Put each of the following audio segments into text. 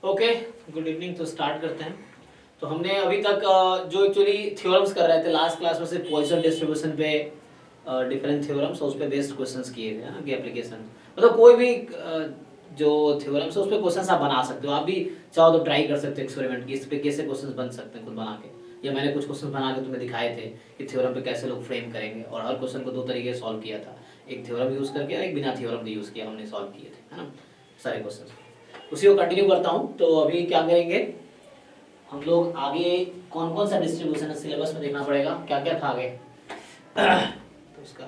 Okay, good evening. तो start करते हैं। तो हमने अभी तक जो एक्चुअली थ्योरम्स कर रहे थे लास्ट क्लास में से पॉइसन डिस्ट्रीब्यूशन पे डिफरेंट थ्योरम्स उस पे बेस्ड क्वेश्चंस किए थे ना कि एप्लीकेशन मतलब कोई भी जो थ्योरम्स है उस पे क्वेश्चंस आप बना सकते हो। आप भी चाहो तो ट्राई कर सकते हो एक्सपेरिमेंट की इस पे कैसे क्वेश्चंस बन सकते हैं खुद बना के, या मैंने कुछ क्वेश्चंस बना के तुम्हें दिखाए थे कि थ्योरम पे कैसे लोग फ्रेम करेंगे, और हर क्वेश्चन को दो तरीके से सॉल्व किया था, एक थ्योरम यूज करके और एक बिना थ्योरम के यूज किया हमने सॉल्व किए थे, है ना, सारे क्वेश्चन। उसी को कंटिन्यू करता हूँ। तो अभी क्या करेंगे हम लोग आगे, कौन कौन सा डिस्ट्रीब्यूशन है सिलेबस में देखना पड़ेगा, क्या क्या था आगे तो उसका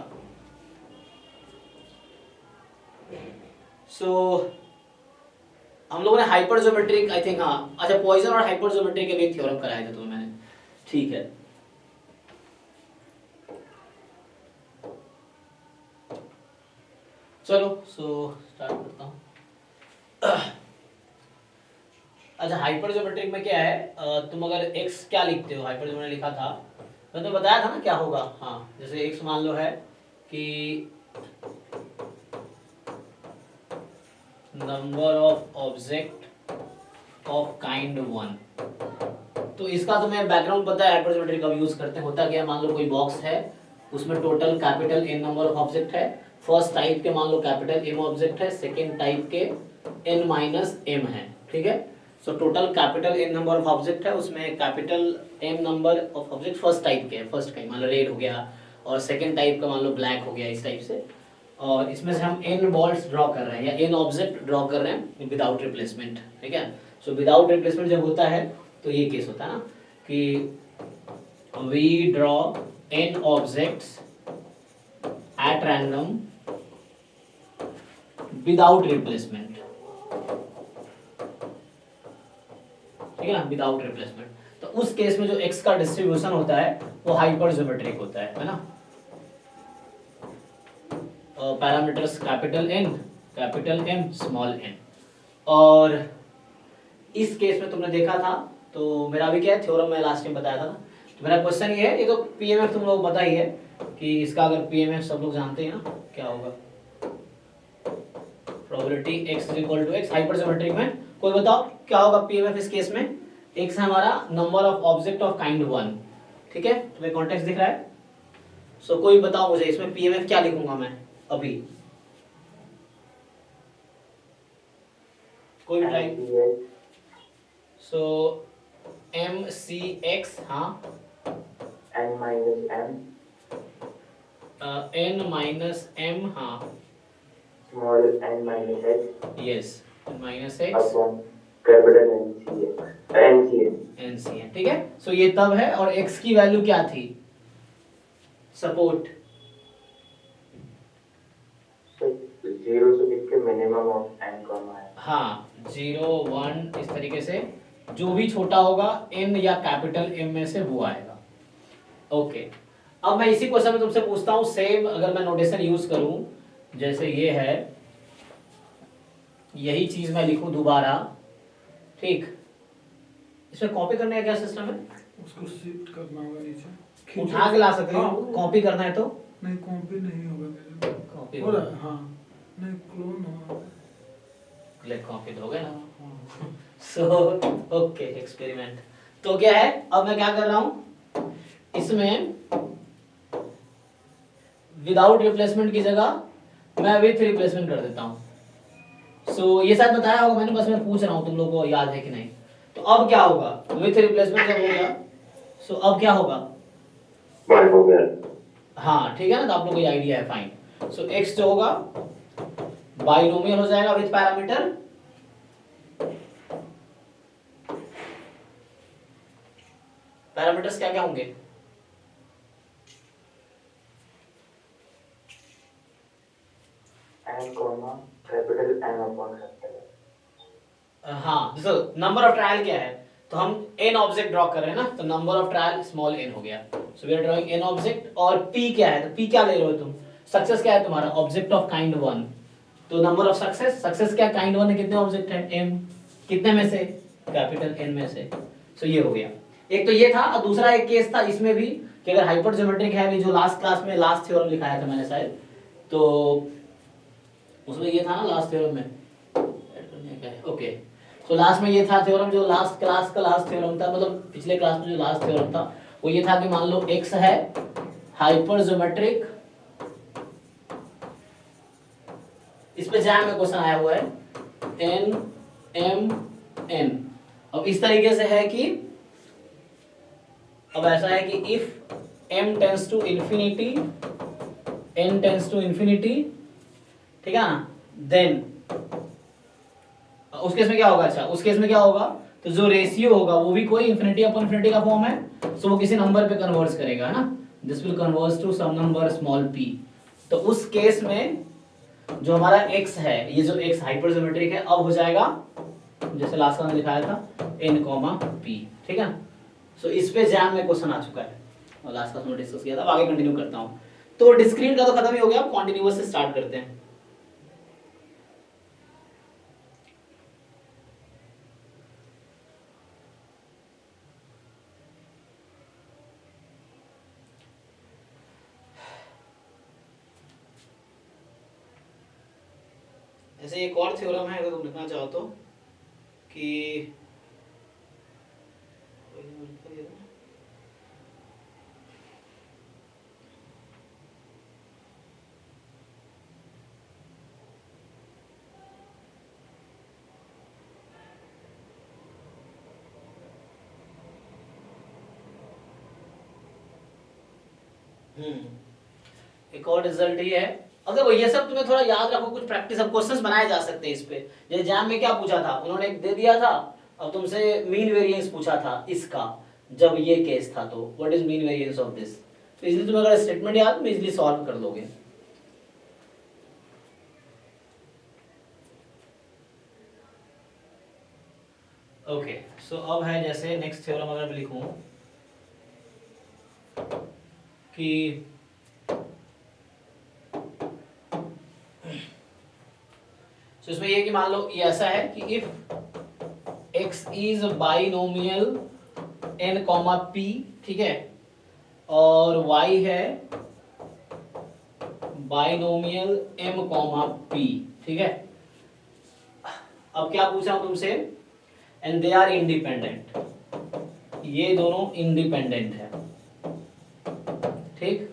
हम लोगों ने हाइपर ज्योमेट्रिक आई थिंक, हाँ अच्छा, पॉइसन और हाइपर ज्योमेट्रिक के भी थ्योरम कराए थे तुम्हें मैंने, ठीक है। चलो स्टार्ट करता हूँ। अच्छा, हाइपर ज्योमेट्रिक में क्या है, तुम अगर x क्या लिखते हो, हाइपर ज्योमेट्रिक लिखा था मैंने तो बताया था ना क्या होगा। हाँ, जैसे x मान लो है कि number of object of kind 1, तो इसका तुम्हें बैकग्राउंड पता है हाइपर ज्योमेट्रिक कब यूज करते हैं। होता क्या, मान लो कोई बॉक्स है उसमें total capital n number of object है, फर्स्ट टाइप के मान लो कैपिटल m ऑब्जेक्ट है, सेकेंड टाइप के n माइनस m है, ठीक है। So total capital n number of object है, उसमें capital m number of object first type के, फर्स्ट का मान लो रेड हो गया, और सेकेंड टाइप का मान लो ब्लैक हो गया, इस टाइप से। और इसमें से हम n बॉल्स ड्रॉ कर रहे हैं या n ऑब्जेक्ट ड्रॉ कर रहे हैं विदाउट रिप्लेसमेंट, ठीक है। सो विदाउट रिप्लेसमेंट जब होता है तो ये केस होता है ना कि we draw n objects at random without replacement, ठीक है ना, विदाउट रिप्लेसमेंट। तो उस केस में जो x का डिस्ट्रीब्यूशन होता है वो हाइपर ज्योमेट्रिक होता है ना। Parameters capital N, capital M, small n। और इस केस में तुमने देखा था, तो मेरा भी क्या है थ्योरम में लास्ट टाइम बताया था ना। तो मेरा क्वेश्चन ये है, ये तो पीएमएफ तुम लोग पता ही है कि इसका अगर पीएमएफ सब लोग जानते हैं ना क्या होगा, probability x is equal to x। Hypergeometric में कोई बताओ क्या होगा पीएमएफ इस केस में। x है हमारा number of object of kind 1, ठीक है, तुम्हें कॉन्टेक्स्ट दिख रहा है। सो कोई बताओ मुझे इसमें पीएमएफ क्या लिखूंगा मैं अभी, कोई बताइए। सो MCX, हाँ, n minus m, n minus m, हाँ, small n minus x, yes, minus x upon capital NCN, ठीक है। सो ये तब है, और x की वैल्यू क्या थी, सपोर्ट 0 से लेकर मिनिमम ऑफ n कॉमा है। हाँ, 0 1 इस तरीके से जो भी छोटा होगा n या कैपिटल M में से वो आएगा। ओके, अब मैं इसी क्वेश्चन में तुमसे पूछता हूँ सेम, अगर मैं नोटेशन यूज करूं जैसे ये है, यही चीज मैं लिखूं दोबारा, ठीक। इसमें कॉपी करने का क्या सिस्टम है, उसको शिफ्ट करना होगा नीचे, उठा के ला सकते हो, हाँ, कॉपी करना है तो नहीं कॉपी नहीं होगा मेरे कॉपी हो रहा है, हाँ नहीं क्लोन होगा, क्लिक कॉपी हो गया ना। हाँ सो ओके, एक्सपेरिमेंट। तो क्या है, अब मैं क्या कर रहा हूं, इसमें विदाउट रिप्लेसमेंट की जगह मैं विथ रिप्लेसमेंट कर देता हूं। सो ये शायद बताया होगा मैंने, बस मैं पूछ रहा हूं तुम लोगों को याद है कि नहीं। तो अब क्या होगा, विथ रिप्लेसमेंट जब हो गया, सो अब क्या होगा, 1 हो गया। हाँ ठीक है ना, तो आप लोगों को आइडिया है, फाइन। सो x जो होगा बाइनोमियल हो जाएगा विथ पैरामीटर, पैरामीटर्स क्या क्या होंगे, n comma capital n upon capital. हाँ, जैसे नंबर ऑफ ट्रायल क्या है, तो हम n ऑब्जेक्ट ड्रॉ कर रहे हैं ना, तो number of trial small n हो गया। So we are drawing n object, और p क्या है, तो p क्या ले रहे हो तुम, सक्सेस क्या है तुम्हारा, ऑब्जेक्ट ऑफ काइंड 1, तो नंबर ऑफ सक्सेस, सक्सेस क्या काइंड 1 है, कितने ऑब्जेक्ट है m, कितने में से, कैपिटल N में से। सो ये हो गया, एक तो ये था, और दूसरा एक केस था इसमें भी कि अगर हाइपर ज्योमेट्रिक है भी, जो लास्ट क्लास में लास्ट थ्योरम लिखाया था मैंने शायद, तो उसमें ये था ना लास्ट थ्योरम में, ओके। तो लास्ट में ये था थ्योरम, जो लास्ट क्लास का लास्ट थ्योरम था, मतलब पिछले क्लास में जो लास्ट थ्योरम था वो ये था कि मान लो x है हाइपरज्योमेट्रिक, इस पे जैम में क्वेश्चन आया हुआ है n m n। अब इस तरीके से है कि अब ऐसा है कि if m tends to infinity n tends to infinity, ठीक है ना, देन उस केस में क्या होगा, अच्छा उस केस में क्या होगा, तो जो रेशियो होगा वो भी कोई इंफिनिटी अपॉन इंफिनिटी का फॉर्म है, सो वो किसी नंबर पे कन्वर्ट्स करेगा, है ना, this will converts to some number small p। तो उस केस में जो हमारा x है, ये जो x हाइपरज्योमेट्रिक है, अब हो जाएगा जैसे लास्ट में दिखाया था n p, ठीक है। सो इस पे जैम में क्वेश्चन आ चुका है और लास्ट क्लास में डिस्कस किया था, अब आगे कंटिन्यू करता हूं। तो डिस्क्रीट का तो खत्म ही हो गया, अब कॉन्टिन्यूअस से स्टार्ट करते हैं। ऐसे एक और थ्योरम है, अगर तुम लिखना चाहो तो, कि एक और रिजल्ट ही है। अगर वो ये सब तुम्हें थोड़ा याद रखो, कुछ प्रैक्टिस, अब क्वेश्चंस बनाए जा सकते हैं इस पे। जैसे एग्जाम में क्या पूछा था, उन्होंने एक दे दिया था, अब तुमसे मीन वेरिएंस पूछा था इसका, जब ये केस था, तो what is mean variance of this, तो इजीली तुम्हें अगर स्टेटमेंट याद तो इजीली सॉल्व कर लोगे। ओके, सो अब है जैसे नेक्स्ट थ्योरम अगर मैं लिखूं कि तो इसमें ये कि मान लो ये ऐसा है कि if x is binomial n p, ठीक है, और y है बाइनोमियल m p, ठीक है। अब क्या पूछा हूं तुमसे, एंड दे आर इंडिपेंडेंट, ये दोनों इंडिपेंडेंट है, ठीक।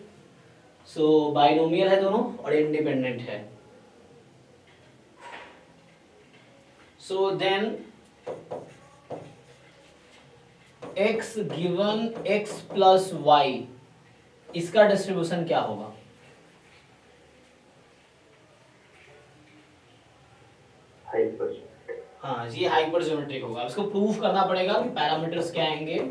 सो बाइनोमियल है दोनों और इंडिपेंडेंट है। So then x given x plus y, इसका डिस्ट्रीब्यूशन क्या होगा? हाँ, ये हाइपरज्योमेट्रिक होगा। इसको प्रूफ करना पड़ेगा कि पैरामीटर्स क्या आएंगे।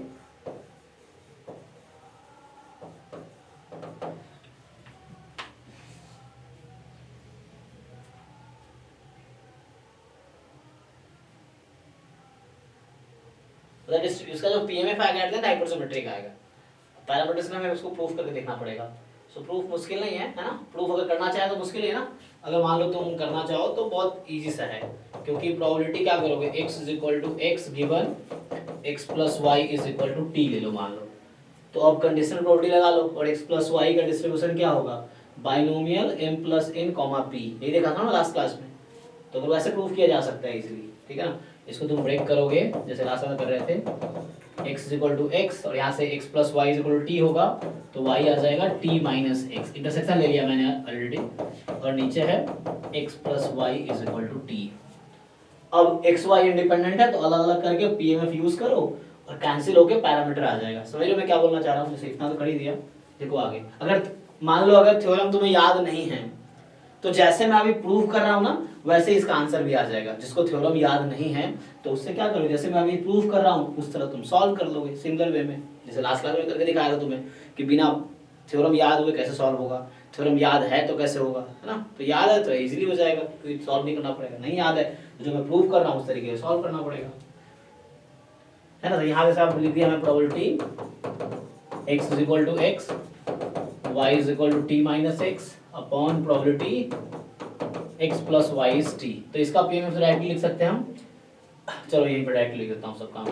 इसका जो पीएमएफ आएगा हाइपरज्योमेट्रिक आएगा, पैरामीटर्स में हमें उसको प्रूफ करके देखना पड़ेगा। सो प्रूफ मुश्किल नहीं है, है ना, प्रूफ अगर करना चाहे तो मुश्किल है ना, अगर मान लो तुम करना चाहो तो बहुत इजी सा है, क्योंकि प्रोबेबिलिटी क्या करोगे, x is equal to x given x plus y is equal to t ले लो मान लो, तो अब कंडीशनल प्रोबेबिलिटी लगा लो, और x प्लस वाई का डिस्ट्रीब्यूशन क्या होगा, binomial m plus n p, यही देखा था ना लास्ट क्लास में, तो अगर वैसे प्रूफ किया जा सकता है इजीली, ठीक है ना। इसको तुम ब्रेक करोगे जैसे लास्ट में कर रहे थे, x is equal to x और यहाँ से x plus y is equal to t होगा, तो y आ जाएगा t माइनस एक्स, इंटरसेक्शन ले लिया मैंने ऑलरेडी, और नीचे है x plus y is equal to t. अब x y इंडिपेंडेंट है तो अलग अलग करके पीएमएफ यूज करो और कैंसिल होके पैरामीटर आ जाएगा। समझ लो मैं क्या बोलना चाह रहा हूँ, जैसे इतना तो कर ही दिया। देखो आगे, अगर मान लो अगर थ्योरम तुम्हें याद नहीं है तो जैसे मैं अभी प्रूव कर रहा हूँ ना, वैसे इसका आंसर भी आ जाएगा। जिसको थ्योरम याद नहीं है तो उससे क्या करोगे, जैसे मैं अभी प्रूव कर रहा हूँ उस तरह तुम सॉल्व कर लोगे सिमिलर वे में, जैसे लास्ट क्लास में करके दिखाया था तुम्हें कि बिना थ्योरम याद हुए कैसे सॉल्व होगा, थ्योरम याद है तो कैसे होगा, है ना। तो याद है तो इजीली हो जाएगा, कोई सॉल्व नहीं करना पड़ेगा। नहीं याद है तो जो मैं प्रूव कर रहा हूँ उस तरीके से सॉल्व करना पड़ेगा, है ना। तो यहाँ पे आप लिख दिया हमें probability x is equal to x, y is equal to t minus x upon probability x plus y is t. तो इसका पीएमएफ डायरेक्टली लिख सकते हैं हम, चलो यहीं पर डायरेक्टली लिख देता हूँ सब काम।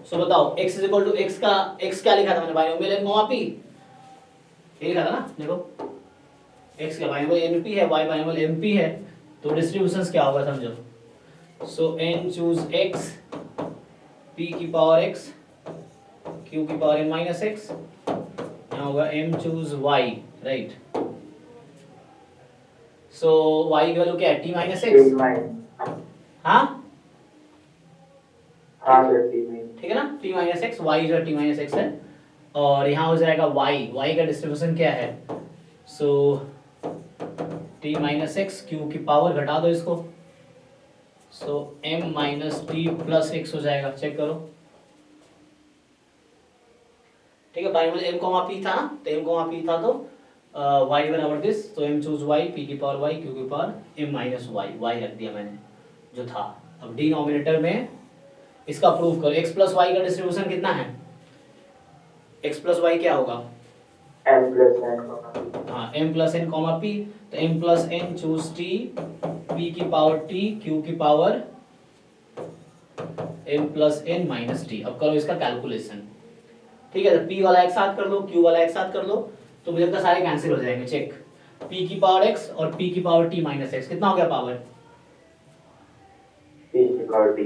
सो बताओ x is equal to x का x क्या लिखा था मैंने, बाइनोमियल n p, ये लिखा था ना। देखो x का बाइनोमियल np है, y बाइनोमियल mp है, तो डिस्ट्रीब्यूशंस क्या होगा समझो, सो n चूज x, p की पावर x, q की पावर n माइनस x, यहाँ होगा m चूज y, राइट। सो y की वैल्यू क्या है, t minus T x, minus, हाँ हाँ सर टी माइनस, ठीक है ना, t माइनस एक्स, y जो t माइनस एक्स है, और यहाँ हो जाएगा y का डिस्ट्रीब्यूशन क्या है, सो t माइनस एक्स, क्यू की पावर घटा दो इसको, सो m minus T plus x हो जाएगा, चेक करो, ठीक है। बाइनोमियल m कॉमा p था ना, तो m कॉमा p था तो y बराबर दिस, तो m चूज y, p की पावर y, q की पावर m माइनस y रख दिया मैंने जो था। अब डिनोमिनेटर में इसका प्रूफ करो, x प्लस वाई का डिस्ट्रीब्यूशन कितना है, x प्लस वाई क्या होगा, एम प्लस एन, हाँ m plus n comma p, तो m plus n choose t, p की पावर t, q की power m plus n minus t. अब करो इसका कैलकुलेशन, ठीक है, तो p वाला एक साथ कर लो, q वाला एक साथ कर लो, तो मुझे लगता है सारे कैंसिल हो जाएंगे, चेक, p की पावर x और p की पावर t माइनस x, कितना हो गया पावर, पी की पावर टी,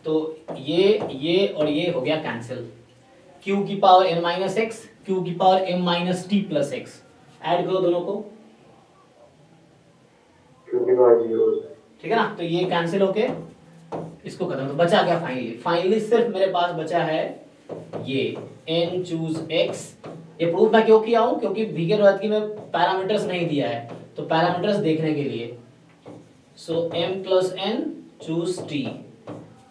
तो ये और ये हो गया कैंसिल, q की power n minus x, q की power m minus T plus x, add करो दोनों को, क्यू की पावर जीरो, ठीक है ना, तो ये कैंसिल होके इसको खत्म, तो बचा क्या फाइनली सिर्फ मेरे पास बचा है ये n चूज x। ये प्रूफ मैं क्यों किया हूं, क्योंकि भीगे रोहतगी में पैरामीटर्स नहीं दिया है, तो पैरामीटर्स देखने के लिए, so m plus n choose t,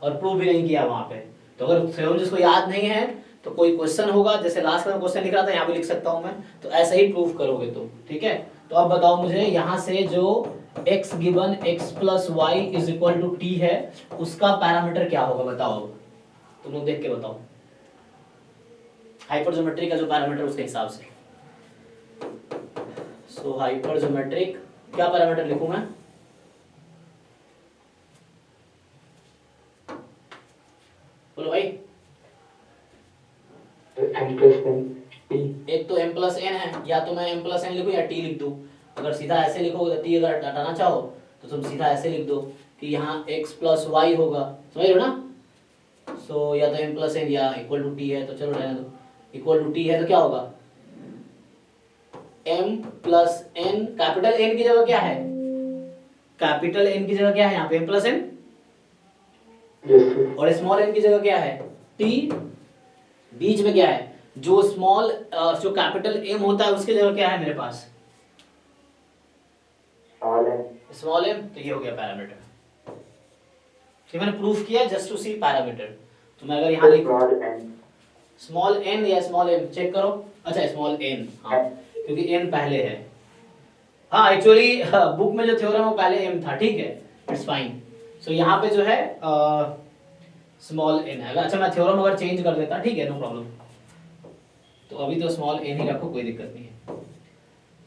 और प्रूफ भी नहीं किया वहां पे। तो अगर थ्योरम जिसको याद नहीं है तो कोई क्वेश्चन होगा, जैसे लास्ट में क्वेश्चन लिख रहा था, यहाँ भी लिख सकता हूं मैं, तो ऐसे ही प्रूफ करोगे तुम, ठीक है। तो अब बताओ मुझे यहाँ से जो x given x plus y is equal to t है, उसका पैरामीटर क्या होगा बताओ, तुम लोग देख के बताओ, हाइपरजोमेट्रिक का जो पैरामीटर उसके हिसाब से। सो हाइपरजोमेट्रिक क्या पैरामीटर लिखूं मैं, बोलो भाई, एम प्लस एन टी, एक तो m प्लस एन है, या तो मैं m प्लस एन लिखूं या t लिख दूं। अगर सीधा ऐसे लिखोगे तो t अगर हटाना चाहो तो तुम सीधा ऐसे लिख दो कि यहाँ x प्लस वाई होगा, समझ रहे हो ना। सो या तो m प्लस एन या इक्वल टू t है, तो चलो रहने दो, इक्वल टू t है तो क्या होगा, m plus n, capital n की जगह क्या है, कैपिटल n की जगह क्या है यहाँ पे m प्लस एन, और स्मॉल n की जगह क्या है t, बीच में क्या है, जो जो कैपिटल M होता है उसकी जगह क्या है मेरे पास, स्मॉल m, तो ये हो गया पैरामीटर। ठीक, मैंने प्रूफ किया जस्ट टू सी पैरामीटर। तो मैं अगर यहाँ लिख स्मॉल n या स्मॉल m, चेक करो, अच्छा स्मॉल n, हाँ क्योंकि n पहले है, हाँ एक्चुअली बुक में जो थ्योरम वो पहले m था, ठीक है, इट्स फाइन। सो यहाँ पे जो है स्मॉल n है, अच्छा मैं थ्योरम अगर चेंज कर देता, ठीक है, नो प्रॉब्लम, तो अभी तो स्मॉल n ही रखो, कोई दिक्कत नहीं है।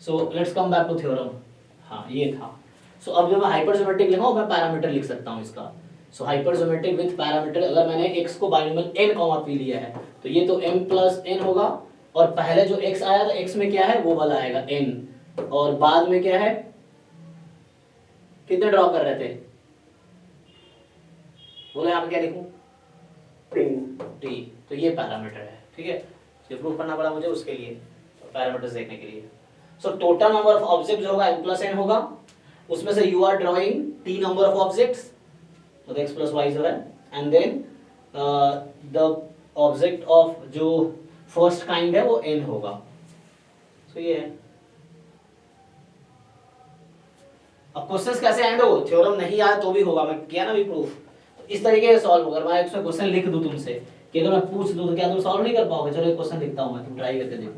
So let's come back to theorem, हाँ ये था। सो अब जब मैं हाइपरजोमेट्रिक लिखा मैं पैरामीटर लिख सकता हूँ इसका। सो हाइपरजोमेट्रिक विथ पैरामीटर, अगर मैंने x को बाइनोमियल n कॉमा p लिया है तो ये तो m प्लस n होगा, और पहले जो x आया था x में क्या है वो वाला आएगा n, और बाद में क्या है, कितने ड्रॉ कर रहे थे, बोले यहाँ पे क्या लिखूं, t, तो ये पैरामीटर है, ठीक है, ये प्रूफ करना पड़ा मुझे उसके लिए, पैरामीटर्स देखने के लिए। So total number of object जो होगा m प्लस n होगा, उसमें से you are drawing t number of objects, तो x प्लस वाई जो है, and then the object of जो फर्स्ट काइंड है वो n होगा। सो ये है। अब क्वेश्चंस कैसे आएंगे, वो थ्योरम नहीं आया तो भी होगा, मैं किया ना भी प्रूफ, तो इस तरीके से सॉल्व होगा। मैं इसमें क्वेश्चन लिख दूं तुमसे कि अगर मैं पूछ दूं तो क्या तुम सॉल्व नहीं कर पाओगे, चलो एक क्वेश्चन लिखता हूं मैं, तुम ट्राई करके देखो।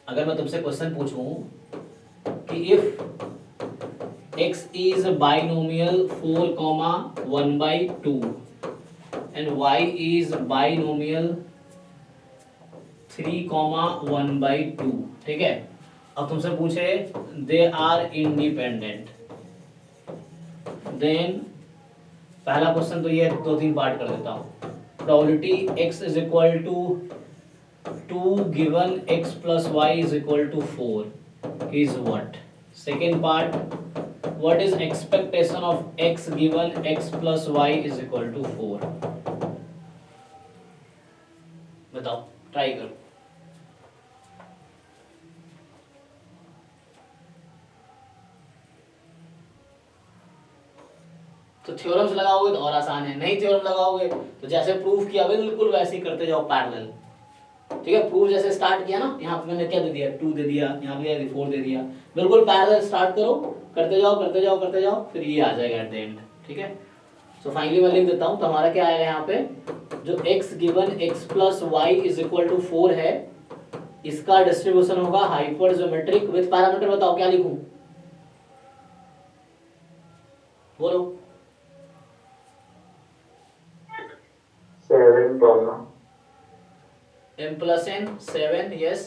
अगर मैं तुमसे क्वेश्चन पूछूं कि if x is binomial 4,1/2 and y is binomial 3,1/2, ठीक है, अब तुमसे पूछे they are independent, then पहला क्वेश्चन तो ये 2-3 पार्ट कर देता हूँ। Probability x is equal to 2 given x plus y is equal to 4 is what? Second part, what is expectation of x given x plus y is equal to 4? बताओ, try करो। तो theorems लगाओगे तो और आसान है, नहीं थ्योरम लगाओगे तो जैसे प्रूफ किया बिल्कुल वैसे ही करते जाओ पैरेलल। ठीक है, प्रूफ जैसे स्टार्ट किया ना, यहाँ पे मैंने क्या दे दिया, 2 दे दिया, यहाँ पे 4 दे दिया, बिल्कुल पैरेलल स्टार्ट करो, करते जाओ करते जाओ करते जाओ, फिर ये आ जाएगा एट द एंड। ठीक है, सो फाइनली मैं लिख देता हूँ। तो हमारा क्या आएगा यहाँ पे, जो x given x plus y is equal to 4 है, इसका डिस्ट्रीब्यूशन होगा हाइपरजोमेट्रिक विद पैरामीटर। बताओ क्या लिखूं, बोलो। 7 comma m plus n 7, yes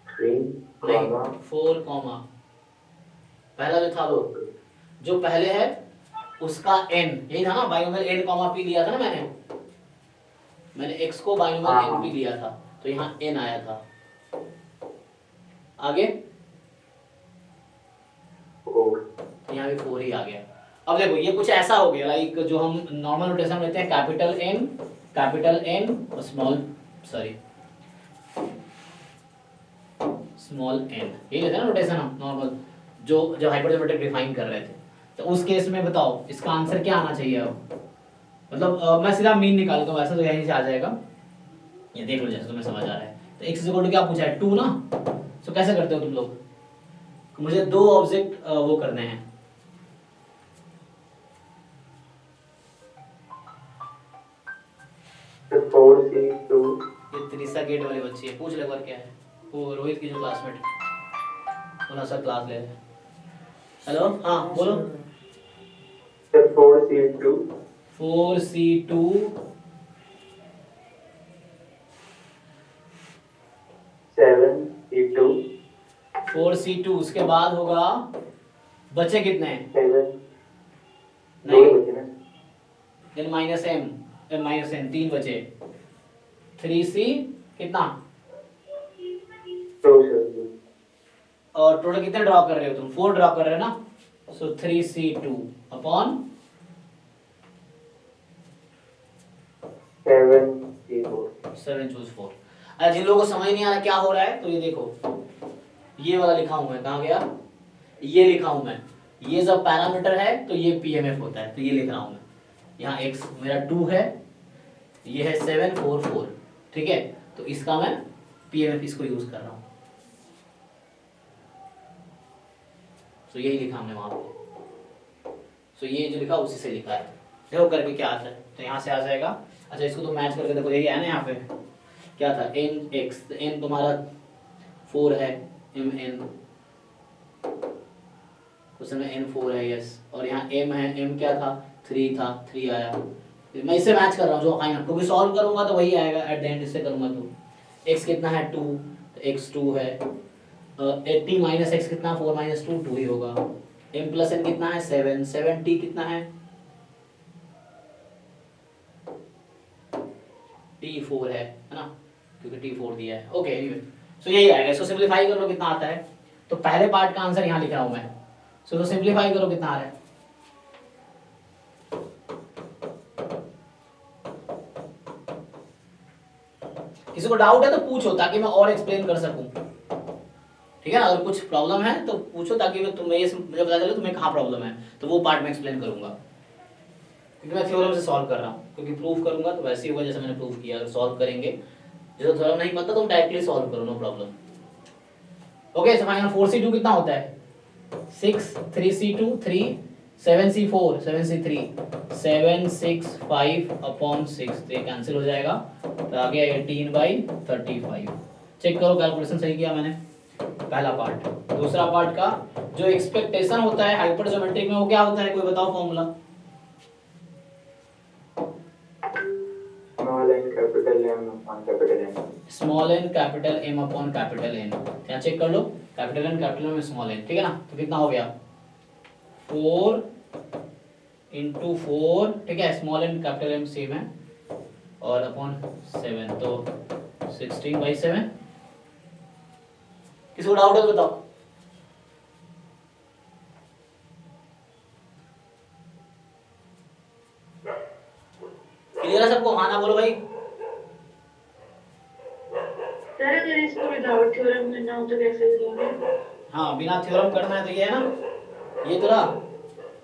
3 comma 4 comma पहला जो था वो, जो पहले है उसका n, यही था ना, बाइनोमियल n कॉमा p लिया था ना मैंने x को बाइनोमियल n p लिया था, तो यहाँ n आया था। आगे तो यहाँ भी 4 ही आ गया। अब देखो ये कुछ ऐसा हो गया, लाइक जो हम नॉर्मल नोटेशन लेते हैं, कैपिटल N और स्मॉल n, यही लेते हैं ना नोटेशन हम नॉर्मल, जो हाइपरजोमेट्रिक डिफाइन कर रहे थे। तो उस केस में बताओ इसका आंसर क्या आना चाहिए अब, मतलब मैं सीधा मीन निकाल दूं, वैसे तो यहीं से आ जाएगा, ये देख लो जैसे तुम्हें समझ आ रहा है। तो x इक्वल टू क्या पूछा है, 2 ना। तो कैसे करते हो तुम लोग, मुझे 2 ऑब्जेक्ट वो करने हैं, तो 4C2 ये त्रिसा गेट वाले बच्चे है, पूछ ले बार क्या है, वो रोहित की जो क्लासमेट उन्होंने सर क्लास ले। हेलो, हाँ बोलो। 4C2 7C2 4C2 उसके बाद होगा, बचे कितने हैं, 7 नहीं बचे n माइनस n 3 बचे, 3C कितना, 2 और टोटल कितने ड्रॉ कर रहे हो तुम, 4 ड्रॉ कर रहे हो ना, सो 3C2 अपॉन 7 चूज 4। अच्छा, जिन लोगों को समझ नहीं आ रहा क्या हो रहा है, तो ये देखो ये वाला लिखा हूं मैं, कहाँ गया, ये लिखा हूं मैं, ये जब पैरामीटर है तो ये पीएमएफ होता है, तो ये लिख रहा हूं मैं, यहाँ x मेरा 2 है, ये है 7 4 4, ठीक है, तो इसका मैं पीएमएफ इसको यूज कर रहा हूं, तो यही लिखा हमने वहां पे, तो ये जो लिखा उसी से लिखा है, देखो करके क्या आता है, तो यहाँ से आ जाएगा। अच्छा, इसको तो मैच करके देखो, यही है ना, यहाँ पे क्या था, n x, n तुम्हारा 4 है, mn क्वेश्चन में n 4 है, यस, और यहाँ m है, m क्या था, 3 था, 3 आया, मैं इससे मैच कर रहा हूँ जो फाइनल, क्योंकि सॉल्व करूंगा तो वही आएगा एट द एंड, इससे करूंगा तो x कितना है 2, तो x 2 है, 80 माइनस x कितना, 4 माइनस 2 2 ही होगा, m प्लस n कितना है 7, 7t कितना है, t4 है ना, क्योंकि t4 दिया है। ओके, एनीवे, सो यही आएगा, इसको सिंपलीफाई कर लो कितना आता है, तो पहले पार्ट का आंसर यहाँ लिख रहा हूं मैं, सो तो सिंपलीफाई करो कितना आ रहा है, किसी को डाउट है तो पूछो ताकि मैं और एक्सप्लेन कर सकूं, ठीक है ना, अगर कुछ प्रॉब्लम है तो पूछो ताकि मैं तुम्हें ये मुझे पता चले तुम्हें कहाँ प्रॉब्लम है, तो वो पार्ट में एक्सप्लेन करूंगा, क्योंकि मैं थ्योरम से सॉल्व कर रहा हूँ, क्योंकि प्रूफ करूंगा तो वैसे ही होगा जैसे मैंने प्रूफ किया, अगर सॉल्व करेंगे, जैसे थ्योरम नहीं पता तो डायरेक्टली सॉल्व करो, no problem. Okay, so final 4C2 कितना होता है, 6, 3C2 3, 7C4 7C3, 7 6 5 अपॉन 6, तो ये कैंसिल हो जाएगा, तो आ गया 18/35। चेक करो कैलकुलेशन सही किया मैंने, पहला पार्ट। दूसरा पार्ट का जो एक्सपेक्टेशन होता है हाइपरजोमेट्रिक में, वो क्या होता है, कोई बताओ formula. Small n capital m upon capital n, यहाँ चेक कर लो, कैपिटल एन में स्मॉल एन, ठीक है ना, तो कितना हो गया 4 × 4, ठीक है, small n capital m same है, और अपॉन 7, तो 16/7। किसी को डाउट है तो बताओ, क्लियर है सबको? हाँ ना बोलो भाई। सर अगर इसको विदाउट थ्योरम करना हो तो कैसे करोगे? हाँ, बिना थ्योरम करना है तो ये है ना, ये तो रहा।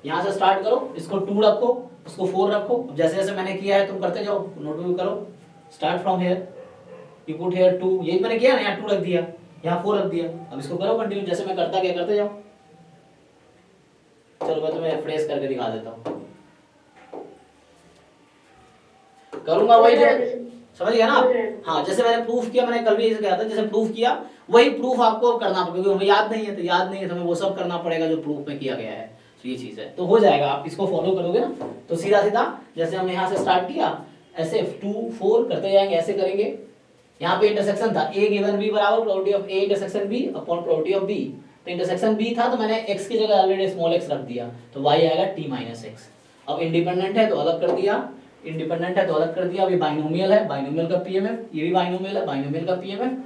यहाँ से स्टार्ट करो, इसको 2 रखो, उसको 4 रखो। जैसे जैसे मैंने किया है तुम करते जाओ, नोट में करो। Start from here, you put here 2, यही मैंने किया ना, यहाँ 2 रख दिया, यहाँ 4 रख दिया। अब इसको करो कंटिन्यू, जैसे मैं करता गया करते जाओ। चलो मैं तुम्हें फ्रेश करके दिखा देता हूँ, करूंगा वही जो, समझ गया ना आप? हाँ, जैसे मैंने प्रूफ किया, मैंने कल भी ऐसे कहा था, जैसे प्रूफ किया वही प्रूफ आपको करना पड़ेगा, क्योंकि हमें याद नहीं है तो याद नहीं है, तो हमें वो सब करना पड़ेगा जो प्रूफ में किया गया है। तो ये चीज है, तो हो जाएगा, आप इसको फॉलो करोगे ना तो सीधा सीधा जैसे हमने यहाँ से स्टार्ट किया, ऐसे 2 4 करते जाएंगे, ऐसे करेंगे। यहाँ पे इंटरसेक्शन था, a गिवन b बराबर probability of a intersection b upon probability of b। तो इंटरसेक्शन b था तो मैंने x की जगह ऑलरेडी स्मॉल x रख दिया, तो y आएगा t माइनस x। अब इंडिपेंडेंट है तो अलग कर दिया, इंडिपेंडेंट है तो अलग कर दिया। अभी बाइनोमियल है, बाइनोमियल का पीएमएफ, ये भी बाइनोमियल है, बाइनोमियल का पीएमएफ,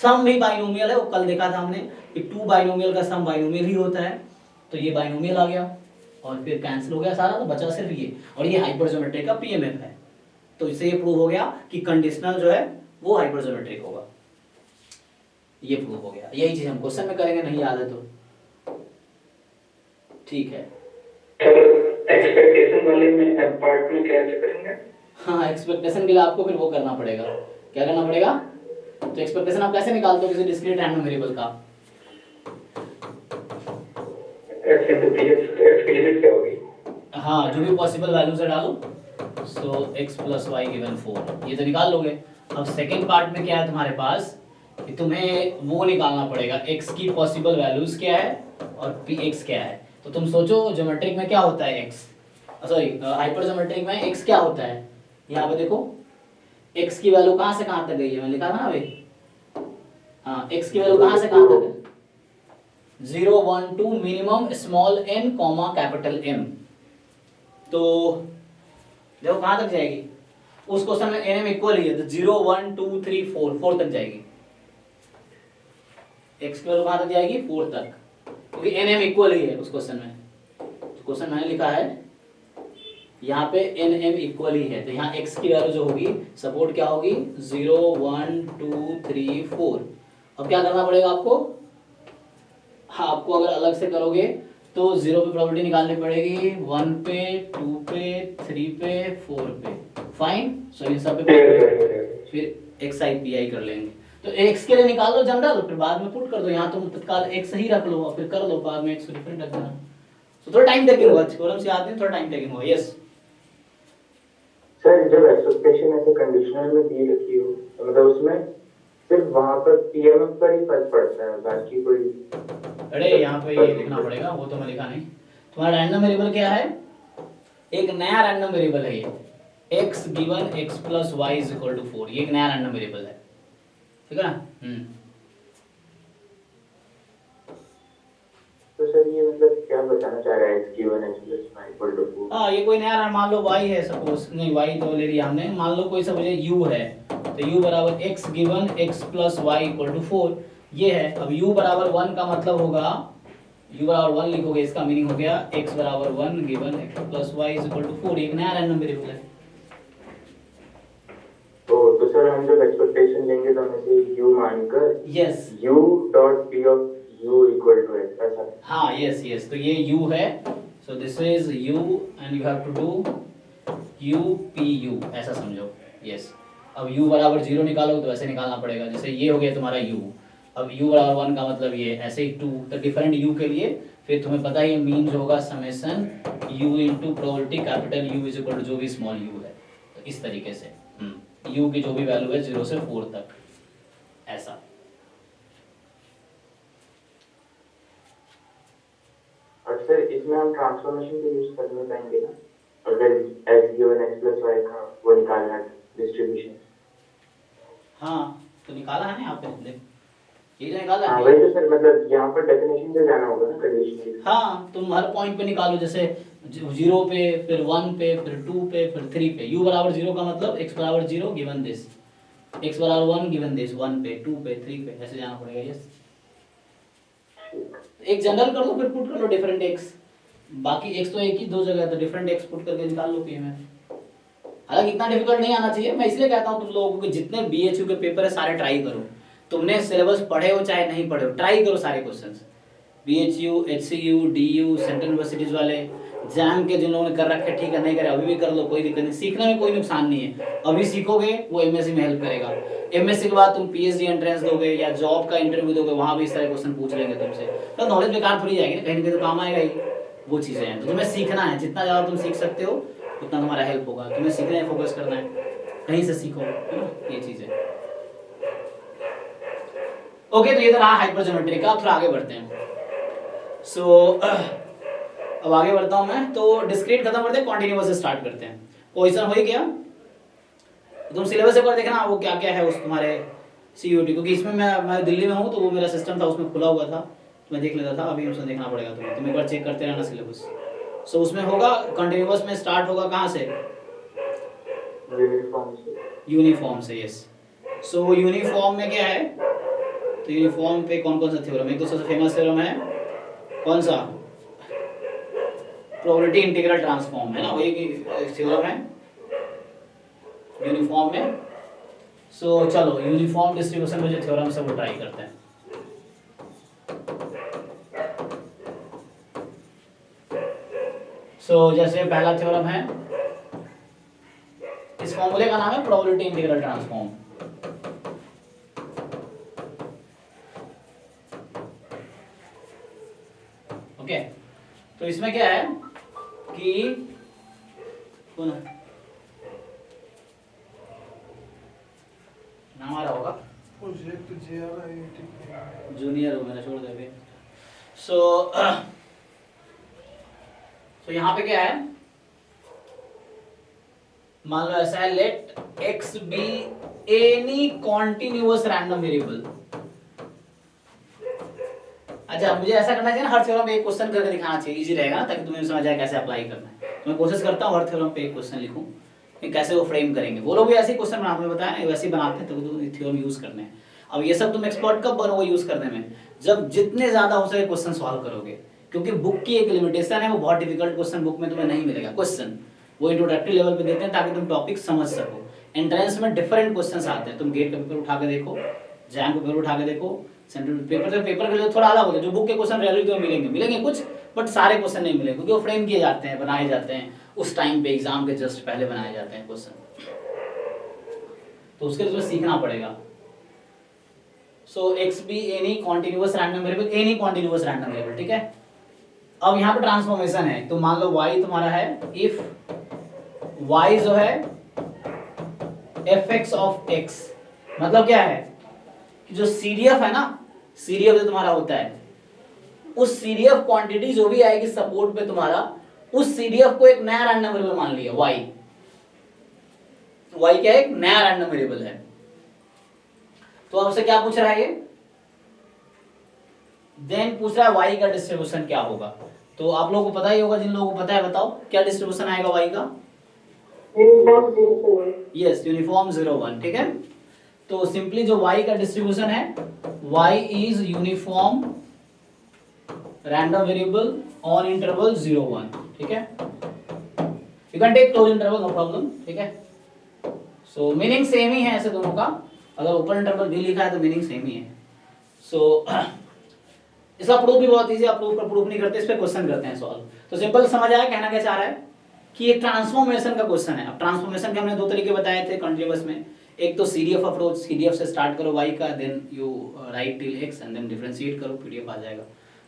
सम भी बाइनोमियल है। वो कल देखा था हमने कि 2 बाइनोमियल का सम बाइनोमियल ही होता है, तो ये बाइनोमियल आ गया और फिर कैंसिल हो गया सारा, तो बचा सिर्फ ये, और ये हाइपरजोमेट्रिक का पीएमएफ है। तो इससे ये प्रूव हो गया कि कंडीशनल जो है वो हाइपरजोमेट्रिक होगा, ये प्रूव हो गया। यही चीज हम क्वेश्चन में करेंगे, नहीं याद है तो ठीक है। एक्सपेक्टेशन वाले में पार्ट में कैसे करेंगे? हाँ, एक्सपेक्टेशन के लिए आपको फिर वो करना पड़ेगा, क्या करना पड़ेगा? तो एक्सपेक्टेशन आप कैसे निकालते हो किसी डिस्क्रीट रैंडम वेरिएबल का? एक्सप्लिसिट क्या होगी? हाँ, जो भी पॉसिबल वैल्यूज है डालो। सो x प्लस वाई गिवन 4, ये तो निकाल लोगे। अब सेकेंड पार्ट में क्या है तुम्हारे पास कि तुम्हें वो निकालना पड़ेगा, x की पॉसिबल वैल्यूज क्या है और px क्या है। तो तुम सोचो ज्योमेट्रिक में क्या होता है x, सॉरी हाइपर ज्योमेट्रिक में x क्या होता है। यहाँ पे देखो x की वैल्यू कहाँ से कहाँ तक गई है, मैं लिखा था ना अभी। हाँ, x की वैल्यू कहाँ से कहाँ तक है, 0 1 2 minimum small n comma capital M। तो देखो कहाँ तक जाएगी, उस क्वेश्चन में nm इक्वल ही है, तो 0 1 2 3 4 तक जाएगी। x की वैल्यू कहाँ तक जाएगी, 4 तक, क्योंकि nm इक्वल ही है उस क्वेश्चन में। तो क्वेश्चन मैंने लिखा है यहाँ पे nm इक्वल ही है, तो यहाँ x की वैल्यू जो होगी सपोर्ट क्या होगी, 0 1 2 3 4। अब क्या करना पड़ेगा आपको, हाँ आपको अगर अलग से करोगे तो 0 पे प्रोबेबिलिटी निकालनी पड़ेगी, 1 पे 2 पे 3 पे 4 पे, फाइन। सो इन सब पे फिर x i p i कर लेंगे। तो x के लिए निकाल लो जनरल, फिर बाद में पुट कर दो। यहाँ तुम तत्काल x ही रख लो और फिर कर लो, बाद में x डिफरेंट रख देना। तो थोड़ा टाइम टेकिंग होगा, थ्योरम से आते हैं थोड़ा टाइम टेकिंग होगा। यस सर, जब एक्सपेक्टेशन ऐसे कंडीशनल में दी रखी हो तो मतलब उसमें सिर्फ वहां पर पीएमएफ पर ही फर्क पड़ता है, बाकी कोई। अरे यहाँ पे ये लिखना पड़ेगा, वो तो मैं लिखा नहीं। तुम्हारा रैंडम वेरिएबल क्या है, एक नया रैंडम वेरिएबल है ये, x given x plus y is equal to 4, ये एक नया रैंडम वेरिएबल है, ठीक है ना। तो सर ये मतलब क्या बताना चाह रहा है, x given x plus y equal to 4? हाँ, ये कोई नया मान लो y है सपोज, नहीं y तो ले लिया हमने, मान लो कोई सपोज u है, तो u बराबर x given x plus y equal to 4 ये है। अब u बराबर 1 का मतलब होगा, u बराबर 1 लिखोगे, इसका मीनिंग हो गया x बराबर 1 given x plus y is equal to 4, एक नया रैंडम वेरिएबल है। तो सर हम जब एक्सपेक्टेशन लेंगे तो हमें से u मानकर yes u dot p of u equal to x, ऐसा? हाँ यस यस, तो ये u है, so this is u and you have to do u p u, ऐसा समझो। यस, अब u बराबर 0 निकालोगे तो ऐसे निकालना पड़ेगा, जैसे ये हो गया तुम्हारा u। अब u बराबर 1 का मतलब ये, ऐसे ही 2, तो डिफरेंट u के लिए फिर तुम्हें पता है ये मीन जो होगा summation u into probability capital U is equal to जो भी स्मॉल u है। तो इस तरीके से u की जो भी वैल्यू है 0 से 4 तक, ऐसा। और सर इसमें हम ट्रांसफॉर्मेशन को यूज करने पाएंगे ना, अगर x given x plus y का वो निकालना डिस्ट्रीब्यूशन? हाँ, तो निकाला है ना यहाँ पे, देख ये जो निकाला हाँ है। वही तो सर, मतलब यहाँ पर डेफिनेशन से जाना होगा ना कंडीशन। हाँ, तुम हर पॉइंट पे निकालो, जैसे 0 पे, फिर 1 पे, फिर 2 पे, फिर 3 पे। u बराबर 0 का मतलब x बराबर 0 गिवन दिस, x बराबर 1 गिवन दिस, 1 पे 2 पे 3 पे, ऐसे जाना पड़ेगा। यस, एक जनरल कर लो, फिर पुट कर लो डिफरेंट x, बाकी x तो एक ही दो जगह है, तो डिफरेंट x पुट करके निकाल लो पीएमएफ। हालांकि इतना डिफिकल्ट नहीं आना चाहिए, मैं इसलिए कहता हूँ तुम लोगों को कि जितने बीएचयू के पेपर है सारे ट्राई करो। तुमने सिलेबस पढ़े हो चाहे नहीं पढ़े हो, ट्राई करो सारे questions. BHU, HCU, DU, central universities वाले, जैम के जिन लोगों ने कर रखे ठीक है, नहीं करे अभी भी कर लो, कोई दिक्कत नहीं, सीखने में कोई नुकसान नहीं है। अभी सीखोगे वो एमएससी में हेल्प करेगा। एमएससी के बाद तुम पीएचडी एंट्रेंस दोगे या जॉब का इंटरव्यू दोगे, वहां भी इस तरह क्वेश्चन पूछ लेंगे तुमसे, तो नॉलेज बेकार थोड़ी जाएगी ना, कहीं ना कहीं तो काम आएगा ही। वो चीजें हैं, तो तुम्हें सीखना है, जितना ज्यादा तुम सीख सकते हो उतना तुम्हारा हेल्प होगा। तुम्हें सीखने में फोकस करना है, कहीं से सीखो, है ना, ये चीज है। ओके, तो ये तो रहा हाइपरजोमेट्री का। अब थोड़ा आगे बढ़ते हैं। अब आगे बढ़ता हूं मैं, तो डिस्क्रीट खत्म करते हैं, कॉन्टिन्यूअस से स्टार्ट करते हैं। क्वेश्चन हो ही गया, तुम सिलेबस एक बार देखना वो क्या क्या है उस तुम्हारे सीयूटी, क्योंकि इसमें मैं दिल्ली में हूँ तो वो मेरा सिस्टम था उसमें खुला हुआ था, तो मैं देख लेता था। अभी हमसे देखना पड़ेगा तुम्हें, तुम एक बार चेक करते रहना सिलेबस। सो उसमें होगा कंटिन्यूअस में स्टार्ट होगा कहाँ से? यूनिफॉर्म से, यस। सो यूनिफॉर्म में क्या है, तो यूनिफॉर्म पे कौन कौन सा थ्योरम, एक तो सबसे फेमस थ्योरम है कौन सा, प्रोबेबिलिटी इंटीग्रल ट्रांसफॉर्म, है ना, वही थ्योरम है यूनिफॉर्म में। सो चलो यूनिफॉर्म डिस्ट्रीब्यूशन में जो थ्योरम है वो ट्राई करते हैं। सो जैसे पहला थ्योरम है, इस फॉर्मूले का नाम है प्रोबेबिलिटी इंटीग्रल ट्रांसफॉर्म। ओके, तो इसमें क्या है कि नाम आ रहा होगा, प्रोजेक्ट JRIIT जूनियर हो मेरा, छोड़ दे। सो यहाँ पे क्या है, मान लो ऐसा है, let x be any continuous random variable. अच्छा, मुझे ऐसा करना चाहिए ना, हर थ्योरम पे एक क्वेश्चन करके दिखाना चाहिए, इजी रहेगा, ताकि तुम्हें समझ आए कैसे अप्लाई करना है। तो मैं कोशिश करता हूँ हर थ्योरम पे एक क्वेश्चन लिखूं कि कैसे वो फ्रेम करेंगे। वो लोग भी ऐसे ही क्वेश्चन बनाते हैं, बताया ना, वैसे ही बनाते हैं, तो थ्योरम यूज करने हैं। अब ये सब तुम एक्सपर्ट कब बनोगे यूज करने में, जब जितने ज्यादा हो सके क्वेश्चन सॉल्व करोगे, क्योंकि बुक की एक लिमिटेशन है, वो बहुत डिफिकल्ट क्वेश्चन बुक में तुम्हें नहीं मिलेगा। क्वेश्चन वो इंट्रोडक्टरी लेवल पे देते हैं ताकि तुम टॉपिक समझ सको। एंट्रेंस में डिफरेंट क्वेश्चंस आते हैं, तुम गेट का पेपर उठा के देखो, जैम का पेपर उठा के देखो, सेंट्रल पेपर के लिए थोड़ा अलग होता है। जो बुक के क्वेश्चन रियलिटी में मिलेंगे कुछ, बट सारे क्वेश्चन नहीं मिलेंगे, क्योंकि वो फ्रेम किए जाते हैं, बनाए जाते हैं उस टाइम पे, एग्जाम के जस्ट पहले बनाए जाते हैं क्वेश्चन, तो उसके लिए तुम्हें सीखना पड़ेगा। So X be any continuous random variable, any continuous random variable, ठीक है। अब यहाँ पे ट्रांसफॉर्मेशन है, तो मान लो y तुम्हारा है, इफ y जो है fx ऑफ x, मतलब क्या है कि जो CDF है ना, CDF जो तुम्हारा होता है, उस CDF क्वांटिटी जो भी आएगी सपोर्ट पे तुम्हारा, उस CDF को एक नया रैंडम वेरिएबल मान लिया y क्या है, एक नया रैंडम वेरिएबल है। तो आपसे क्या पूछ रहा है ये, देन पूछ रहा है y का डिस्ट्रीब्यूशन क्या होगा। तो आप लोगों को पता ही होगा, जिन लोगों को पता है बताओ क्या डिस्ट्रीब्यूशन आएगा y का। यस, यूनिफॉर्म 0 1, ठीक है। तो सिंपली जो y का डिस्ट्रीब्यूशन है, y is uniform random variable on interval 0 1, ठीक है। You can take close interval, no problem, ठीक है। सो मीनिंग सेम ही है ऐसे दोनों का, अगर ओपन इंटरवल भी लिखा है तो मीनिंग सेम ही है। सो इसका प्रूफ भी बहुत इजी, आप प्रूफ नहीं करते, इस पे क्वेश्चन करते हैं सॉल्व। तो सिंपल समझ आया कहना क्या चाह रहा है कि ये ट्रांसफॉर्मेशन का क्वेश्चन है। अब ट्रांसफॉर्मेशन के हमने दो तरीके बताए थे कंटीन्यूअस में, एक तो CDF अप्रोच, CDF से स्टार्ट करो y का, then you write till x and then differentiate करो, PDF आ जाएगा।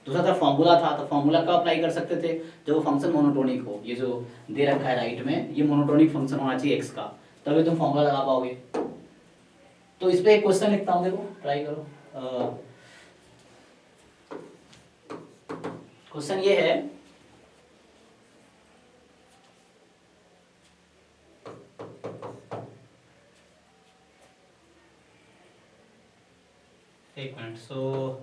दूसरा था फॉर्मूला था, तो फॉर्मूला का अप्लाई कर सकते थे जब वो फंक्शन मोनोटोनिक हो, ये जो दे रखा है राइट में, ये मोनोटोनिक फंक्शन होना चाहिए x का, तभी तुम फॉर्मूला लगा पाओगे। तो इस पे एक क्वेश्चन लिखता हूँ, देखो ट्राई करो। क्वेश्चन ये है, एक मिनट। सो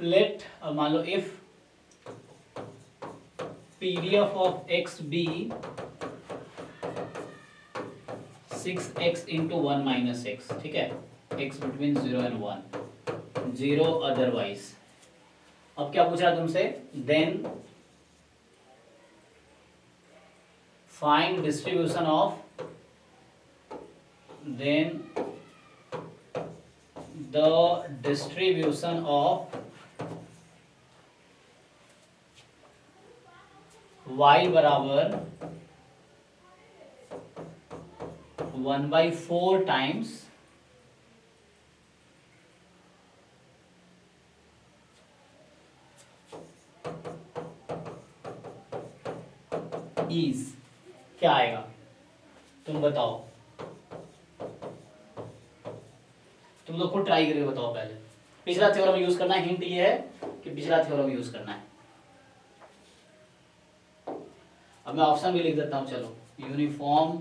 लेट, मान लो if PDF of x be 6x into 1 minus x, ठीक है, x between 0 and 1, 0 otherwise. अब क्या पूछा तुमसे, then find distribution of, then the distribution of y बराबर 1/4 टाइम्स इज, क्या आएगा तुम बताओ, तुम लोग खुद ट्राई करके बताओ पहले। पिछला थ्योरम यूज करना है, हिंट ये है कि पिछला थ्योरम यूज करना है। अब मैं ऑप्शन भी लिख देता हूं, चलो, uniform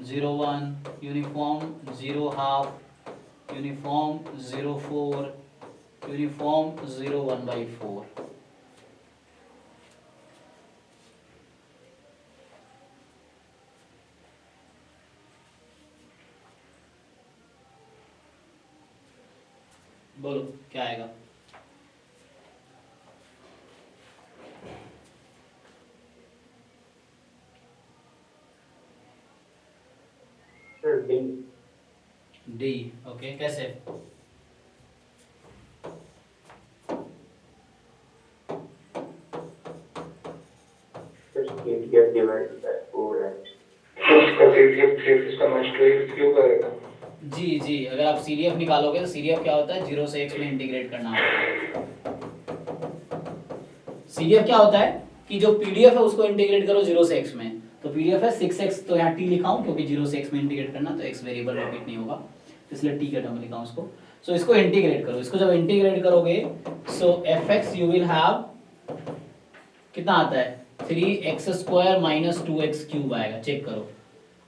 0 1, uniform 0 half, uniform 0 4, uniform 0 1/4। बोलो क्या आएगा। Sir D. डी, ओके, कैसे? सर PDF डिवाइड बाय 4 है। उसका PDF इसका मल्टीप्लाई क्यों करेगा? जी जी, अगर आप सीडीएफ निकालोगे तो सीडीएफ क्या होता है, 0 से x में इंटीग्रेट करना होता है। सीडीएफ क्या होता है कि जो पीडीएफ है उसको इंटीग्रेट करो 0 से x में, तो पीडीएफ है 6x, तो यहाँ t लिखा हूं क्योंकि 0 से x में इंटीग्रेट करना, तो x वेरिएबल रिपीट नहीं होगा, इसलिए t का टर्म लिखा हूं उसको। सो इसको इंटीग्रेट करो, इसको जब इंटीग्रेट करोगे सो fx यू विल हैव, कितना आता है, 3x² - 2x³ आएगा, चेक करो।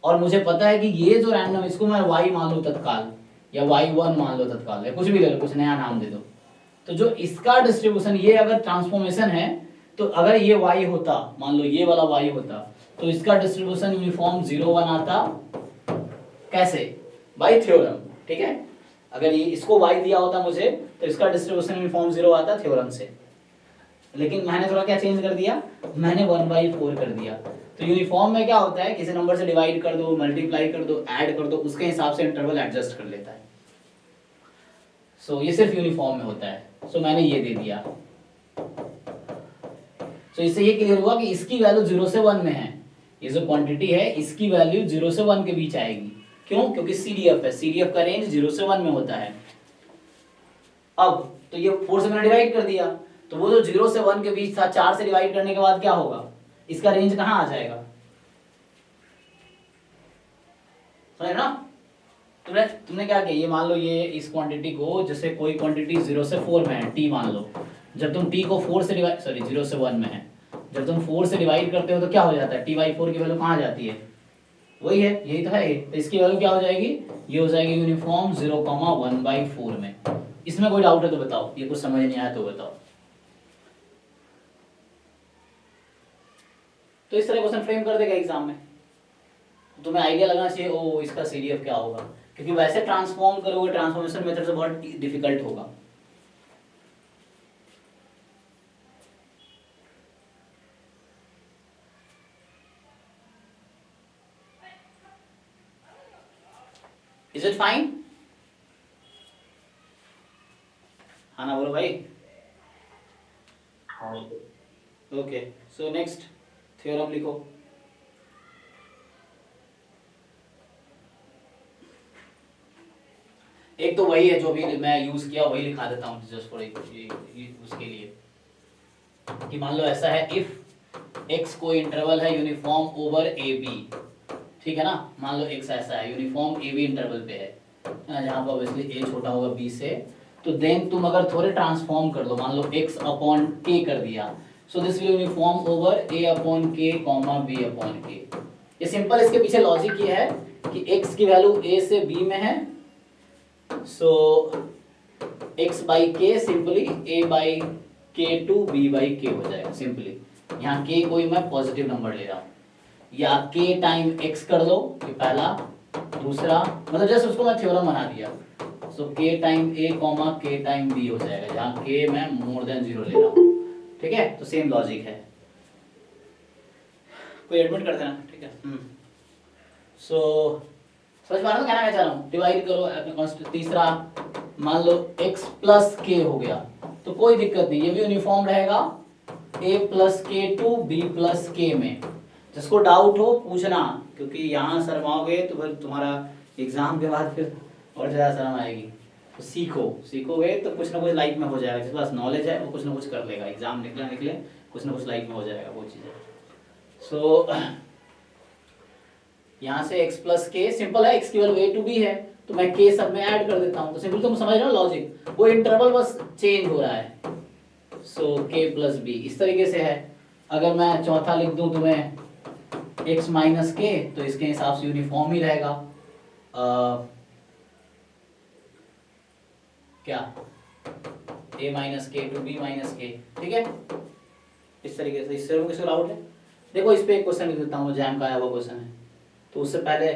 और मुझे पता है कि ये जो रैंडम, इसको मैं y मान लूं तत्काल, या y1 मान लो तत्काल, या कुछ भी ले लो, कुछ नया नाम दे दो। तो जो इसका डिस्ट्रीब्यूशन, ये अगर ट्रांसफॉर्मेशन है, तो अगर ये y होता, मान लो ये वाला y होता, तो इसका डिस्ट्रीब्यूशन यूनिफॉर्म 0 1 आता, कैसे, बाय थ्योरम, ठीक है। अगर ये इसको y दिया होता मुझे, तो इसका डिस्ट्रीब्यूशन यूनिफॉर्म 0 आता थ्योरम से, लेकिन मैंने थोड़ा क्या चेंज कर दिया, मैंने 1/4 कर दिया। तो यूनिफॉर्म में क्या होता है, किसी नंबर से डिवाइड कर दो, मल्टीप्लाई कर दो, ऐड कर दो, उसके हिसाब से इंटरवल एडजस्ट कर लेता है। सो ये सिर्फ यूनिफॉर्म में होता है। सो मैंने ये दे दिया। सो इससे ये क्लियर हुआ कि इसकी वैल्यू 0 से 1 में है, ये जो क्वांटिटी है इसकी वैल्यू 0 से 1 के बीच आएगी। क्यों? क्योंकि सीडीएफ है, सीडीएफ का रेंज 0 से 1 में होता है। अब तो ये 4 से मैंने डिवाइड कर दिया, तो वो जो 0 से 1 के बीच था, 4 से डिवाइड करने के बाद क्या होगा, इसका रेंज कहां आ जाएगा, समझ ना। तुमने क्या किया, ये मान लो ये इस क्वांटिटी को, जैसे कोई क्वांटिटी 0 से 4 में है, t मान लो, जब तुम t को 4 से डिवाइड, सॉरी 0 से 1 में है, जब तुम 4 से डिवाइड करते हो तो क्या हो जाता है, t/4 की वैल्यू कहां जाती है, वही है, यही तो है। तो इसकी वैल्यू क्या हो जाएगी, ये हो जाएगी यूनिफॉर्म 0, 1/4 में। इसमें कोई डाउट है तो बताओ, ये कुछ समझ नहीं आया तो बताओ। तो इस तरह क्वेश्चन फ्रेम कर देगा एग्जाम में, तुम्हें आइडिया लगना चाहिए ओ इसका सीडीएफ क्या होगा, क्योंकि वैसे ट्रांसफॉर्म करोगे, ट्रांसफॉर्मेशन मेथड से बहुत डिफिकल्ट होगा। Is it fine? हाँ ना बोलो भाई। हाँ ओके, सो नेक्स्ट थ्योरम लिखो। एक तो वही है जो भी मैं यूज किया वही लिखा देता हूँ जस्ट फॉर उसके लिए, कि मान लो ऐसा है, इफ x कोई इंटरवल है यूनिफॉर्म ओवर ए बी, ठीक है ना, मान लो x ऐसा है यूनिफॉर्म ए बी इंटरवल पे है ना, जहाँ पर ऑब्वियसली a छोटा होगा b से, तो देन तुम अगर थोड़े ट्रांसफॉर्म कर लो, मान लो x/k कर दिया, so this will uniform over a/k, b/k। ये सिंपल, इसके पीछे लॉजिक ये है कि x की वैल्यू a से b में है, सो x/k simply a/k to b/k हो जाएगा सिंपली। यहाँ k कोई मैं पॉजिटिव नंबर ले रहा हूँ, या k टाइम x कर दो, ये पहला, दूसरा, मतलब जैसे उसको मैं थ्योरम बना दिया। सो k time a comma k time b हो जाएगा, जहाँ k मैं मोर देन 0 ले रहा हूँ। ठीक है, तो सेम लॉजिक है। कोई एडमिट कर देना, ठीक है। सो समझ पा रहे हो कहना क्या चाह रहा हूँ? डिवाइड करो अपने कांस्टेंट। तीसरा मान लो x प्लस k हो गया, तो कोई दिक्कत नहीं, ये भी यूनिफॉर्म रहेगा a plus k to b plus k में। जिसको डाउट हो पूछना, क्योंकि यहाँ शर्माओगे तो फिर तुम्हारा एग्जाम के बाद फिर और ज़्यादा शर्म आएगी। तो सीखोगे तो कुछ ना कुछ लाइफ में हो जाएगा। जिसके पास नॉलेज है वो कुछ ना कुछ कर लेगा, एग्जाम निकले कुछ ना कुछ लाइफ में हो जाएगा वो चीज़ है। सो यहाँ से x प्लस के सिंपल है, x केवल a टू b है, तो मैं k सब में ऐड कर देता हूँ। तो सिंपल तुम समझ रहे हो लॉजिक, वो इंटरवल बस चेंज हो रहा है। सो k प्लस b इस तरीके से है। अगर मैं चौथा लिख दूं तुम्हें x माइनस k, तो इसके हिसाब से यूनिफॉर्म ही रहेगा। क्या a माइनस के टू b माइनस के, ठीक है, इस तरीके से। इससे किसी को डाउट है? देखो इस पे एक क्वेश्चन लिख देता हूँ, जैम का आया हुआ क्वेश्चन है, तो उससे पहले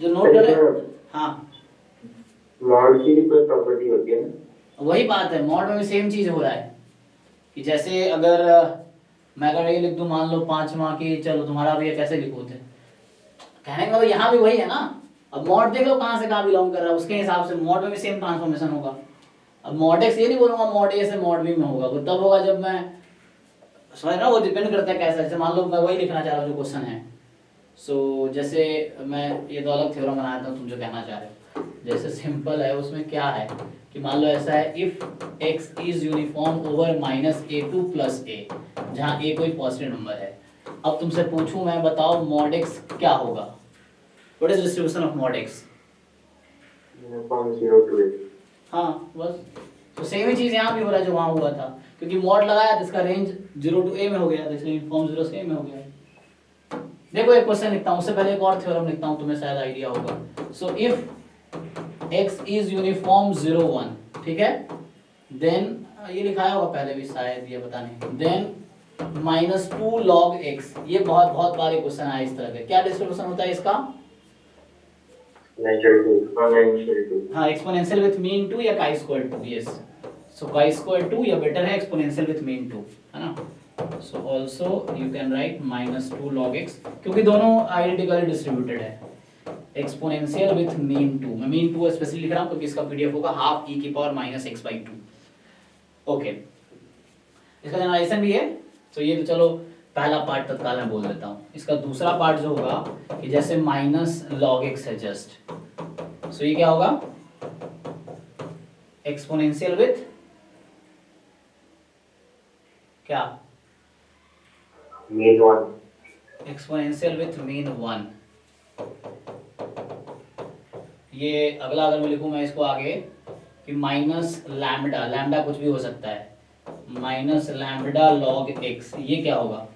जो नोट करे। हाँ, मॉड की भी कोई प्रॉपर्टी होती है ना? वही बात है, मॉड में भी सेम चीज हो रहा है कि जैसे अगर मैं अगर ये लिख दूं मान लो 5 माह की, चलो तुम्हारा भी कैसे लिखोते कहने का, यहाँ भी वही है ना। अब मॉड देख लो कहाँ से कहाँ बिलोंग कर रहा है, उसके हिसाब से मॉड में भी सेम ट्रांसफॉर्मेशन होगा। अब मॉड एक्स ये नहीं बोलूंगा मॉड ए से मॉड बी में होगा, वो तब होगा जब मैं समझ रहा हूँ, वो डिपेंड करता है कैसा। जैसे मान लो मैं वही लिखना चाह रहा हूँ जो क्वेश्चन है। सो जैसे मैं ये दो अलग थ्योरम बनाया था, तुम जो कहना चाह रहे हो, जैसे सिंपल है उसमें क्या है कि मान लो ऐसा है, if x is uniform over minus a two plus a, जहाँ a कोई पॉजिटिव नंबर है। अब तुमसे पूछूं मैं, बताओ मॉड x क्या होगा? What is distribution of mod x? Uniform 0 to a। हाँ बस, तो सेम ही चीज यहाँ भी हो रहा है जो वहाँ हुआ था, क्योंकि मॉड लगाया तो इसका रेंज 0 to a में हो गया, तो इसलिए यूनिफॉर्म 0 से a में हो गया। देखो एक क्वेश्चन लिखता हूँ, उससे पहले एक और थ्योरम लिखता हूँ, तुम्हें शायद आइडिया होगा। So if x is uniform 0 1, ठीक है, देन ये लिखाया होगा पहले भी शायद, ये पता नहीं, देन माइनस 2 log x। ये बहुत बार क्वेश्चन आया इस तरह का। क्या डिस्ट्रीब्यूशन होता है इसका? हाँ, एक्सपोनेंशियल विथ मीन 2 या chi स्क्वायर 2। यस, सो chi स्क्वायर 2 या बेटर है एक्सपोनेंशियल विथ मीन 2, है ना। So also you can write minus 2 log x, क्योंकि दोनों आइडेंटिकली डिस्ट्रीब्यूटेड है। एक्सपोनेंशियल विथ मीन 2, मैं मीन 2 स्पेशली लिख रहा हूँ क्योंकि इसका पीडीएफ होगा हाफ e की पावर माइनस x/2। ओके, इसका जनरलाइजेशन भी है। तो ये तो चलो पहला पार्ट तत्काल मैं बोल देता हूँ। इसका दूसरा पार्ट जो होगा कि जैसे माइनस log x है जस्ट, सो ये क्या होगा? एक्सपोनेंशियल विथ क्या? मीन 1। Exponential with mean 1। ये अगला अगर मैं लिखूं मैं इसको आगे कि माइनस लैम्बडा, लैम्बडा कुछ भी हो सकता है, माइनस लैम्बडा log x, ये क्या होगा?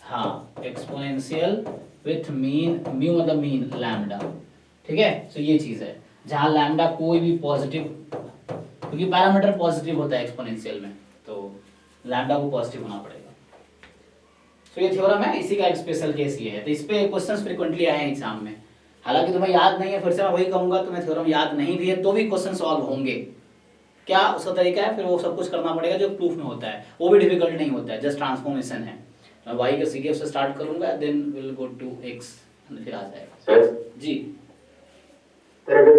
हाँ, एक्सपोनेंशियल विथ मीन, म्यू मतलब मीन, लैम्बडा, ठीक है। तो ये चीज है जहां लैम्बडा कोई भी पॉजिटिव, क्योंकि पैरामीटर पॉजिटिव होता है एक्सपोनेंशियल में, तो लैम्बडा को पॉजिटिव होना पड़ेगा। तो ये थ्योरम है, इसी का एक स्पेशल केस ये है। तो इस पे क्वेश्चंस फ्रीक्वेंटली आए हैं एग्जाम में, हालांकि तुम्हें याद नहीं है, फिर से मैं वही कहूंगा, तुम्हें थ्योरम याद नहीं भी है तो भी क्वेश्चन सॉल्व होंगे। क्या उसका तरीका है, फिर वो सब कुछ करना पड़ेगा जो प्रूफ में होता है, वो भी डिफिकल्ट नहीं होता है, जस्ट ट्रांसफॉर्मेशन है। मैं y के सीकेफ से स्टार्ट करूंगा, then will go to x, फिर आ जाएगा। सर जी, सर अगर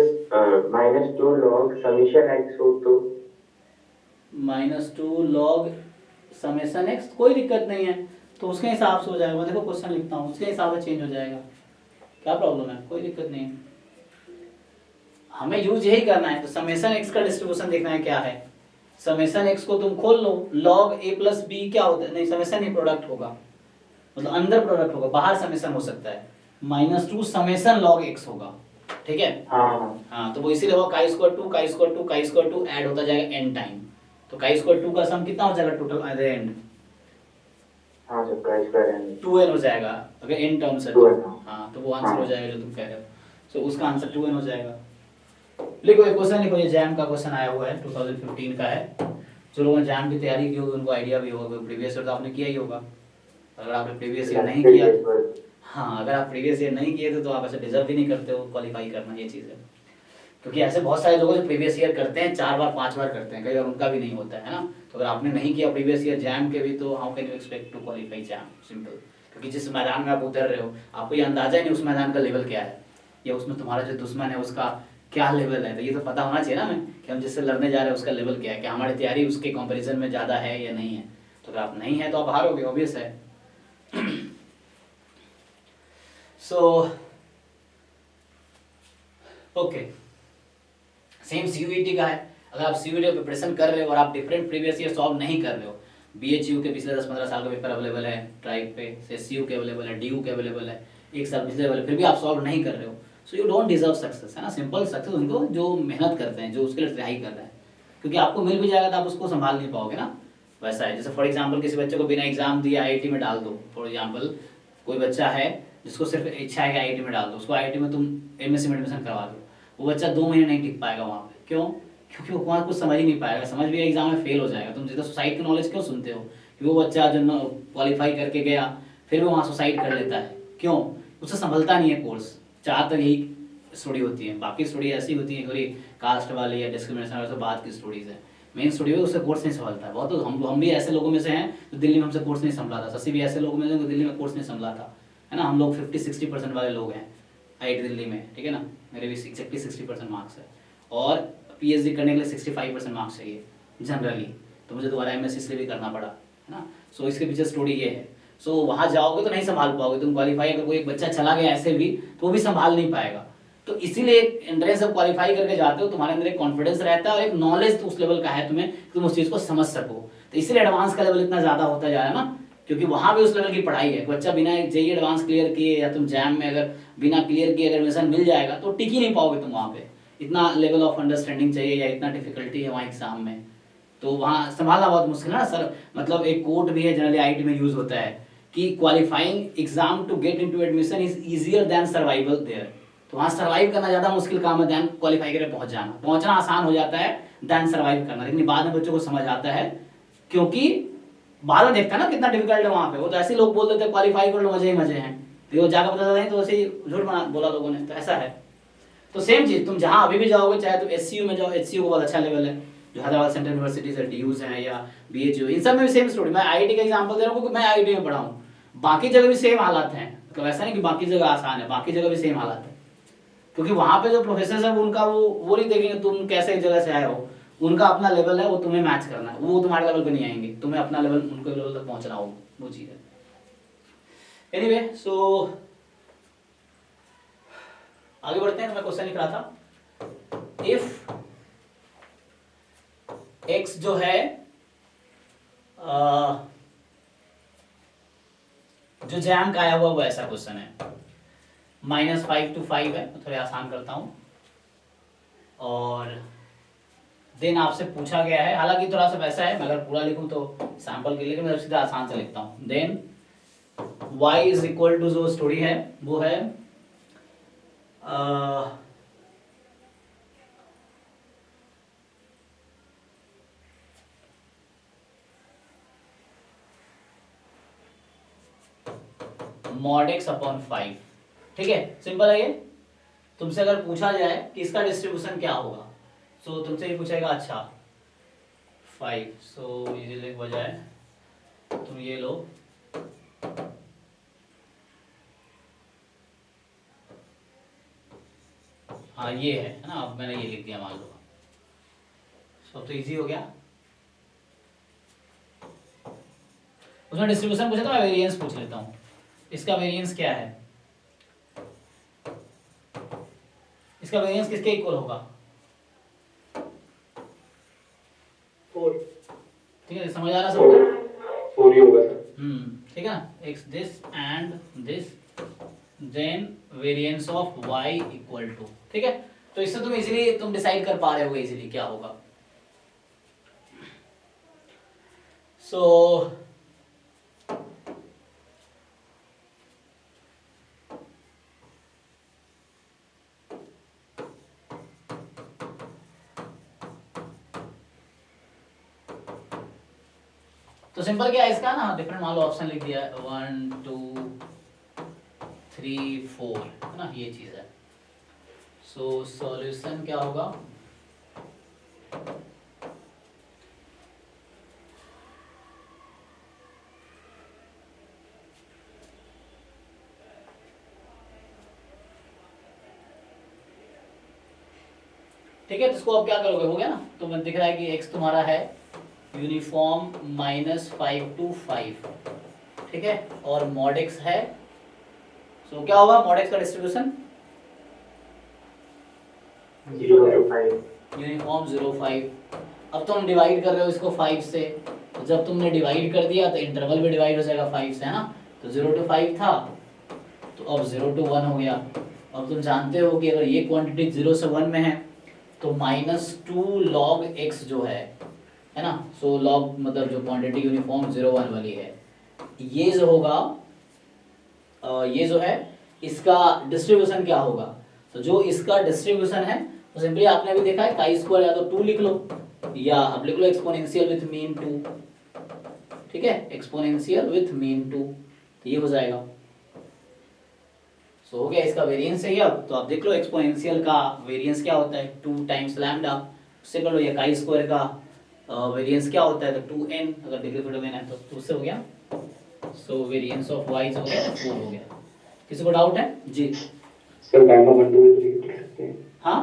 -2 log समेशन x हो तो -2 log समेशन x, कोई दिक्कत नहीं है, तो उसके हिसाब से हो जाएगा। मैं देखो क्वेश्चन लिखता हूँ, उसके हिसाब से चेंज हो जाएगा, क्या प्रॉब्लम है? कोई दिक्कत नहीं है, हमें यूज यही करना है। तो समेशन x का डिस्ट्रीब्यूशन देखना है क्या है। समेशन x को तुम खोल लो, log a प्लस b क्या होता है? नहीं, समेशन ही प्रोडक्ट होगा, मतलब अंदर प्रोडक्ट होगा, बाहर समेशन हो सकता है। -2 समेशन log x होगा, ठीक है। हाँ, तो वो इसीलिए होगा chi square 2 chi square 2 chi square 2 add होता जाएगा n टाइम। तो chi स्क्वायर 2 का सम कितना हो जाएगा टोटल एट द एंड? हाँ sir, chi square n 2n हो जाएगा अगर n टर्म्स है। 2n, हाँ, तो वो आंसर हो जाएगा जो तुम कह रहे हो। सो उसका आंसर 2n हो जाएगा। लिखो एक क्वेश्चन लिखो, ये जैम का क्वेश्चन आया हुआ है, 2015 का है। जो लोगों ने जैम की तैयारी की होगी उनको आइडिया भी होगा, प्रीवियस ईयर तो आपने किया ही होगा। अगर आपने प्रीवियस ईयर नहीं किया, हाँ अगर आप प्रीवियस ईयर नहीं किए थे तो आप ऐसे डिजर्व भी नहीं करते हो क्वालिफाई करना, ये चीज़ है। क्योंकि ऐसे बहुत सारे लोग जो प्रीवियस ईयर करते हैं 4 बार 5 बार करते हैं, कई बार उनका भी नहीं होता है ना। तो अगर आपने नहीं किया प्रीवियस ईयर जैम के भी, तो how can you expect to qualify JAM, simple. क्योंकि जिस मैदान में आप उतर रहे हो आपको ये अंदाजा ही नहीं उस मैदान का लेवल क्या है, या उसमें तुम्हारा जो दुश्मन है उसका क्या लेवल है। तो ये तो पता होना चाहिए ना हमें कि हम जिससे लड़ने जा रहे हैं उसका लेवल क्या है, क्या हमारी तैयारी उसके कंपैरिजन में ज़्यादा है या नहीं है। तो अगर आप नहीं है तो आप हारोगे, ऑब्वियस है। सो ओके, सेम सीयूईटी का है। अगर आप सीयूईटी प्रिपरेशन कर रहे हो और आप डिफरेंट प्रीवियस ईयर सॉल्व नहीं कर रहे हो, बीएचयू के पिछले 10-15 साल का पेपर अवेलेबल है, ट्राइब पे एससीयू के अवेलेबल है, डीयू के अवेलेबल है, एक साल पिछले अवेलेबल, फिर भी आप सॉल्व नहीं कर रहे हो, so you don't deserve success, है ना। सिंपल सक्सेस उनको जो मेहनत करते हैं, जो उसके लिए ट्राई कर रहे हैं, क्योंकि आपको मिल भी जाएगा तो आप उसको संभाल नहीं पाओगे ना। वैसा है जैसे फॉर एग्जाम्पल किसी बच्चे को बिना एग्जाम दिए आईआईटी में डाल दो। फॉर एग्जाम्पल कोई बच्चा है जिसको सिर्फ इच्छा है कि आईआईटी में डाल दो, उसको आईआईटी में तुम एमएससी में एडमिशन करवा दो, वो बच्चा 2 महीने नहीं टिक पाएगा वहाँ पे। क्यों? क्योंकि वो वहाँ कुछ समझ ही नहीं पाएगा, समझ भी एग्जाम में फेल हो जाएगा। तुम जितना सुसाइड की नॉलेज क्यों सुनते हो कि वो बच्चा जो क्वालिफाई करके गया फिर वो वहाँ सुसाइड कर लेता है, क्यों? उससे संभलता नहीं है कोर्स। ज़्यादातर यही स्टोरी होती है, बाकी स्टोरी ऐसी होती है थोड़ी कास्ट वाली या डिस्क्रिमिनेशन वाले बात की स्टोरीज है। मेन स्टोरी है उससे कोर्स नहीं संभलता है बहुत। तो हम भी ऐसे लोगों में से हैं जो दिल्ली में हमसे कोर्स नहीं संभला था, शशि भी ऐसे लोगों में से जो दिल्ली में कोर्स नहीं संभला था, है ना। हम लोग 50-60% वाले लोग हैं आईआईटी दिल्ली में, ठीक है ना। मेरे भी एग्जैक्टली 60% मार्क्स है और पीएचडी करने के लिए 65% मार्क्स चाहिए जनरली, तो मुझे दोबारा एमएससी इसलिए भी करना पड़ा, है ना। सो इसके पीछे स्टोरी ये है। सो वहाँ जाओगे तो नहीं संभाल पाओगे तुम क्वालिफाई। अगर कोई एक बच्चा चला गया ऐसे भी तो वो भी संभाल नहीं पाएगा। तो इसीलिए एंट्रेंस जब क्वालिफाई करके जाते हो तुम्हारे अंदर एक कॉन्फिडेंस रहता है और एक नॉलेज तो उस लेवल का है तुम्हें, तुम उस चीज़ को समझ सको। तो इसलिए एडवांस का लेवल इतना ज़्यादा होता जा रहा है ना, क्योंकि वहाँ भी उस लेवल की पढ़ाई है। बच्चा बिना जेईई एडवांस क्लियर किए या तुम जैम में अगर बिना क्लियर किए अगर एडमिशन मिल जाएगा तो टिक ही नहीं पाओगे तुम वहाँ पे। इतना लेवल ऑफ अंडरस्टैंडिंग चाहिए या इतना डिफिकल्टी है वहाँ एग्जाम में, तो वहाँ संभालना बहुत मुश्किल है ना सर। मतलब एक कोट भी है जनरली आईआईटी में यूज होता है कि qualifying exam to get into admission is easier than survival there. तो वहाँ सर्वाइव करना ज़्यादा मुश्किल काम है देन क्वालिफाई करके पहुँच जाना। पहुँचना आसान हो जाता है देन सर्वाइव करना, लेकिन बाद में बच्चों को समझ आता है क्योंकि बाद में देखता है ना कितना डिफिकल्ट है वहाँ पे। वो तो ऐसे लोग बोल देते हैं क्वालिफाई कर लो मजे ही मजे हैं, तो वो जाकर पता नहीं तो वैसे ही झूठ बोला लोगों ने, तो ऐसा है। तो सेम चीज़ तुम जहाँ अभी भी जाओगे, चाहे तुम एचसीयू में जाओ, एचसीयू बहुत अच्छा लेवल है, जो हैदराबाद सेंट्रल यूनिवर्सिटीज है, डीयूज हैं या बीएचयू, इन सब में भी सेम स्टोरी। मैं आईआईटी का एग्जांपल दे रहा हूँ क्योंकि मैं आईआईटी में पढ़ा हूँ, बाकी जगह भी सेम हालात हैं। मतलब ऐसा नहीं कि बाकी जगह आसान है, बाकी जगह भी सेम हालात है। क्योंकि वहाँ पे जो प्रोफेसर है उनका वो नहीं देखेंगे तुम कैसे जगह से आए हो, उनका अपना लेवल है, वो तुम्हें मैच करना है। वो तुम्हारे लेवल पे नहीं आएंगे, तुम्हें अपना लेवल उनके लेवल तक पहुँचना होगा, वो चीज़ है। एनीवे सो आगे बढ़ते हैं। तो मैं क्वेश्चन लिख रहा था, इफ x जो है जो जैम का आया हुआ वो ऐसा क्वेश्चन है, -5 to 5 है, मैं थोड़ा आसान करता हूं। और देन आपसे पूछा गया है, हालांकि थोड़ा सा वैसा है, मैं अगर पूरा लिखूं तो सैंपल के लिए मैं सीधा आसान से लिखता हूं। Then y is equal to जो स्टोरी है वो है mod x अपॉन 5, ठीक है। सिंपल है ये। तुमसे अगर पूछा जाए कि इसका डिस्ट्रीब्यूशन क्या होगा, सो तुमसे ये पूछेगा अच्छा 5, सो इजीली के बजाय तुम ये लो, हाँ ये है ना, अब मैंने ये लिख दिया मान लो, सो तो इजी हो गया। उसमें डिस्ट्रीब्यूशन पूछा तो मैं वेरिएंस पूछ लेता हूँ। इसका वेरिएंस क्या है, इसका वेरिएंस किसके इक्वल होगा, 4 ठीक है, समझ आ रहा सबको? 4 ही होगा सर। ठीक है ना, x this and this, then variance of y equal to, ठीक है। तो इससे तुम इजीली तुम डिसाइड कर पा रहे हो इजीली क्या होगा। सो तो सिंपल क्या है इसका ना, डिफरेंट मान लो ऑप्शन लिख दिया 1 2 3 4 है ना, ये चीज है। सो सॉल्यूशन क्या होगा, ठीक है। तो इसको अब क्या करोगे, हो गया ना। तो मैं दिख रहा है कि x तुम्हारा है यूनिफॉर्म -5 to 5, ठीक है, और मॉड x है। सो क्या होगा मॉड x का डिस्ट्रीब्यूशन 0 to 5। यूनिफॉर्म 0 5। अब तुम डिवाइड कर रहे हो इसको 5 से, तो जब तुमने डिवाइड कर दिया तो इंटरवल भी डिवाइड हो जाएगा 5 से, है ना। तो 0 to 5 था, तो अब 0 to 1 हो गया। अब तुम जानते हो कि अगर ये क्वांटिटी 0 से 1 में है तो -2 log x जो है ना। सो log मतलब जो क्वांटिटी यूनिफॉर्म 0 1 वाली है, ये जो होगा ये जो है इसका डिस्ट्रीब्यूशन क्या होगा। तो जो इसका डिस्ट्रीब्यूशन है तो सिंपली आपने अभी देखा है काई स्क्वायर, या तो 2 लिख लो या अब लिख लो एक्सपोनेंशियल विथ मीन 2, ठीक है, एक्सपोनेंशियल विथ मीन 2, तो ये हो जाएगा। सो हो गया इसका वेरिएंस है। अब तो आप देख लो एक्सपोनेंशियल का वेरिएंस क्या होता है 2 टाइम्स लैम्डा, उससे कर लो। या काई स्क्वायर का वेरिएंस क्या होता है तो 2n, अगर डिग्री फुट में है तो 2 से हो गया। सो वेरिएंस ऑफ y जो है 4 हो गया। किसी को डाउट है जी? सर गामा 1 2 लिख सकते हैं। हाँ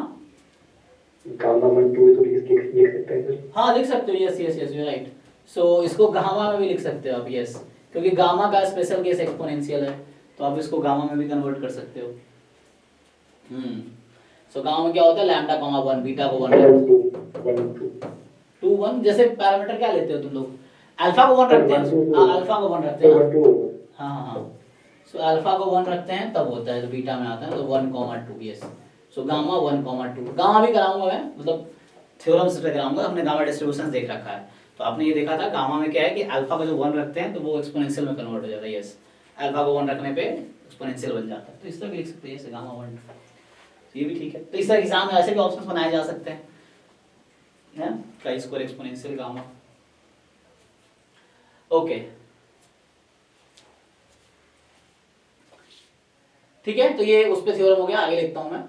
गामा 1 2 तो लिख सकते हैं सर। हाँ लिख सकते हो, yes yes yes you right. So इसको गामा में भी लिख सकते हो आप, यस, क्योंकि गामा का स्पेशल केस एक्सपोनेंशियल है, तो आप इसको गामा में भी कन्वर्ट कर सकते हो। सो गामा में क्या होता है लैम्डा कॉमा 1, बीटा को 1 2 1, जैसे पैरामीटर क्या लेते हो तुम लोग, अल्फा को 1 रखते हैं। हाँ अल्फा को 1 रखते हैं, हाँ हाँ हाँ। सो अल्फा को 1 रखते हैं तब होता है, तो बीटा में आता है तो 1 2, यस। सो गामा 1 2, गामा भी कराऊंगा मैं, मतलब थ्योरम्स पे कराऊंगा। हमने गामा डिस्ट्रीब्यूशन देख रखा है, तो आपने ये देखा था गामा में क्या है कि अल्फा का जो 1 रखते हैं तो वो एक्सपोनेंशियल में कन्वर्ट हो जाता है, यस। अल्फा को 1 रखने पे एक्सपोनेंशियल बन जाता है, तो इस तरह भी लिख सकते हैं जैसे गामा 1, ये भी ठीक है। तो इस तरह एग्जाम में ऐसे भी ऑप्शंस बनाए जा सकते हैं, chi square exponential gamma. Okay ठीक है, तो ये उस पे थ्योरम हो गया। आगे लिखता हूं मैं।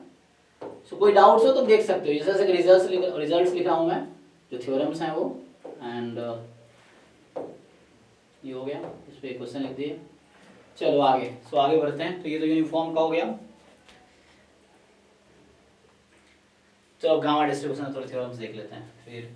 सो कोई डाउट्स हो तो देख सकते हो, जैसे रिजल्ट्स लिखा हूं मैं, जो थ्योरम्स हैं वो, एंड ये हो गया, इस पे क्वेश्चन लिख दिए। चलो आगे, सो आगे बढ़ते हैं। तो ये तो यूनिफॉर्म का हो गया। चलो गामा डिस्ट्रीब्यूशन थोड़े थ्योरम्स देख लेते हैं फिर।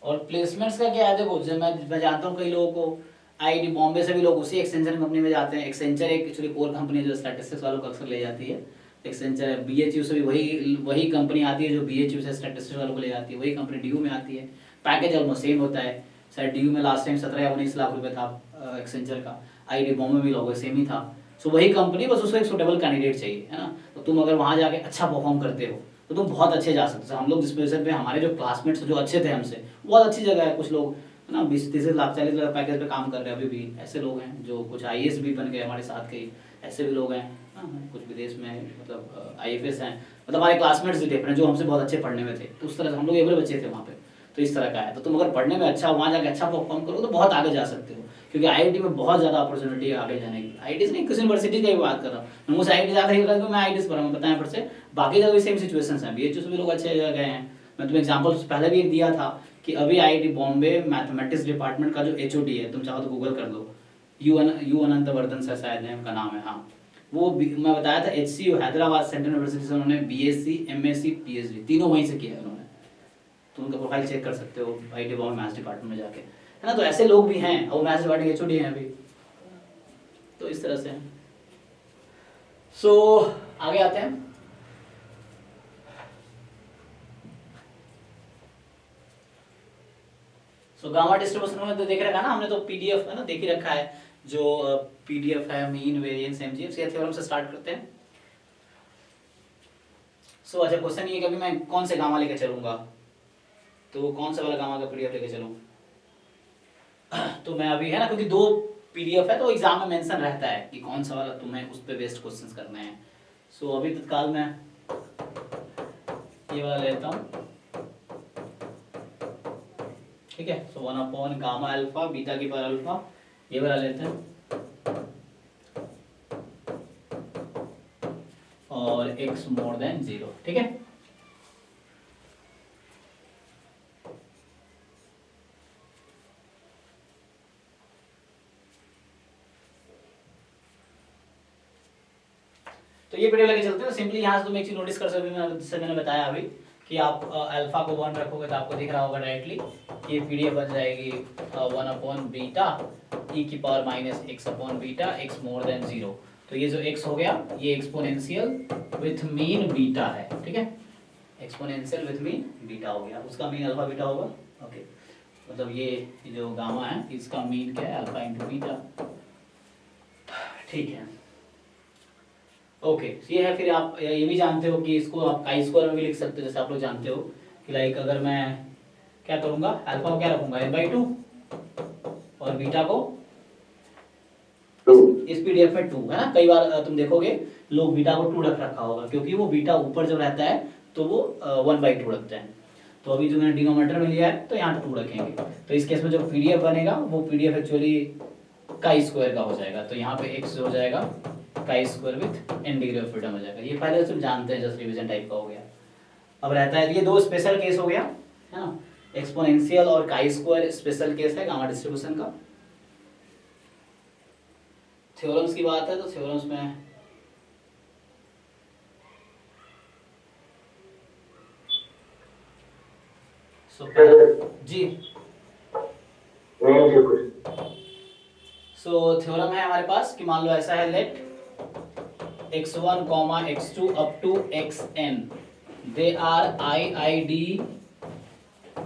और प्लेसमेंट्स का क्या है, देखो जब मैं जानता हूँ कई लोगों को आईआईटी बॉम्बे से भी लोग उसी एक्सेंचर कंपनी में जाते हैं। एक्सेंचर एक एक्चुअली कोर कंपनी है जो स्टैटिस्टिक्स वालों को अक्सर ले जाती है। एक्सेंचर है, बीएचयू से भी वही कंपनी आती है जो बीएचयू से स्टैटिस्टिक्स वालों को ले जाती है, वही कंपनी डीयू में आती है। पैकेज ऑलमोस्ट सेम होता है। शायद डीयू में लास्ट टाइम 17 या 19 लाख रुपए था एक्सेंचर का, आईआईटी बॉम्बे में भी लगभग सेम ही था। सो वही कंपनी, बस उसको एक सुटेबल कैंडिडेट चाहिए, है ना। तो तुम अगर वहाँ जाके अच्छा परफॉर्म करते हो तो तुम बहुत अच्छे जा सकते हो। हम लोग जिस पोजीशन पे, हमारे जो क्लासमेट्स जो अच्छे थे हमसे, बहुत अच्छी जगह है। कुछ लोग है ना 20-30 लाख 40 लाख पैकेज पे काम कर रहे हैं अभी भी। ऐसे लोग हैं जो कुछ आईएएस भी बन गए हमारे साथ के, ऐसे भी लोग हैं। कुछ विदेश में मतलब आईएफएस हैं, मतलब हमारे क्लासमेट्स भी डिफरेंट जो हमसे बहुत अच्छे पढ़ने में थे। तो उस तरह से हम लोग एवरे बच्चे थे वहाँ पे। तो इस तरह का है। तो तुम अगर पढ़ने में अच्छा, वहाँ जाके अच्छा परफॉर्म करो तो बहुत आगे जा सकते हो, क्योंकि आईआईटी में बहुत ज़्यादा अपॉर्चुनिटी है आगे जाने की। आईआईटी नहीं, किसी यूनिवर्सिटी की बात कर रहा हूँ मैं, मुझे आईआईटी ज़्यादा ही कर मैं आईआईटी से पढ़ा हूँ, बताएं पर से बाकी जगह भी सेम सिचुएशंस हैं। बीएचयू से भी लोग अच्छे जगह गए हैं। मैं तुम्हें एग्जाम्पल पहले भी एक दिया था कि अभी आईआईटी बॉम्बे मैथमेटिक्स डिपार्टमेंट का जो एचओडी है, तुम चाहो तो गूगल कर लो, यू अनंतवर्धन सर शायद है उनका नाम है, हाँ। वो मैं बताया था एचसीयू हैदराबाद सेंट्रल यूनिवर्सिटी से उन्होंने बीएससी एमएससी पीएचडी तीनों वहीं से किया है उन्होंने। तो उनका प्रोफाइल चेक कर सकते हो आईआईटी बॉम्बे मैथ्स डिपार्टमेंट में जाके, है ना। तो ऐसे लोग भी हैं और मैथ्स डिपार्टमेंट एचओडी हैं अभी। तो इस तरह से सो आगे आते हैं। सो गामा डिस्ट्रीब्यूशन में तो देख रखा ना हमने, तो पीडीएफ है ना देख ही रखा है, जो पीडीएफ है मीन वेरिएंस एमजीएफ। ये थ्योरम से स्टार्ट करते हैं। सो अच्छा क्वेश्चन ये कि अभी मैं कौन से गामा लेके चलूंगा, तो कौन सा वाला गामा का पीडीएफ लेके चलूं। तो मैं अभी है ना, क्योंकि दो पीडीएफ है तो एग्जाम में मेंशन रहता है कि कौन सा वाला तुम्हें उस पे बेस्ड क्वेश्चंस करने हैं। सो अभी तत्काल मैं ये वाला लेता हूँ, ठीक है। सो 1 अपॉन गामा अल्फा बीटा की पावर अल्फा, ये वाला लेते हैं, और x मोर देन 0, ठीक है। तो ये पीडीएफ लेके चलते हैं। सिंपली यहाँ से तुम एक चीज नोटिस कर सकते हो, जैसे मैंने बताया अभी कि आप अल्फा को 1 रखोगे तो आपको दिख रहा होगा डायरेक्टली कि ये पीडीएफ बन जाएगी 1 अपॉन बीटा ई की power minus x upon beta x more than 0। तो ये जो x हो गया ये एक्सपोनेंशियल विथ मीन बीटा है, ठीक है। एक्सपोनेंशियल विथ मीन बीटा हो गया, उसका मीन अल्फा बीटा होगा, ओके। मतलब ये जो गामा है इसका मीन क्या है, अल्फा इंटू बीटा, ठीक है, ओके। ये है। फिर आप ये भी जानते हो कि इसको आप काई स्क्वायर में भी लिख सकते हो, जैसे आप लोग जानते हो कि लाइक अगर मैं क्या करूंगा, अल्फा को क्या रखूंगा n/2 और बीटा को इस पीडीएफ में 2 है ना। कई बार तुम देखोगे लोग बीटा को 2 रख रखा होगा, क्योंकि वो बीटा ऊपर जो रहता है तो वो 1/2 रखते हैं। तो अभी जो मैंने डिनोमिनेटर में लिया है तो यहाँ 2 रखेंगे, तो इस केस में जो पीडीएफ बनेगा वो पीडीएफ एक्चुअली काई स्क्वायर का हो जाएगा। तो यहाँ पे x हो जाएगा chi square with n degree of freedom हो जाएगा। ये पहले तुम जानते हैं, जस्ट रिवीजन टाइप का हो गया। अब रहता है ये 2 स्पेशल केस हो गया है ना, एक्सपोनेंशियल और काई स्क्वायर स्पेशल केस है गामा डिस्ट्रीब्यूशन का। थ्योरम्स की बात है तो थ्योरम्स में जी सो थ्योरम है हमारे पास कि मान लो ऐसा है, late x1, x2 up to xn they are IID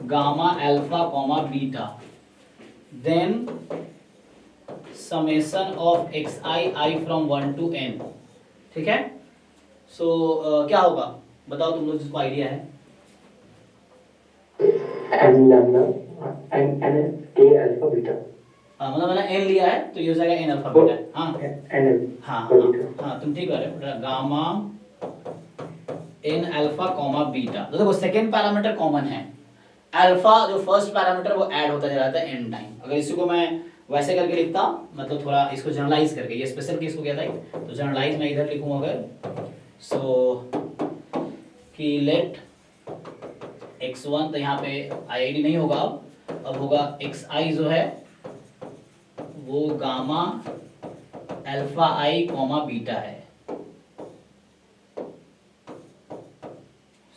gamma alpha beta, then summation of xi I from 1 to n, ठीक है। सो क्या होगा बताओ तुम लोग जिसको आइडिया है। n lambda n k alpha beta, मतलब मैंने n लिया है तो ये हो जाएगा n अल्फा बीटा। हाँ हाँ हाँ तुम ठीक कर रहे हो, gamma n alpha comma beta. तो देखो सेकेंड पैरामीटर कॉमन है, अल्फा जो फर्स्ट पैरामीटर वो ऐड होता जाता है n टाइम। अगर इसी को मैं वैसे करके लिखता, मतलब थोड़ा इसको जनरलाइज करके, ये स्पेशल केस हो गया था, तो जनरलाइज मैं इधर लिखूं अगर, सो कि लेट x1, तो यहाँ पे IID नहीं होगा, अब होगा xi जो है वो gamma alpha i comma beta है।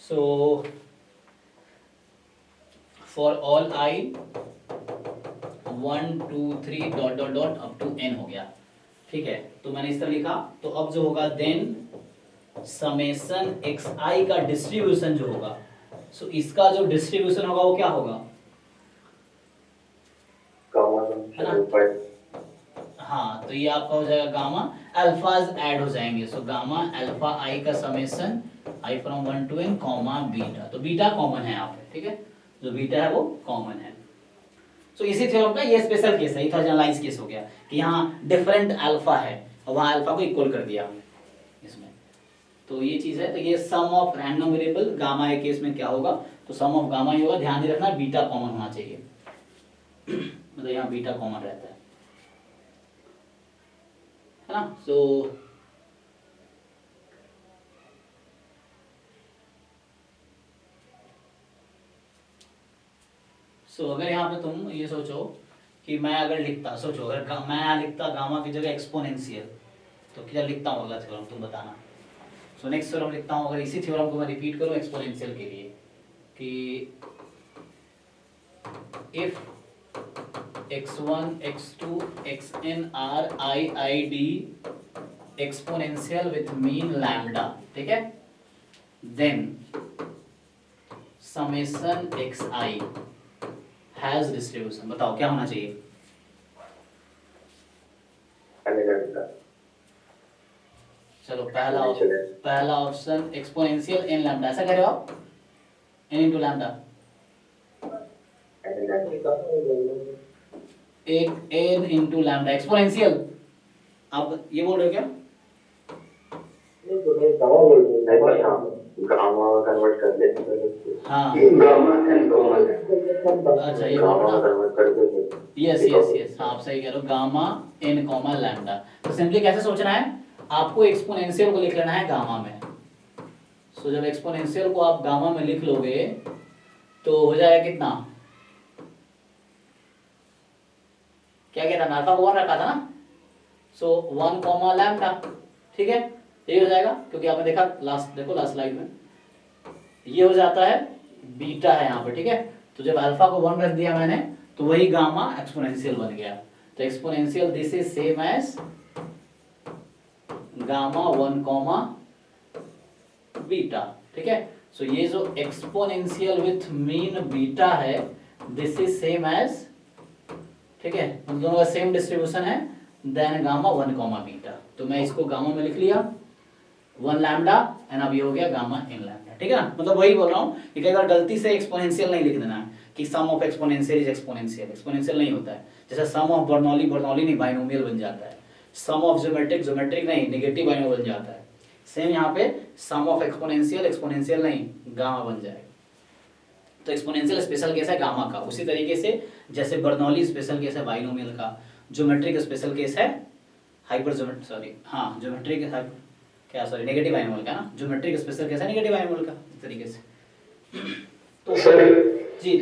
So for all i 1 2 3 dot dot dot up to n हो गया, ठीक है। तो मैंने इस तरह लिखा, तो अब जो होगा देन समेशन xi का डिस्ट्रीब्यूशन जो होगा, सो इसका जो डिस्ट्रीब्यूशन होगा वो क्या होगा, हाँ। तो ये आपका हो जाएगा गामा अल्फाज ऐड हो जाएंगे, सो गामा अल्फा आई का summation I from 1 to n comma beta. तो बीटा कॉमन है यहाँ पे, ठीक है, जो बीटा है वो कॉमन है। सो इसी थ्योरम का ये स्पेशल केस है, ये थोड़ा जनरलाइज केस हो गया कि यहाँ डिफरेंट अल्फा है और वहाँ अल्फा को इक्वल कर दिया हमने इसमें। तो ये चीज है। तो ये सम ऑफ रैंडम वेरिएबल गामा के केस में क्या होगा, तो सम ऑफ गामा ही होगा। ध्यान दे रखना बीटा कॉमन होना चाहिए मतलब यहाँ बीटा कॉमन रहता है ना। सो अगर यहाँ पे तुम ये सोचो कि मैं अगर लिखता, सोचो अगर मैं यहाँ लिखता गामा की जगह एक्सपोनेंशियल, तो क्या लिखता हूँ अगला थ्योरम तुम बताना। सो नेक्स्ट थ्योरम लिखता हूँ, अगर इसी थ्योरम को मैं रिपीट करूँ एक्सपोनेंशियल के लिए कि if x1 x2 xn are IID exponential with mean lambda, ठीक है, then summation xi has distribution। बताओ क्या होना चाहिए। चलो पहला ऑप्शन एक्सपोनेंशियल n लैम्डा, ऐसा कह रहे हो आप, n into लैम्डा। एक एन इंटू लैम्डा एक्सपोनेंशियल। आप ये बोल रहे हो क्या? गामा कन्वर्ट कर लेते हैं। हाँ गामा एन कॉमा लैम्डा। अच्छा ये बोल गामा रहा कन्वर्ट कर देते। यस यस यस, हाँ आप सही कह रहे हो, गामा एन कॉमा लैम्डा। तो सिंपली कैसे सोचना है, आपको एक्सपोनेंशियल को लिख लेना है गामा में। सो जब एक्सपोनेंशियल को आप गामा में लिख लोगे तो हो जाएगा कितना, क्या कहता था, अल्फा को 1 रखा था ना, सो 1 कॉमा लैम्डा, ठीक है ये हो जाएगा, क्योंकि आपने देखा लास्ट, देखो लास्ट स्लाइड में ये हो जाता है बीटा है यहाँ पे, ठीक है। तो जब अल्फा को 1 रख दिया मैंने तो वही गामा एक्सपोनेंशियल बन गया। तो exponential this is same as gamma 1 comma beta, ठीक है। सो ये जो एक्सपोनेंशियल विथ मीन बीटा है दिस इज सेम एज, ठीक है, उन दोनों का सेम डिस्ट्रीब्यूशन है, देन गामा 1 कॉमा बीटा। तो मैं इसको गामा में लिख लिया 1 लैम्डा एंड अब ये हो गया गामा इन लैम्डा, ठीक है ना। मतलब वही बोल रहा हूँ कि कई बार गलती से एक्सपोनेंशियल नहीं लिख देना है कि sum of exponential is exponential, exponential नहीं होता है। जैसे सम ऑफ बर्नौली, बर्नौली नहीं बाइनोमियल बन जाता है। सम ऑफ ज्योमेट्रिक, ज्योमेट्रिक नहीं नेगेटिव बाइनोमियल बन जाता है। सेम यहाँ पे सम ऑफ एक्सपोनेंशियल, एक्सपोनेंशियल नहीं गामा बन जाएगा। तो एक्सपोनेंशियल स्पेशल केस है गामा का, उसी तरीके से जैसे बर्नौली स्पेशल केस है बाइनोमियल का, ज्योमेट्रिक स्पेशल केस है हाइपर ज्योमेट्रिक, सॉरी हाँ ज्योमेट्रिक क्या सॉरी नेगेटिव बाइनोमियल का ना, ज्योमेट्रिक स्पेशल केस है नेगेटिव बाइनोमियल का, इस तरीके से। तो सर जी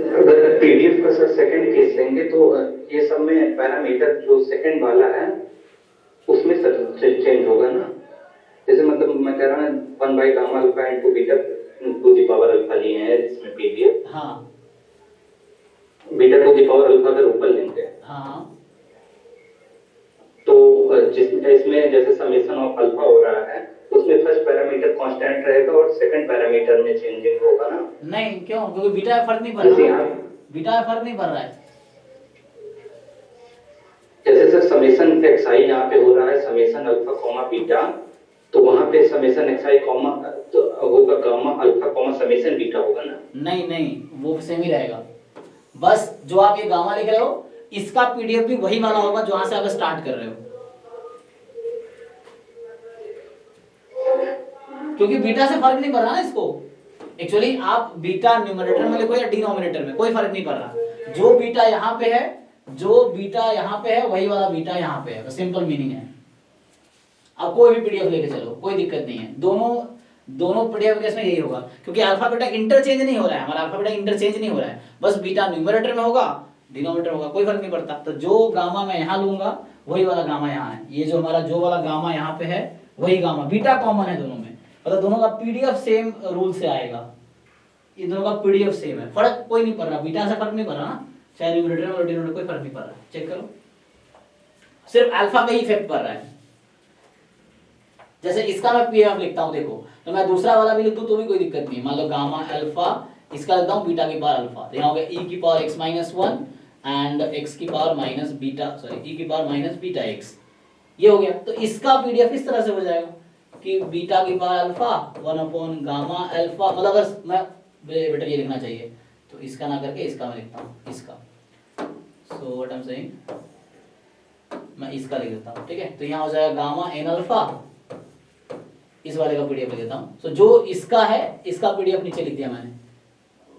अगर पीडीएफ का सर सेकंड केस लेंगे तो ये सब में पैरामीटर जो सेकंड वाला है उसमें सर चेंज होगा ना। जैसे मतलब मैं कह रहा हूँ 1 by gamma alpha into beta two the power alpha लिए हैं इसमें पीडीएफ, हाँ beta two the power alpha अगर ऊपर लेंगे हाँ तो इसमें जैसे समेशन ऑफ अल्फा हो रहा है उसमें फर्स्ट पैरामीटर कांस्टेंट रहेगा और सेकंड पैरामीटर में चेंजिंग होगा ना। नहीं क्यों, क्योंकि बीटा में फर्क नहीं पड़ जैसे रहा, यहाँ बीटा में फर्क नहीं पड़ रहा है। जैसे सर समेशन xi यहाँ पे हो रहा है समेशन अल्फा कॉमा बीटा, तो वहां पे समेशन xi कॉमा तो होगा gamma alpha comma summation beta होगा ना। नहीं नहीं वो सेम ही रहेगा, बस जो आप ये गामा लिख रहे हो इसका पीडीएफ भी वही वाला होगा जहां से आप स्टार्ट कर रहे हो, क्योंकि बीटा से फर्क नहीं पड़ रहा ना इसको। एक्चुअली आप बीटा न्यूमरेटर में लिखो या डिनोमिनेटर में कोई फर्क नहीं पड़ रहा, जो बीटा यहाँ पे है, जो बीटा यहाँ पे है वही वाला बीटा यहाँ पे है, बस सिंपल मीनिंग है। आप कोई भी पीडीएफ लेके चलो कोई दिक्कत नहीं है, दोनों पीडीएफ केस में यही होगा, क्योंकि अल्फा बीटा इंटरचेंज नहीं हो रहा है, हमारा अल्फा बीटा इंटरचेंज नहीं हो रहा है, बस बीटा न्यूमरेटर में होगा डिनोमिनेटर होगा, कोई फर्क नहीं पड़ता। तो जो गामा मैं यहाँ लूंगा वही वाला गामा यहाँ है, ये जो हमारा जो वाला गामा यहाँ पे है वही गामा, बीटा कॉमन है दोनों में, मतलब दोनों का पीडीएफ सेम रूल से आएगा, ये दोनों का पीडीएफ सेम है, फर्क कोई नहीं पड़ रहा, बीटा से फर्क नहीं पड़ रहा ना, चाहे न्यूमरेटर में डिनोमिनेटर कोई फर्क नहीं पड़ रहा, चेक करो, सिर्फ अल्फा पे ही इफेक्ट पड़ रहा है। जैसे इसका मैं पीएफ लिखता हूं देखो, तो मैं दूसरा वाला भी लिख दूं तो भी कोई दिक्कत नहीं, मान लो गामा अल्फा, इसका लिखता हूं बीटा की पावर अल्फा, तो यहाँ हो गया e की power x minus 1 and x की power minus beta, sorry e की पावर माइनस बीटा x, ये हो गया। तो इसका पीडीएफ इस तरह से हो जाएगा कि बीटा की power alpha 1 upon gamma alpha, मतलब अगर मैं बेटर ये लिखना चाहिए तो इसका ना करके इसका मैं लिखता हूँ, इसका, so what I am saying, मैं इसका लिख देता हूँ, ठीक है। तो यहाँ हो जाएगा गामा एन अल्फा, इस वाले का पीडीएफ लिख देता हूँ, सो जो इसका है इसका पीडीएफ नीचे लिख दिया मैंने,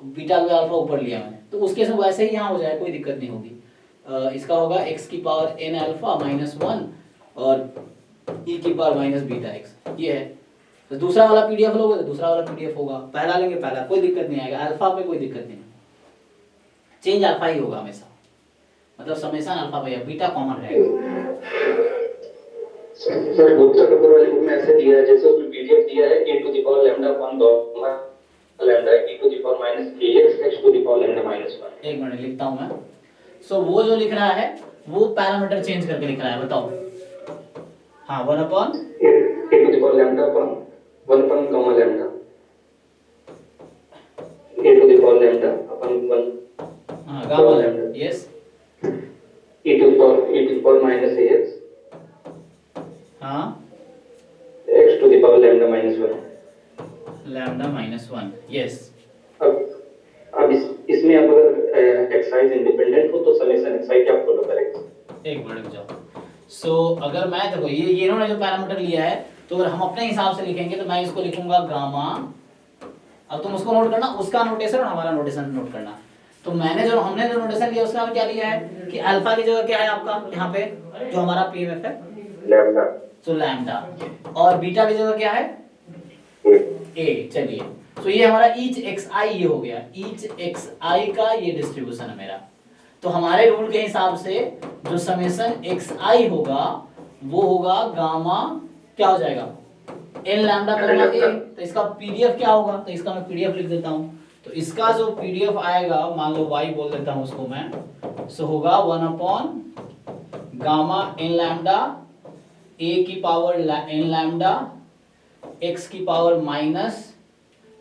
बीटा का अल्फा ऊपर लिया मैंने, तो उसके से वैसे ही यहाँ हो जाएगा, कोई दिक्कत नहीं होगी। इसका होगा x की पावर n अल्फा माइनस 1 और e की पावर माइनस बीटा x, ये है। तो दूसरा वाला पीडीएफ लोगे तो दूसरा वाला पीडीएफ होगा, पहला लेंगे पहला, कोई दिक्कत नहीं आएगा, अल्फा पे कोई दिक्कत नहीं, चेंज अल्फा ही होगा हमेशा, मतलब समेशन अल्फा पे, बीटा कॉमन रहेगा। सर गुप्ता कपूर वाले बुक में ऐसे दिया है, जैसे उसमें पीडीएफ दिया है a to the power lambda upon gamma lambda e to the power minus kx x to the power lambda minus 1। एक मिनट लिखता हूं मैं, सो वो जो लिख रहा है वो पैरामीटर चेंज करके लिख रहा है, बताओ। हाँ 1 upon a to the power lambda upon 1 upon gamma lambda a to the power lambda upon 1, हाँ gamma lambda, yes, e to the power minus ax हाँ x to the power lambda minus 1, lambda minus 1, yes. अब इसमें अब अगर x xi independent हो तो summation xi क्या follow करेगा? एक मिनट रुक जाओ। सो अगर मैं देखो ये इन्होंने जो पैरामीटर लिया है, तो अगर हम अपने हिसाब से लिखेंगे तो मैं इसको लिखूंगा गामा। अब तुम उसको नोट करना, उसका नोटेशन और हमारा नोटेशन नोट करना। तो हमने जो नोटेशन लिया उसमें हमने क्या लिया है कि अल्फा की जगह क्या है आपका यहाँ पे जो हमारा पीएमएफ है लैम्डा। तो लैम्डा, और बीटा की जगह क्या है ए। चलिए, तो ये हमारा ईच एक्स आई ये हो गया, ईच एक्स आई का ये डिस्ट्रीब्यूशन है मेरा। तो हमारे रूल के हिसाब से जो समेशन एक्स आई होगा वो होगा गामा, क्या हो जाएगा एन लैम्डा कॉमा ए। तो इसका पीडीएफ क्या होगा, तो इसका मैं पीडीएफ लिख देता हूं। तो इसका जो पीडीएफ आएगा, मान लो y बोल देता हूं उसको मैं, सो होगा 1 अपॉन गामा एन लैम्डा ए की पावर एन लैम्डा x की पावर माइनस,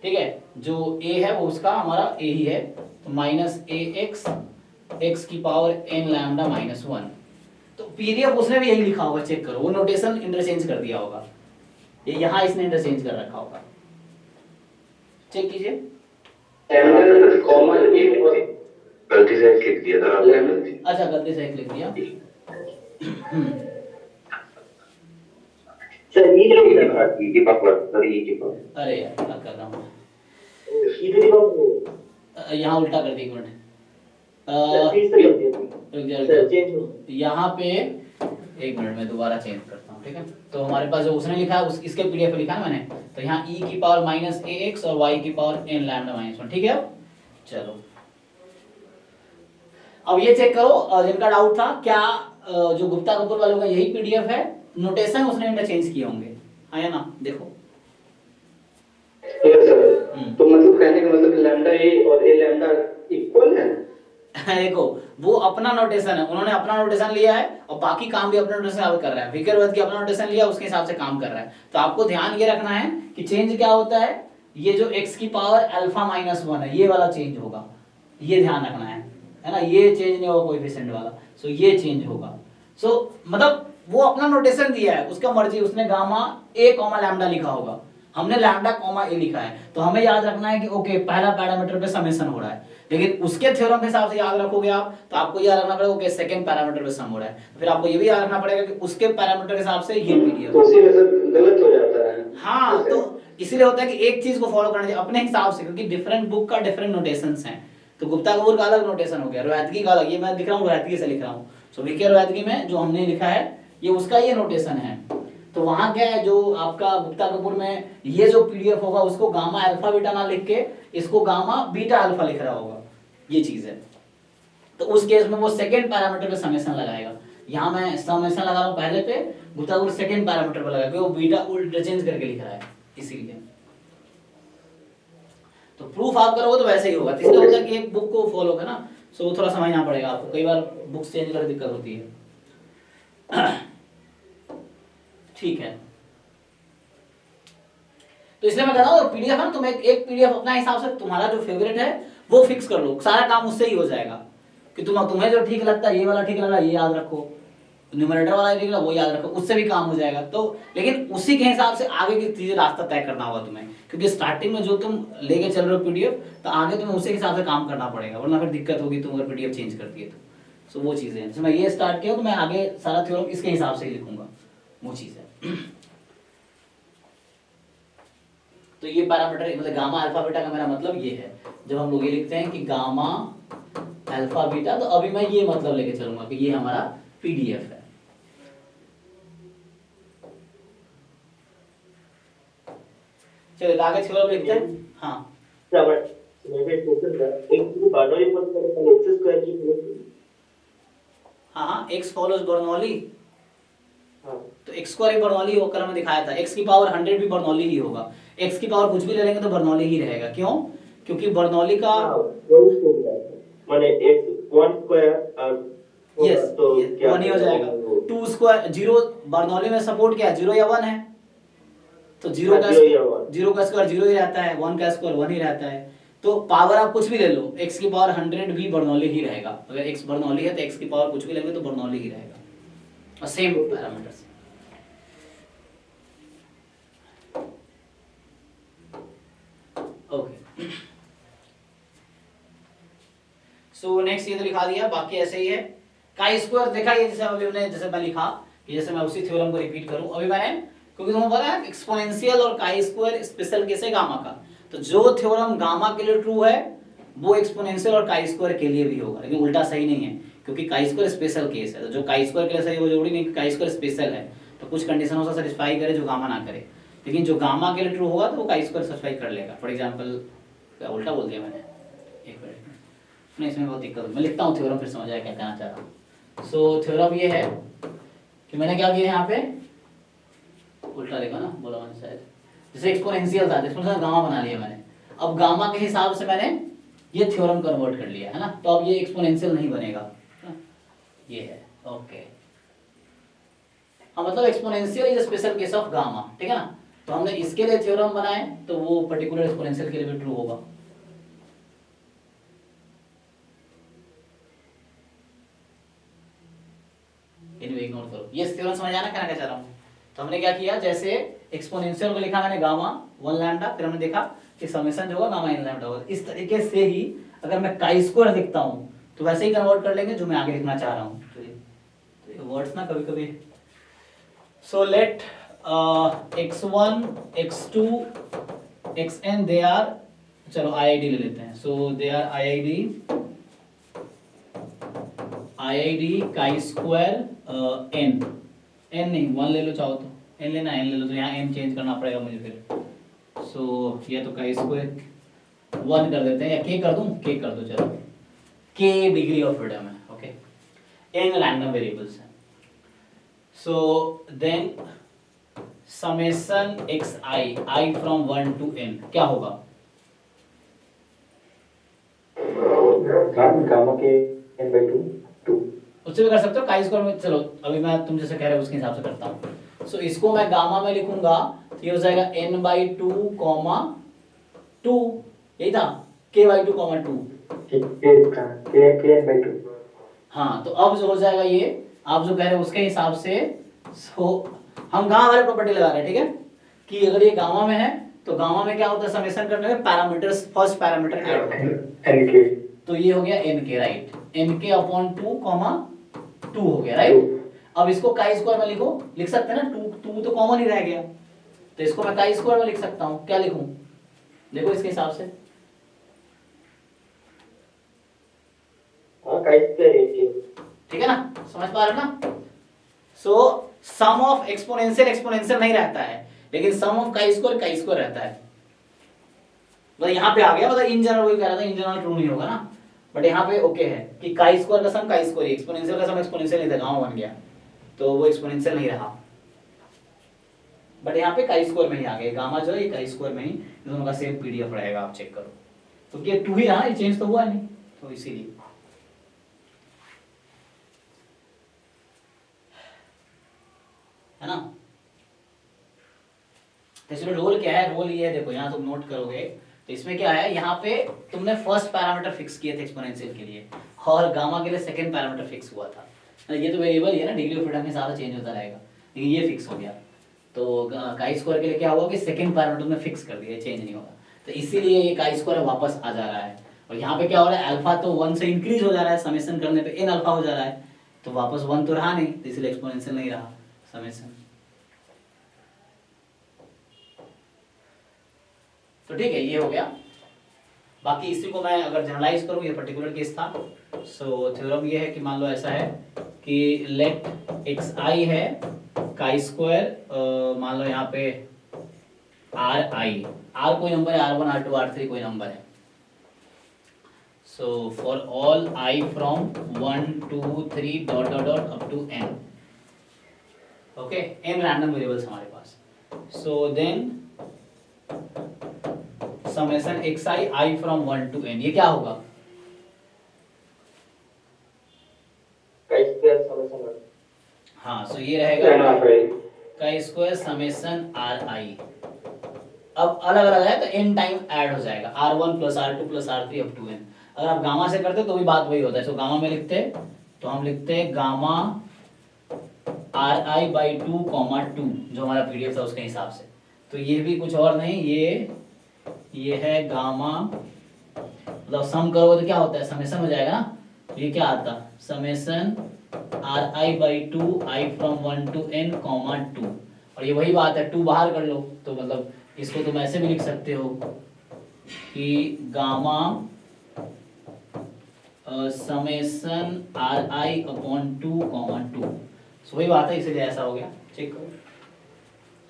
ठीक है, जो a है वो उसका हमारा a ही है, तो माइनस ए एक्स एक्स की पावर एन लैम्डा माइनस 1। तो पीडीएफ उसने भी यही लिखा होगा, चेक करो, वो नोटेशन इंटरचेंज कर दिया होगा, ये यहाँ इसने इंटरचेंज कर रखा होगा, चेक कीजिए। लैम्डा कॉमा ए और गलती से लिख दिया था आपने। अच्छा गलती से एक लिख दिया। सर ये जो ई की पावर, सर ई की पावर, अरे यार क्या कर रहा हूँ ई की पावर यहाँ उल्टा कर दी, एक मिनट फिर से कर दिया रुक जा, सर, चेंज यहाँ पे एक मिनट में दोबारा चेंज करता हूँ, ठीक है। तो हमारे पास जो उसने लिखा है इसके पीडीएफ लिखा है मैंने, तो यहाँ e की पावर माइनस ए एक्स और y की पावर एन लैम्डा माइनस 1, ठीक है। अब चलो अब ये चेक करो जिनका डाउट था, क्या जो गुप्ता कपूर वालों का यही पीडीएफ है, नोटेशन उसने इंटरचेंज किए होंगे, हाँ या ना, देखो। Yes sir. तो मतलब कहने का मतलब लैम्डा ए और ए लैम्डा इक्वल है। देखो वो अपना नोटेशन है, उन्होंने अपना नोटेशन लिया है और बाकी काम भी अपना नोटेशन कर रहा है। विकरवत की अपना नोटेशन लिया, उसके हिसाब से काम कर रहा है। तो आपको ध्यान ये रखना है कि चेंज क्या होता है, ये जो x की पावर अल्फा माइनस 1 है ये वाला चेंज होगा, ये ध्यान रखना है ना, ये चेंज नहीं होगा कोएफिशिएंट वाला, सो ये चेंज होगा। सो मतलब वो अपना नोटेशन दिया है, उसका मर्जी, उसने गामा ए कॉमा लैम्डा लिखा होगा, हमने लैम्डा कॉमा ए लिखा है। तो हमें याद रखना है कि ओके पहला पैरामीटर पे समेशन हो रहा है, लेकिन उसके थ्योरम के हिसाब से याद रखोगे आप, तो आपको याद रखना पड़ेगा कि सेकंड पैरामीटर पे सम हो रहा है। फिर आपको ये भी याद रखना पड़ेगा कि उसके पैरामीटर के हिसाब से ये पीडीएफ, तो उसी में सब गलत हो जाता है। हाँ, तो इसीलिए होता है कि एक चीज को फॉलो करना चाहिए अपने हिसाब से, क्योंकि डिफरेंट बुक का डिफरेंट नोटेशंस हैं। तो गुप्ता कपूर का अलग नोटेशन हो गया, रोहतगी का अलग, ये मैं दिख रहा हूँ रोहतगी से लिख रहा हूँ। सो वीके रोहतगी में जो हमने लिखा है ये उसका ये नोटेशन है। तो वहां क्या है, जो आपका गुप्ता कपूर में ये जो पीडीएफ होगा उसको गामा अल्फा बीटा ना लिख के इसको गामा बीटा अल्फा लिख रहा होगा, ये चीज है। तो उस केस में वो सेकंड पैरामीटर पे समेशन लगाएगा, यहाँ मैं समेशन लगा रहा हूँ पहले पे, गुप्ता कपूर सेकंड पैरामीटर पे लगाएगा, वो बीटा उल्टा चेंज करके लिख रहा है, इसीलिए। तो प्रूफ आप करोगे तो वैसे ही होगा। तीसरा होता है कि एक बुक को फॉलो करना, सो वो थोड़ा समझना पड़ेगा आपको, कई बार बुक्स चेंज करके दिक्कत होती है। ठीक है, तो इसलिए मैं कह रहा हूँ पीडीएफ है ना, तुम एक पीडीएफ अपना हिसाब से तुम्हारा जो फेवरेट है वो फिक्स कर लो, सारा काम उससे ही हो जाएगा। कि तुम्हें जो ठीक लगता है, ये वाला ठीक लगा ये याद रखो, न्यूमरेटर वाला ठीक लगा वो याद रखो, उससे भी काम हो जाएगा। तो लेकिन उसी के हिसाब से आगे की चीजें रास्ता तय करना होगा तुम्हें, क्योंकि स्टार्टिंग में जो तुम लेके चल रहे हो पीडीएफ, तो आगे तुम्हें उसी के हिसाब से काम करना पड़ेगा, वरना फिर दिक्कत होगी तुम अगर पीडीएफ चेंज करती है तो। सो वो चीजें हैं, जैसे मैं ये स्टार्ट किया तो मैं आगे सारा थ्योरम इसके हिसाब से ही लिखूंगा, वो चीज है। तो ये पैरामीटर मतलब गामा अल्फा बीटा का मेरा मतलब ये है, जब हम लोग ये लिखते हैं कि गामा अल्फा बीटा, तो अभी मैं ये मतलब लेके चलूंगा कि ये हमारा पीडीएफ है। चलिए आगे थ्योरम लिखते हैं। हाँ मेरे क्वेश्चन था, एक तो बारनौली पर एक्स स्क्वायर की प्लस, हाँ एक्स फॉलोज बर्नौली, हां तो एक्स स्क्वायर ही बर्नौली वो कल में दिखाया था, एक्स की पावर 100 भी बर्नौली ही होगा, एक्स की पावर कुछ भी ले लेंगे तो बर्नौली ही रहेगा। क्यों? क्योंकि बर्नौली का माने x 1 स्क्वायर यस तो क्या 1 ही हो जाएगा, 2 स्क्वायर 0 बर्नौली में सपोर्ट क्या है, 0 या 1 है, तो 0 का स्क्वायर 0 ही रहता है, 1 का स्क्वायर 1 ही रहता है। तो पावर आप कुछ भी ले लो, x की पावर 100 भी बर्नौली ही रहेगा, अगर x बर्नौली है तो x की पावर कुछ भी लेंगे तो बर्नौली ही रहेगा, और same parameters. Okay, so next ये तो लिखा दिया, बाकी ऐसे ही है। काई स्क्वायर देखा ये जैसे अभी हमने जैसे मैं लिखा कि जैसे मैं उसी थ्योरम को रिपीट करूं अभी मैंने, क्योंकि तुम्हें पता है एक्सपोनेंशियल और काई स्क्वायर स्पेशल केस है गामा का, तो जो थ्योरम गामा के लिए ट्रू है वो एक्सपोनेंशियल और काई स्क्वायर के लिए भी होगा, लेकिन उल्टा सही नहीं है क्योंकि काई स्क्वायर स्पेशल केस है। तो जो काई स्क्वायर के लिए सही वो जरूरी नहीं कि काई स्क्वायर स्पेशल है, तो कुछ कंडीशनों से सेटिस्फाई करे जो गामा ना करे, लेकिन जो गामा के लिए ट्रू होगा तो वो काई स्क्वायर सेटिस्फाई कर लेगा। फॉर एग्जांपल क्या उल्टा बोल दिया मैंने, एक मिनट नहीं, इसमें बहुत दिक्कत है, मैं लिखता हूँ थ्योरम फिर समझ आया क्या कहना चाह रहा हूँ। सो थ्योरम ये है कि मैंने क्या किया यहाँ पे उल्टा लिखा ना, बोला मैंने शायद, जैसे एक्सपोनेंशियल था एक्सपोनेंशियल गामा बना लिया मैंने, अब गामा के हिसाब से मैंने ये थ्योरम कन्वर्ट कर लिया है ना, तो अब ये एक्सपोनेंशियल नहीं बनेगा, ये है ओके। हाँ मतलब exponential is special case of gamma, ठीक है ना, तो हमने इसके लिए थ्योरम बनाए तो वो पर्टिकुलर एक्सपोनेंशियल के लिए भी ट्रू होगा। इन्हें इग्नोर करो, ये थ्योरम समझ आना क्या चाह रहा हूँ। तो हमने क्या किया, जैसे एक्सपोनेंशियल को लिखा मैंने गामा 1 लैम्डा, फिर हमने देखा कि समेशन जो होगा गामा n लैम्डा होगा। इस तरीके से ही अगर मैं काई स्क्वायर लिखता हूँ तो वैसे ही कन्वर्ट कर लेंगे जो मैं आगे लिखना चाह रहा हूँ। तो ये वर्ड्स ना कभी कभी, so let x1 x2 xn they are, चलो IID ले लेते हैं, so they are IID chi square n नहीं 1 ले लो चाहो तो, n लेना n ले लो, तो यहाँ n चेंज करना पड़ेगा मुझे फिर। सो ये तो काई स्क्वायर 1 कर देते हैं, या k कर दूं, k कर दो चलो, k डिग्री ऑफ फ्रीडम है, ओके, n रैंडम वेरिएबल्स हैं। So then summation xi i from 1 to n क्या होगा, गामा के n/2 उससे भी कर सकते हो काई स्क्वायर में। चलो अभी मैं तुम जैसे कह रहे हो उसके हिसाब से करता हूँ। सो इसको मैं गामा में लिखूंगा तो ये हो जाएगा n/2, 2 यही था, k/2, 2। हाँ तो अब जो हो जाएगा ये आप जो कह रहे हो उसके हिसाब से, सो हम गामा वाले प्रॉपर्टी लगा रहे हैं, ठीक है, कि अगर ये गामा में है तो गामा में क्या होता है, समेशन करने में पैरामीटर्स, फर्स्ट पैरामीटर ऐड होता है, nk, तो ये हो गया nk, राइट, nk/2, 2 हो गया, राइट। अब इसको काई स्क्वायर में लिख सकते हैं ना, 2 तो कॉमन ही रह गया, तो इसको मैं काई स्क्वायर में लिख सकता हूँ, क्या लिखूं देखो इसके हिसाब से, ठीक है ना, समझ पा रहे हो ना। सो सम ऑफ एक्सपोनेंशियल नहीं रहता है, लेकिन सम ऑफ काई स्क्वायर रहता है। मतलब यहाँ पे आ गया, मतलब इन जनरल वही कह रहा था, इन जनरल ट्रू नहीं होगा ना, बट यहाँ पे ओके है कि काई स्क्वायर का सम काई स्क्वायर, एक्सपोनेंशियल का सम एक्सपोनेंशियल नहीं था, गामा बन गया तो वो एक्सपोनेंशियल नहीं रहा, बट यहाँ पे काई स्क्वायर में ही आ गया, गामा जो है ये काई स्क्वायर में ही, दोनों का सेम PDF रहेगा, आप चेक करो, तो ये 2 ही रहा, ये चेंज तो हुआ नहीं, तो इसीलिए है ना। तो इसमें रोल क्या है, रोल ये है, देखो यहाँ तुम नोट करोगे तो इसमें क्या है, यहाँ पे तुमने फर्स्ट पैरामीटर फिक्स किए थे एक्सपोनेंशियल के लिए, और गामा के लिए सेकंड पैरामीटर फिक्स हुआ था। ये तो वेरिएबल है ना, डिग्री ऑफ फ्रीडम के साथ चेंज होता रहेगा, लेकिन ये फिक्स हो गया। तो काई स्क्वायर के लिए क्या हुआ कि सेकंड पैरामीटर तुमने फिक्स कर दिया, चेंज नहीं होगा, तो इसीलिए ये काई स्क्वायर वापस आ जा रहा है। और यहाँ पे क्या हो रहा है, अल्फा तो 1 से इंक्रीज हो जा रहा है, समेशन करने पे n अल्फा हो जा रहा है, तो वापस 1 तो रहा नहीं, तो इसलिए एक्सपोनेंशियल नहीं रहा समेशन। तो ठीक है, ये हो गया। बाकी इसी को मैं अगर जनरलाइज करूं, ये पर्टिकुलर केस था। सो थ्योरम ये है कि मान लो ऐसा है कि लेट xi है काई स्क्वायर, मान लो यहाँ पे ri, r कोई नंबर है, r1 r2 r3 कोई नंबर है। So for all i from 1 2 3 dot dot dot up to n, okay, n random variables हमारे पास। So then summation xi i from 1 to n, ये क्या होगा, हाँ, सो ये रहेगा काई स्क्वायर समेशन ri। अब अलग अलग है तो n टाइम ऐड हो जाएगा, r1 plus r2 plus r3 up to n। अगर आप गामा से करते तो भी बात वही होता है। सो गामा में लिखते तो हम लिखते गामा ri/2, 2 जो हमारा PDF था उसके हिसाब से। तो ये भी कुछ और नहीं, ये है गामा, मतलब सम करोगे तो क्या होता है, समेशन हो जाएगा ना, ये क्या आता, summation R I by two I from 1 to n comma 2, और ये वही बात है, 2 बाहर कर लो तो मतलब इसको तुम ऐसे भी लिख सकते हो कि गामा समेशन आर आई अपॉन 2 कॉमा 2, सो वही बात है, इसीलिए ऐसा हो गया। चेक करो,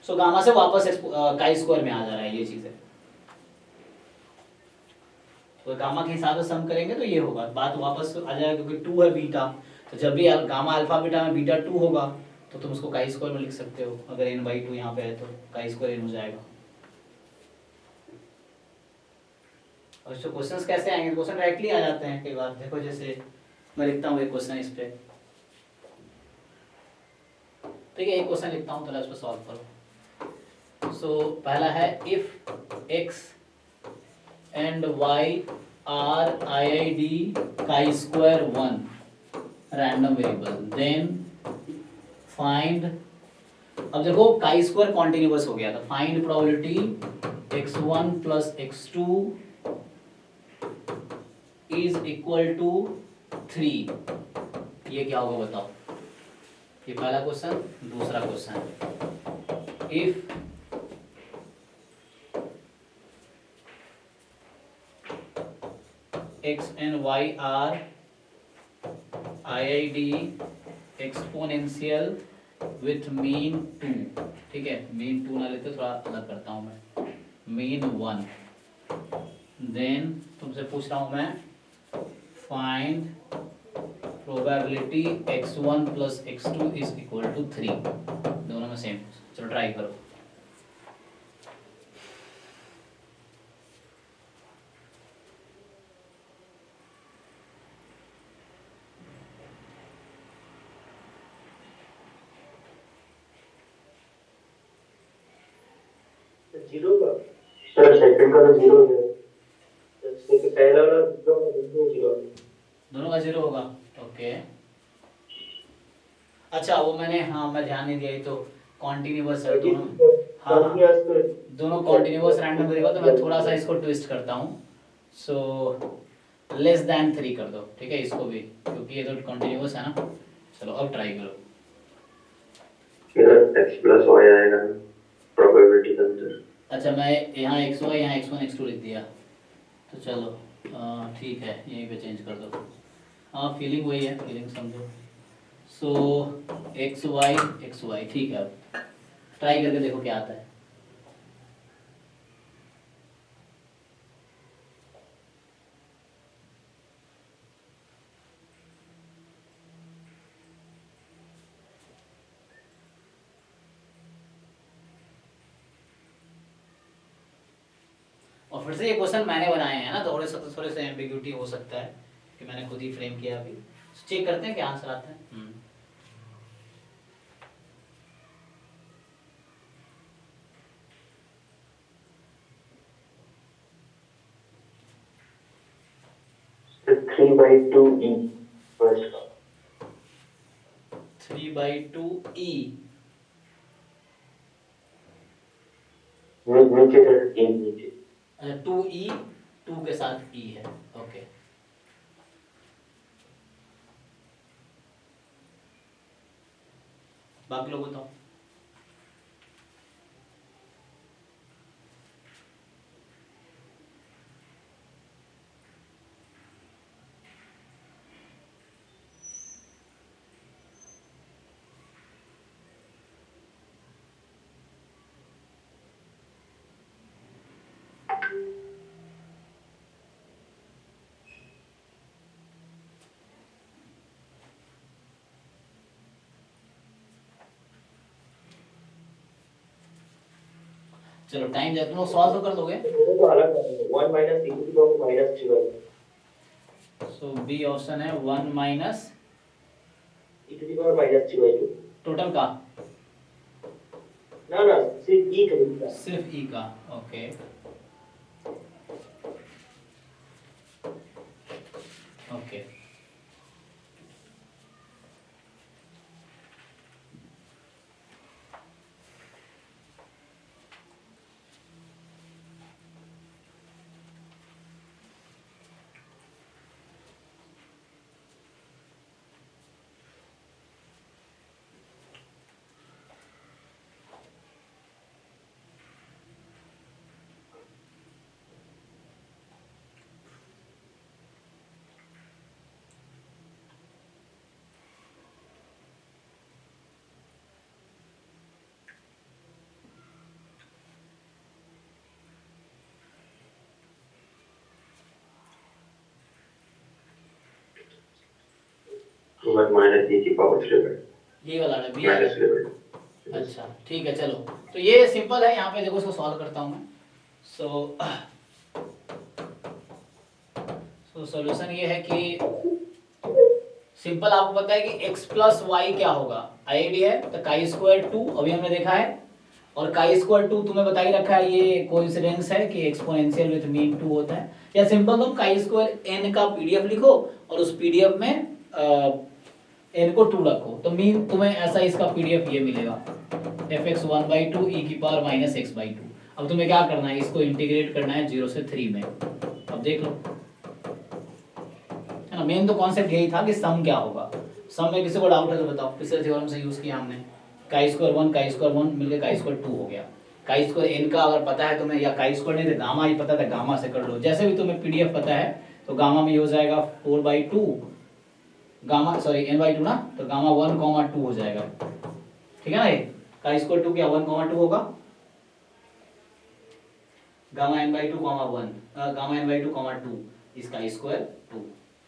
सो गामा से वापस काई स्क्वायर में आ जा रहा है, ये चीज है। तो गामा के हिसाब से सम करेंगे तो ये होगा, बात वापस आ जाएगा, क्योंकि 2 है बीटा, तो जब भी गामा अल्फा बीटा में बीटा 2 होगा तो तुम उसको काई स्क्वायर में लिख सकते हो, अगर n/2 यहाँ पे है तो काई स्क्वायर n हो जाएगा। और जो क्वेश्चंस कैसे आएंगे, क्वेश्चन डायरेक्टली आ जाते हैं कई बार, देखो जैसे मैं लिखता हूँ एक क्वेश्चन इस पे, ठीक है, एक क्वेश्चन लिखता हूँ, तो इस पे सॉल्व करो। सो पहला है, if x and y are IID chi-square 1 random variable, then find, अब देखो chi square कॉन्टिन्यूअस हो गया था, find probability x1 plus x2 is equal to 3, ये क्या होगा बताओ। ये पहला क्वेश्चन। दूसरा question, if x and y are IID exponential with mean 2, ठीक है, mean 2 ना लेते, थोड़ा अलग करता हूँ मैं, mean 1, देन तुमसे पूछ रहा हूँ मैं, find probability x1 plus x2 is equal to 3, दोनों में सेम, चलो ट्राई करो। जीरो का सर, सेकंड का तो जीरो है, पहला वाला दूसरा वाला जीरो, दोनों का जीरो होगा, ओके। अच्छा वो मैंने, हाँ मैं ध्यान नहीं दिया, ये तो कॉन्टिन्यूअस है दोनों, हाँ दोनों कॉन्टिन्यूअस रैंडम वेरिएबल, तो मैं थोड़ा सा इसको ट्विस्ट करता हूँ, सो लेस देन 3 कर दो, ठीक है, इसको भी, क्योंकि ये तो कॉन्टिन्यूअस है ना। चलो अब ट्राई करो। इधर x प्लस y आएगा प्रोबेबिलिटी का अंतर। अच्छा मैं यहाँ xy यहाँ x1 x2 लिख दिया, तो चलो ठीक है, यहीं पे चेंज कर दो, हाँ फीलिंग वही है, फीलिंग समझो। सो xy ठीक है, अब ट्राई करके देखो क्या आता है। और फिर से ये क्वेश्चन मैंने बनाए हैं ना, तो थोड़े से एम्बिग्यूटी हो सकता है कि मैंने खुद ही फ्रेम किया अभी, चेक करते हैं क्या आंसर आता है। Three by two E first का 3/2e, नीचे सर, ई नीचे 2e, 2 के साथ e है, ओके। बाकी लोग बताओ। चलो टाइम जाए, तुम लोग सॉल्व तो कर दोगे। तो अलग 1 minus e to the minus 3 so b option है 1 minus e to the power minus 3/2। Total का, ना सिर्फ e का, सिर्फ e का, ओके ओके। 1 माइनस e की पावर 3 ये वाला है बी। माइनस 3। अच्छा ठीक है, चलो तो ये सिंपल है। यहाँ पे देखो इसको सॉल्व करता हूँ मैं। सो सॉल्यूशन ये है कि सिंपल आपको पता है कि x प्लस वाई क्या होगा, आईडी है तो काई स्क्वायर 2 अभी हमने देखा है, और काई स्क्वायर 2 तुम्हें बता ही रखा है ये कोइंसिडेंस है कि एक्सपोनेंशियल विद मीन 2 होता है। या सिंपल तुम काई स्क्वायर n का पीडीएफ लिखो और उस पीडीएफ में n को 2 रखो तो मीन तुम्हें ऐसा इसका पीडीएफ ये मिलेगा fx 1/2 e की पावर माइनस x/2। अब तुम्हें क्या करना है, इसको इंटीग्रेट करना है 0 से 3 में। अब देख लो है ना, मेन तो कॉन्सेप्ट यही था कि सम क्या होगा। सम में किसी को डाउट है तो बताओ, पिछले थ्योरम से यूज किया हमने काई स्क्वायर 1 काई स्क्वायर 1 मिलकर काई स्क्वायर 2 हो गया। काई स्क्वायर n का अगर पता है तुम्हें, या काई स्क्वायर नहीं तो गामा ही पता था, गामा से कर लो। जैसे भी तुम्हें पीडीएफ पता है तो गामा में हो जाएगा 4/2 गामा सॉरी n/2 ना, तो गामा 1,2 हो जाएगा। ठीक है ना, ये काई स्क्वायर 2 क्या 1,2 होगा, गामा n/2 1 गामा n/2 2 इसका स्क्वायर 2।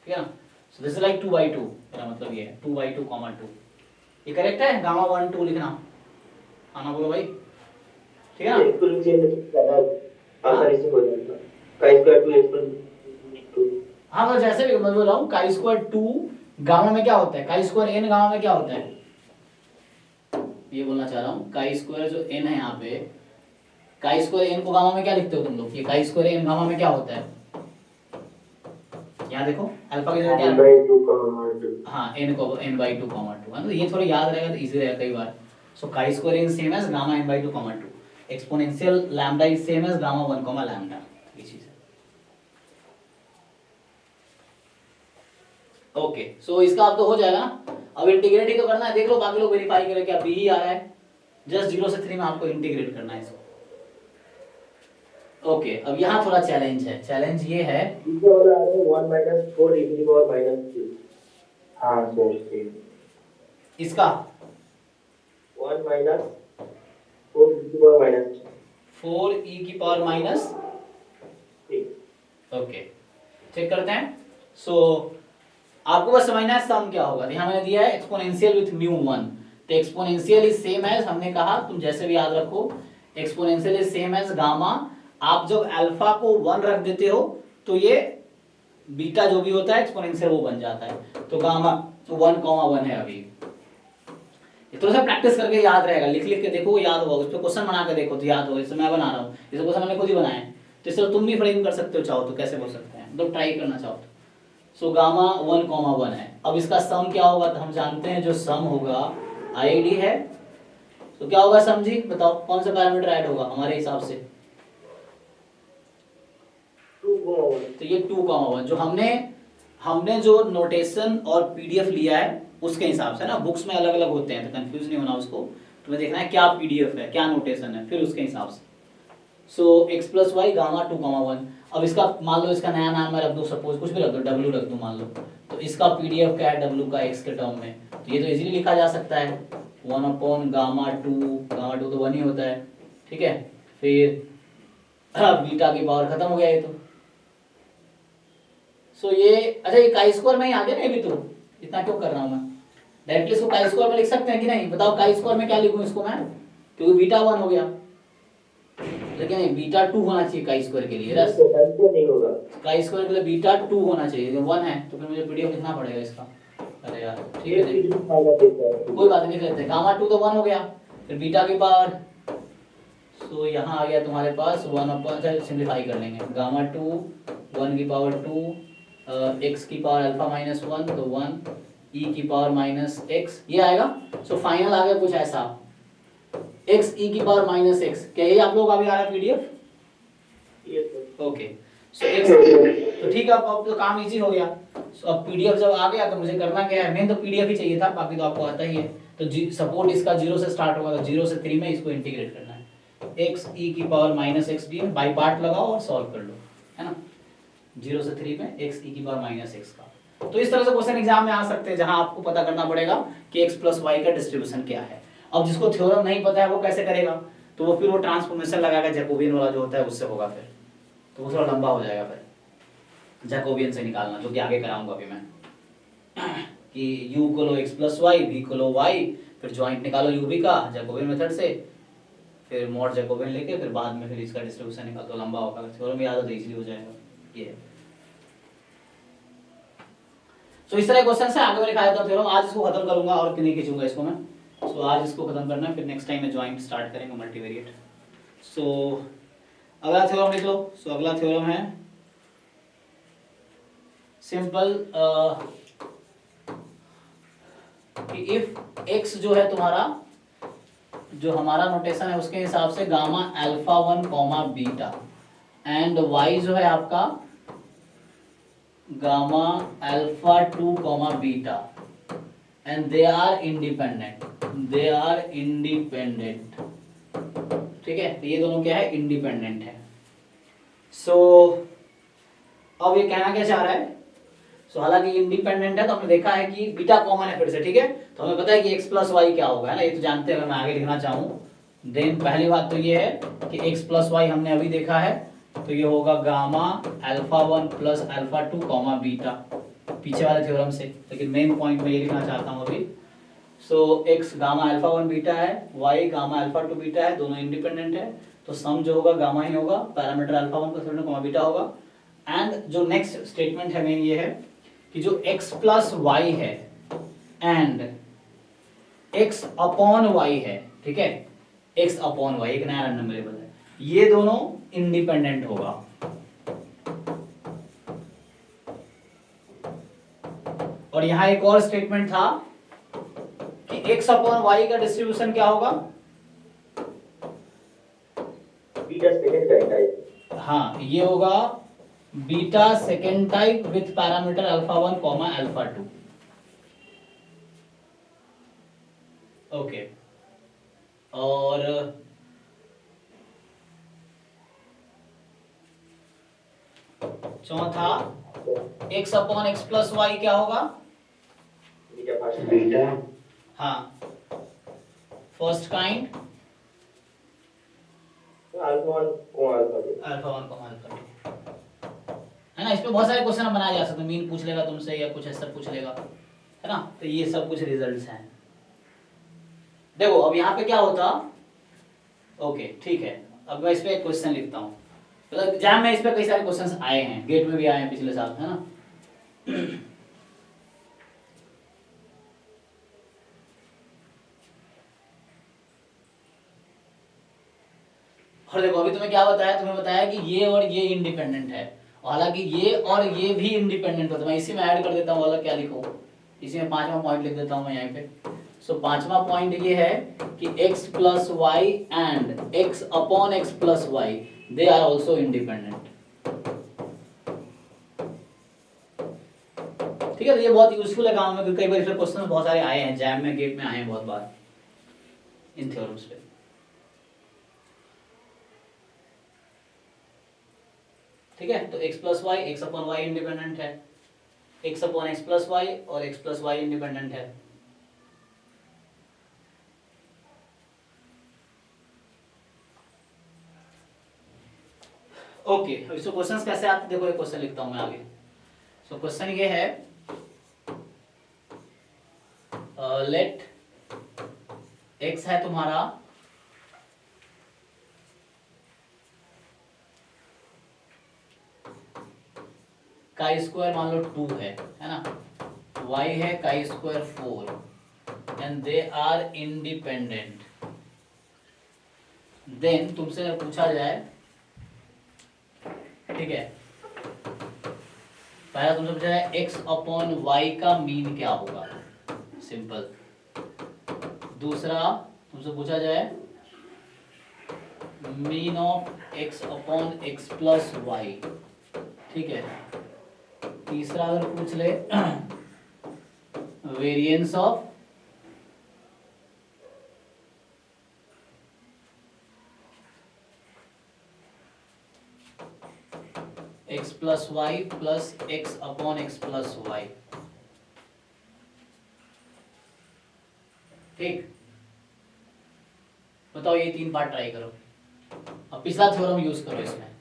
ठीक है ना, सो दिस इज लाइक 2/2, मेरा मतलब ये है 2/2 2। ये करेक्ट है, गामा 1 2 लिखना आना बोलो भाई। ठीक है ना, बिल्कुल ज्यादा आसानी से हो जाएगा। काई स्क्वायर 2 एक्सपोनेंशियल 2। हाँ तो जैसे भी मैं बोल रहा हूँ काई स्क्वायर 2 गामा में क्या होता है, काई स्क्वायर n गामा में क्या होता है, ये बोलना चाह रहा हूँ। काई स्क्वायर जो n है यहाँ पे, काई स्क्वायर n को गामा में क्या लिखते हो तुम लोग, ये काई स्क्वायर n गामा में क्या होता है, यहाँ देखो अल्फा की जगह क्या है, हाँ n को n/2 2 है ना, तो ये थोड़ा याद रहेगा तो इजी रहेगा कई बार। So chi square n same as gamma n/2 2, exponential lambda is same as gamma 1 lambda, ये चीज है। ओके सो इसका अब तो हो जाएगा ना। अब इंटीग्रेट ही तो करना है, देख लो बाकी लोग वेरीफाई करें क्या बी ही आ रहा है, जस्ट 0 से 3 में आपको इंटीग्रेट करना है इसको। ओके अब यहाँ थोड़ा चैलेंज है, चैलेंज ये है 1 माइनस 4 e की पावर माइनस 3। हाँ सर इसका 1 माइनस 4 e की पावर माइनस 4 e की पावर माइनस 3। ओके चेक करते हैं। सो आपको बस समझना है सम क्या होगा। यहाँ मैंने दिया है एक्सपोनेंशियल विथ म्यू 1, तो एक्सपोनेंशियल इज सेम एज, हमने कहा तुम जैसे भी याद रखो exponential is same as gamma. आप जब अल्फा को 1 रख देते हो तो ये बीटा जो भी होता है एक्सपोनेंशियल वो बन जाता है। तो गामा 1,1 है अभी, थोड़ा सा प्रैक्टिस करके याद रहेगा, लिख लिख के देखो याद होगा, उस पर क्वेश्चन बना के देखो तो याद होगा। जैसे मैं बना रहा हूँ, जैसे क्वेश्चन मैंने खुद ही बनाया है, तो इससे तुम भी फ्रेम कर सकते हो चाहो तो, कैसे बोल सकते हैं तो ट्राई करना चाहो तो। सो गामा 1,1 है। अब इसका सम क्या होगा, तो हम जानते हैं जो सम होगा आईडी है, तो क्या होगा सम जी बताओ, कौन सा पैरामीटर ऐड होगा हमारे हिसाब से, 2,1। तो ये 2,1 जो हमने जो नोटेशन और पीडीएफ लिया है उसके हिसाब से ना, बुक्स में अलग अलग होते हैं तो कंफ्यूज नहीं होना उसको, तुम्हें देखना है क्या पीडीएफ है क्या नोटेशन है, फिर उसके हिसाब से। सो x प्लस वाई गामा 2,1। अब इसका मान लो इसका नया नाम मैं रख दूं, सपोज कुछ भी रख दो, w रख दूं मान लो, तो इसका पीडीएफ क्या है w का x के टर्म में, तो ये तो इजीली लिखा जा सकता है 1/गामा 2, गामा 2 तो 1 ही होता है। ठीक है, फिर बीटा की पावर खत्म हो गया ये तो। सो ये अच्छा ये काई स्क्वायर में ही आ गया ना, ये भी तो इतना क्यों कर रहा हूं मैं, डायरेक्टली इसको काई स्क्वायर में लिख सकते हैं कि नहीं बताओ, काई स्क्वायर में क्या लिखूं इसको मैं, क्योंकि बीटा 1 हो गया, लेकिन नहीं बीटा 2 होना चाहिए काई स्क्वायर के लिए, रस नहीं होगा, काई स्क्वायर के लिए बीटा 2 होना चाहिए, 1 है तो फिर मुझे पीडीएफ लिखना पड़ेगा इसका। अरे यार ठीक है कोई बात नहीं, लिख लेते हैं गामा 2 तो 1 हो गया, फिर बीटा की पावर, सो यहाँ आ गया तुम्हारे पास 1 सिंप्लीफाई कर लेंगे, गामा 2 1 की पावर 2 x की पावर अल्फा माइनस 1 तो 1 e की पावर माइनस x ये आएगा। सो फाइनल आ गया कुछ ऐसा x e की पावर माइनस x, क्या ये आप लोग अभी आ रहा है पीडीएफ, ओके सो x तो ठीक है, अब तो काम इजी हो गया। सो अब पीडीएफ जब आ गया तो मुझे करना क्या है, मेन तो पीडीएफ ही चाहिए था, बाकी तो आपको आता ही है। तो सपोर्ट इसका 0 से स्टार्ट होगा, तो 0 से 3 में इसको इंटीग्रेट करना है, x e की power minus x D by part लगाओ और सॉल्व कर लो, है ना, 0 से 3 में x e की पावर माइनस x का। तो इस तरह से क्वेश्चन एग्जाम में आ सकते हैं जहां आपको पता करना पड़ेगा कि x प्लस वाई का डिस्ट्रीब्यूशन क्या है। अब जिसको थ्योरम नहीं पता है वो कैसे करेगा, तो वो फिर वो ट्रांसफॉर्मेशन लगाएगा, जैकोबियन वाला जो होता है उससे होगा, फिर तो वो थोड़ा लंबा हो जाएगा, फिर जैकोबियन से निकालना, जो कि आगे कराऊंगा अभी मैं। कि u को लो x प्लस वाई, v को लो y, फिर ज्वाइंट निकालो u v का जैकोबियन मेथड से, फिर मॉड जैकोबियन लेके फिर बाद में फिर इसका डिस्ट्रीब्यूशन निकाल दो, लंबा होगा, थ्योरम याद हो तो इजीली हो जाएगा ये है। तो इस तरह क्वेश्चन से आगे मैं दिखाया था थ्योरम, आज इसको खत्म करूंगा और नहीं खींचूंगा इसको मैं। सो आज इसको खत्म करना है, फिर नेक्स्ट टाइम में ज्वाइंट स्टार्ट करेंगे मल्टीवेरिएट। सो अगला थ्योरम लिख लो। सो अगला थ्योरम है सिंपल कि इफ x जो है तुम्हारा, जो हमारा नोटेशन है उसके हिसाब से gamma alpha 1 comma beta and y जो है आपका gamma alpha 2 comma beta and they are independent, they are independent. ठीक है, तो ये दोनों क्या है, इंडिपेंडेंट है। सो अब ये कहना क्या चाह रहा है, सो हालांकि इंडिपेंडेंट है तो हमने देखा है कि बीटा कॉमन है फिर से, ठीक है, तो हमें पता है कि x प्लस वाई क्या होगा, है ना, ये तो जानते हैं। अगर मैं आगे लिखना चाहूँ देन पहली बात तो ये है कि x प्लस वाई हमने अभी देखा है, तो ये होगा gamma alpha 1 plus alpha 2 comma beta पीछे वाले थ्योरम से, लेकिन मेन पॉइंट में ये लिखना चाहता हूँ अभी। सो x गामा अल्फा 1 बीटा है, y गामा अल्फा 2 बीटा है, दोनों इंडिपेंडेंट है, तो सम जो होगा गामा ही होगा, parameter alpha 1 plus comma beta होगा। एंड जो नेक्स्ट स्टेटमेंट है मेन ये है कि जो x प्लस वाई है एंड x अपॉन वाई है, ठीक है, x अपॉन वाई एक नया रैंडम वेरिएबल है, ये दोनों इंडिपेंडेंट होगा। और यहां एक और स्टेटमेंट था कि x अपॉन वाई का डिस्ट्रीब्यूशन क्या होगा, बीटा सेकंड का टाइप। हाँ ये होगा beta second type with parameter alpha 1 comma alpha 2। Okay, और चौथा x upon x plus y क्या होगा, बीटा फर्स्ट बीटा हाँ फर्स्ट काइंड अल्फा 1 को अल्फा 2। अल्फा 1 कॉमा अल्फा 2, है ना। इसमें बहुत सारे क्वेश्चन बनाए जा सकते हैं, मीन पूछ लेगा तुमसे या कुछ ऐसा पूछ लेगा, है ना, तो ये सब कुछ रिजल्ट्स हैं। देखो अब यहाँ पे क्या होता, ओके ठीक है, अब मैं इस पे एक क्वेश्चन लिखता हूँ, मतलब एग्जाम में इस पे कई सारे क्वेश्चंस आए हैं, गेट में भी आए हैं पिछले साल, है ना। और देखो अभी तुम्हें क्या बताया, तुम्हें बताया कि ये और ये इंडिपेंडेंट है, हालांकि ये और ये भी इंडिपेंडेंट होता है। मैं इसी में ऐड कर देता हूँ, वाला क्या लिखूं, इसी में पांचवा पॉइंट लिख देता हूँ मैं यहाँ पे। सो पांचवा पॉइंट ये है कि x plus y and x upon x plus y they are also independent. ठीक है, तो ये बहुत यूजफुल है काम में, क्योंकि कई बार इसमें क्वेश्चन बहुत सारे आए हैं, जैम में गेट में आए हैं बहुत बार इन थ्योरम्स पे। ठीक है, तो x plus y, x upon y independent है, x upon x plus y और x प्लस वाई इंडिपेंडेंट है। ओके, अब इसको क्वेश्चंस कैसे आते देखो, एक क्वेश्चन लिखता हूं मैं आगे। सो क्वेश्चन ये है, लेट x है तुम्हारा काई स्क्वायर मान लो 2 है ना, y है chi square 4 and they are independent. Then तुमसे अगर पूछा जाए, ठीक है, पहला तुमसे पूछा जाए x अपॉन वाई का मीन क्या होगा, सिंपल। दूसरा तुमसे पूछा जाए mean of x upon x plus y, ठीक है। तीसरा अगर पूछ ले variance of x plus y plus x upon x plus y, ठीक। बताओ ये 3 पार्ट ट्राई करो, अब पिछला थ्योरम यूज करो इसमें।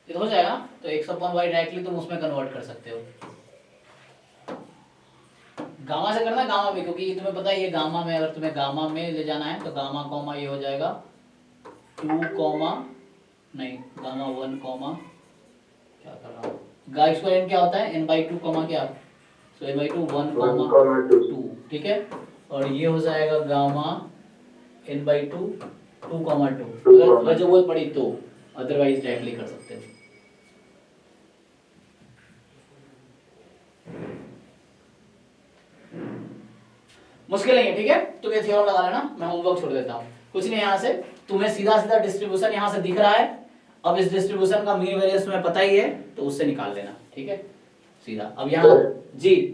ये तो हो जाएगा। तो x अपॉन वाई डायरेक्टली तुम उसमें कन्वर्ट कर सकते हो, गामा से करना गामा में, क्योंकि तुम्हें पता है ये गामा में, अगर तुम्हें गामा में ले जाना है तो गामा कॉमा ये हो जाएगा 2 कॉमा नहीं गामा 1 कॉमा क्या कर रहा हूँ, गामा स्क्वायर n क्या होता है n/2 कॉमा क्या, सो n/2 1 कॉमा 2, ठीक है। और ये हो जाएगा गामा n/2 2 कॉमा 2, अगर जरूरत पड़ी तो, अदरवाइज डायरेक्टली कर सकते हो। मुश्किल नहीं है, ठीक है। तुम ये थ्योरम लगा लेना, मैं होमवर्क छोड़ देता हूँ। कुछ नहीं, यहाँ से तुम्हें सीधा सीधा डिस्ट्रीब्यूशन यहाँ से दिख रहा है। अब इस डिस्ट्रीब्यूशन का मीन वेरिएंस तुम्हें पता ही है, तो उससे निकाल लेना, ठीक है सीधा। अब यहाँ जी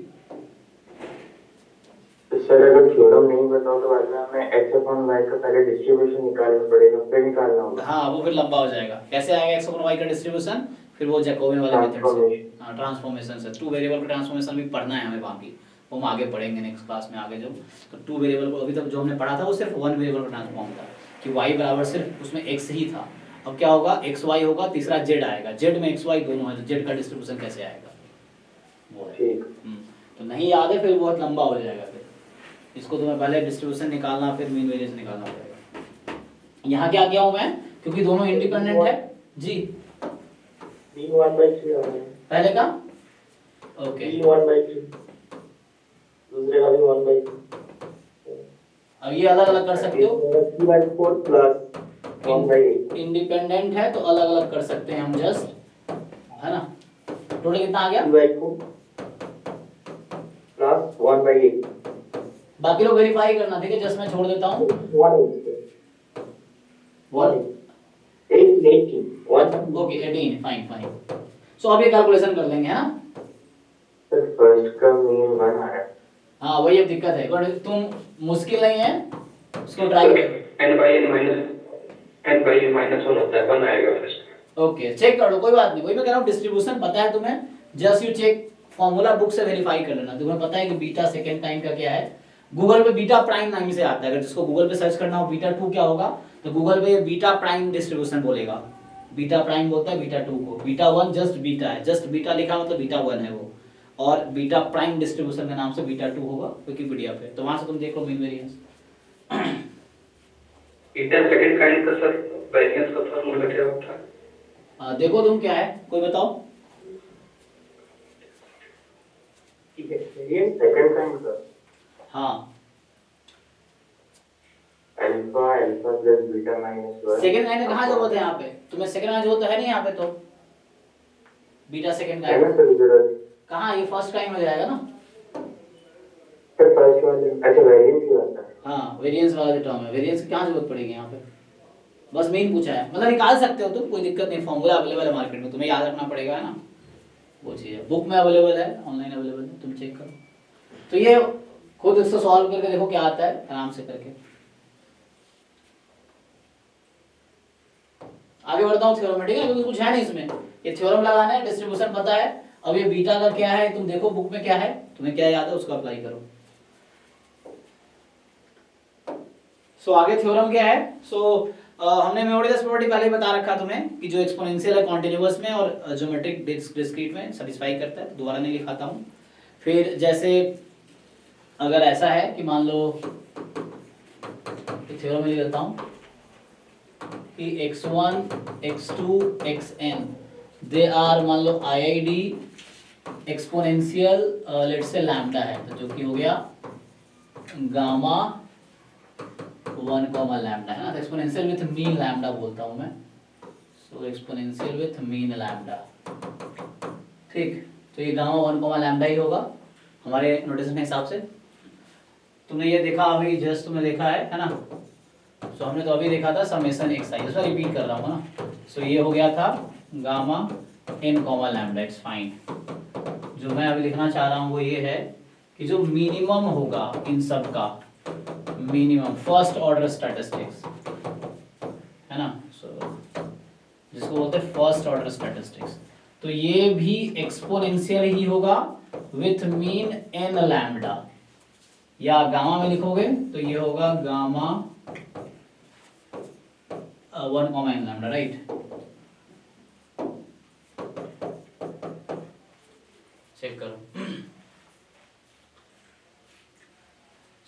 सर अगर थ्योरम नहीं बताओ तो बाद में हमें x अपॉन y का पहले डिस्ट्रीब्यूशन निकालना पड़ेगा, फिर निकालना होगा। हाँ, वो फिर लंबा हो जाएगा। कैसे आएगा x अपॉन y का डिस्ट्रीब्यूशन, फिर वो जैकोबियन वाले मेथड से, हाँ ट्रांसफॉर्मेशन से। 2 वेरिएबल का ट्रांसफॉर्मेशन भी पढ़ना है हमें, बाकी वो हम आगे पढ़ेंगे नेक्स्ट क्लास में आगे जब। तो 2 वेरिएबल को अभी तक जो हमने पढ़ा था वो सिर्फ 1 वेरिएबल का ट्रांसफॉर्म था कि y बराबर सिर्फ उसमें x ही था। अब क्या होगा, एक्स वाई होगा, तीसरा जेड आएगा, जेड में एक्स वाई दोनों है, तो जेड का डिस्ट्रीब्यूशन कैसे आएगा वो है। तो नहीं याद है फिर बहुत लंबा हो जाएगा, फिर इसको तुम्हें पहले डिस्ट्रीब्यूशन निकालना फिर मीन वेरिएंस निकालना पड़ेगा। यहाँ क्या किया हूँ मैं, क्योंकि दोनों इंडिपेंडेंट है जी। पहले का ओके, दूसरे का भी 1/2। अब ये अलग अलग कर सकते हो, 3/4 प्लस 1/8। इंडिपेंडेंट है तो अलग अलग कर सकते हैं हम जस्ट, है ना। टोटल कितना आ गया, 3/4 प्लस 1/8। बाकी लोग वेरीफाई करना, ठीक है, जस्ट मैं छोड़ देता हूँ। 18 ओके 18 फाइन फाइन। सो अब ये कैलकुलेशन कर लेंगे, है ना। सर फर्स्ट का मीन 1 आ रहा है। हाँ वही अब दिक्कत है, बट तुम मुश्किल नहीं है उसको ट्राई करो। n/n-1 होता है, 1 आएगा फर्स्ट। ओके चेक कर लो, कोई बात नहीं। वही मैं कह रहा हूँ, डिस्ट्रीब्यूशन पता है तुम्हें, just you check, formula book से वेरीफाई कर लेना। तुम्हें पता है कि बीटा सेकंड टाइम का क्या है, गूगल पे बीटा प्राइम नाम से आता है। अगर जिसको गूगल पे सर्च करना हो बीटा 2 क्या होगा, तो गूगल पे बीटा प्राइम डिस्ट्रीब्यूशन बोलेगा। बीटा प्राइम बोलता है बीटा 2 को, बीटा 1 जस्ट बीटा है, जस्ट बीटा लिखा मतलब बीटा 1 है वो, और बीटा प्राइम डिस्ट्रीब्यूशन के नाम से बीटा 2 होगा विकिपीडिया पे। तो वहां से तुम देख लो mean variance. Beta second kind का सर वेरिएंस का फार्मूला क्या होता है? देखो तुम क्या है, कोई बताओ। ठीक है, ये सेकंड टाइम का हाँ alpha plus beta minus 1। Second kind कहाँ जरूरत है यहाँ पे, तुम्हें सेकंड काइंड जरूरत है नहीं यहाँ पे, तो बीटा सेकंड है ना काइंड सर जरूरत। कहाँ, ये फर्स्ट काइंड हो जाएगा ना। सर फर्स्ट वाले अच्छा वेरिएंस की बात है। हाँ वेरिएंस वाला जो टर्म है, वेरिएंस की कहाँ जरूरत पड़ेगी यहाँ पे, बस मेन पूछा है, मतलब निकाल सकते हो तुम, कोई दिक्कत नहीं। फॉर्मूला अवेलेबल है मार्केट में, तुम्हें याद रखना पड़ेगा, है ना। वो चीज़ है, बुक में अवेलेबल है, ऑनलाइन अवेलेबल है, तुम चेक करो। तो ये खुद इसको सॉल्व करके देखो क्या आता है, आराम से करके। आगे बढ़ता हूँ थ्योरम में, ठीक है, क्योंकि कुछ है नहीं इसमें, ये थ्योरम लगाना है, डिस्ट्रीब्यूशन पता है। अब ये बीटा का क्या है तुम देखो बुक में क्या है, तुम्हें क्या याद है उसको अप्लाई करो। सो आगे थ्योरम क्या है, हमने मेमोरियस प्रॉपर्टी पहले ही बता रखा तुम्हें कि जो एक्सपोनेंशियल है कॉन्टिन्यूअस में और ज्योमेट्रिक डिस्क्रीट में सेटिस्फाई करता है, तो दोबारा नहीं लिखाता हूँ। फिर जैसे अगर ऐसा है कि मान लो थ्योरम में लिख देता हूँ कि x1 x2 xn they are मान लो IID exponential let's say lambda है, तो जो कि हो गया गामा 1 कॉमा लैम्डा, है ना। तो एक्सपोनेंशियल विथ मीन लैम्डा बोलता हूँ मैं, so exponential with mean lambda, ठीक। तो ये गामा 1 कॉमा लैम्डा ही होगा हमारे नोटेशन के हिसाब से। तुमने ये देखा अभी, जस्ट तुमने देखा है ना। सो हमने तो अभी देखा था समेशन एक्स आई, उसका रिपीट कर रहा हूँ ना। सो ये हो गया था gamma n comma lambda, it's fine. जो मैं अभी लिखना चाह रहा हूँ वो ये है कि जो मिनिमम होगा इन सब का, मिनिमम फर्स्ट ऑर्डर स्टैटिस्टिक्स, है ना। सो जिसको बोलते हैं फर्स्ट ऑर्डर स्टैटिस्टिक्स, तो ये भी एक्सपोनेंशियल ही होगा विथ मीन n लैम्डा, या गामा में लिखोगे तो ये होगा gamma 1 comma n lambda, right.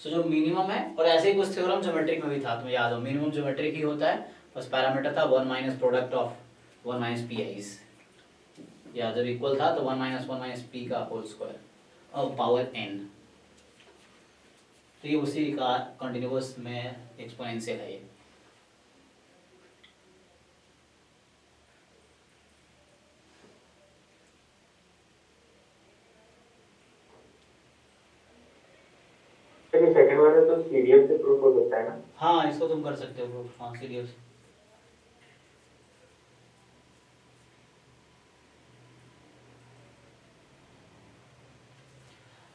So जो मिनिमम है, और ऐसे ही कुछ थ्योरम ज्योमेट्रिक में भी था, तुम्हें याद हो, मिनिमम ज्योमेट्रिक ही होता है, बस पैरामीटर था 1 minus product of 1 minus P eyes, या जब इक्वल था तो 1 माइनस पी का होल स्क्वायर और पावर n। तो ये उसी का कंटिन्यूअस में एक्सपोनेंशियल है ये। चलिए सेकंड वाला तो सीडीएफ से प्रूफ हो सकता है ना? हाँ इसको तुम कर सकते हो प्रूफ, हाँ serious.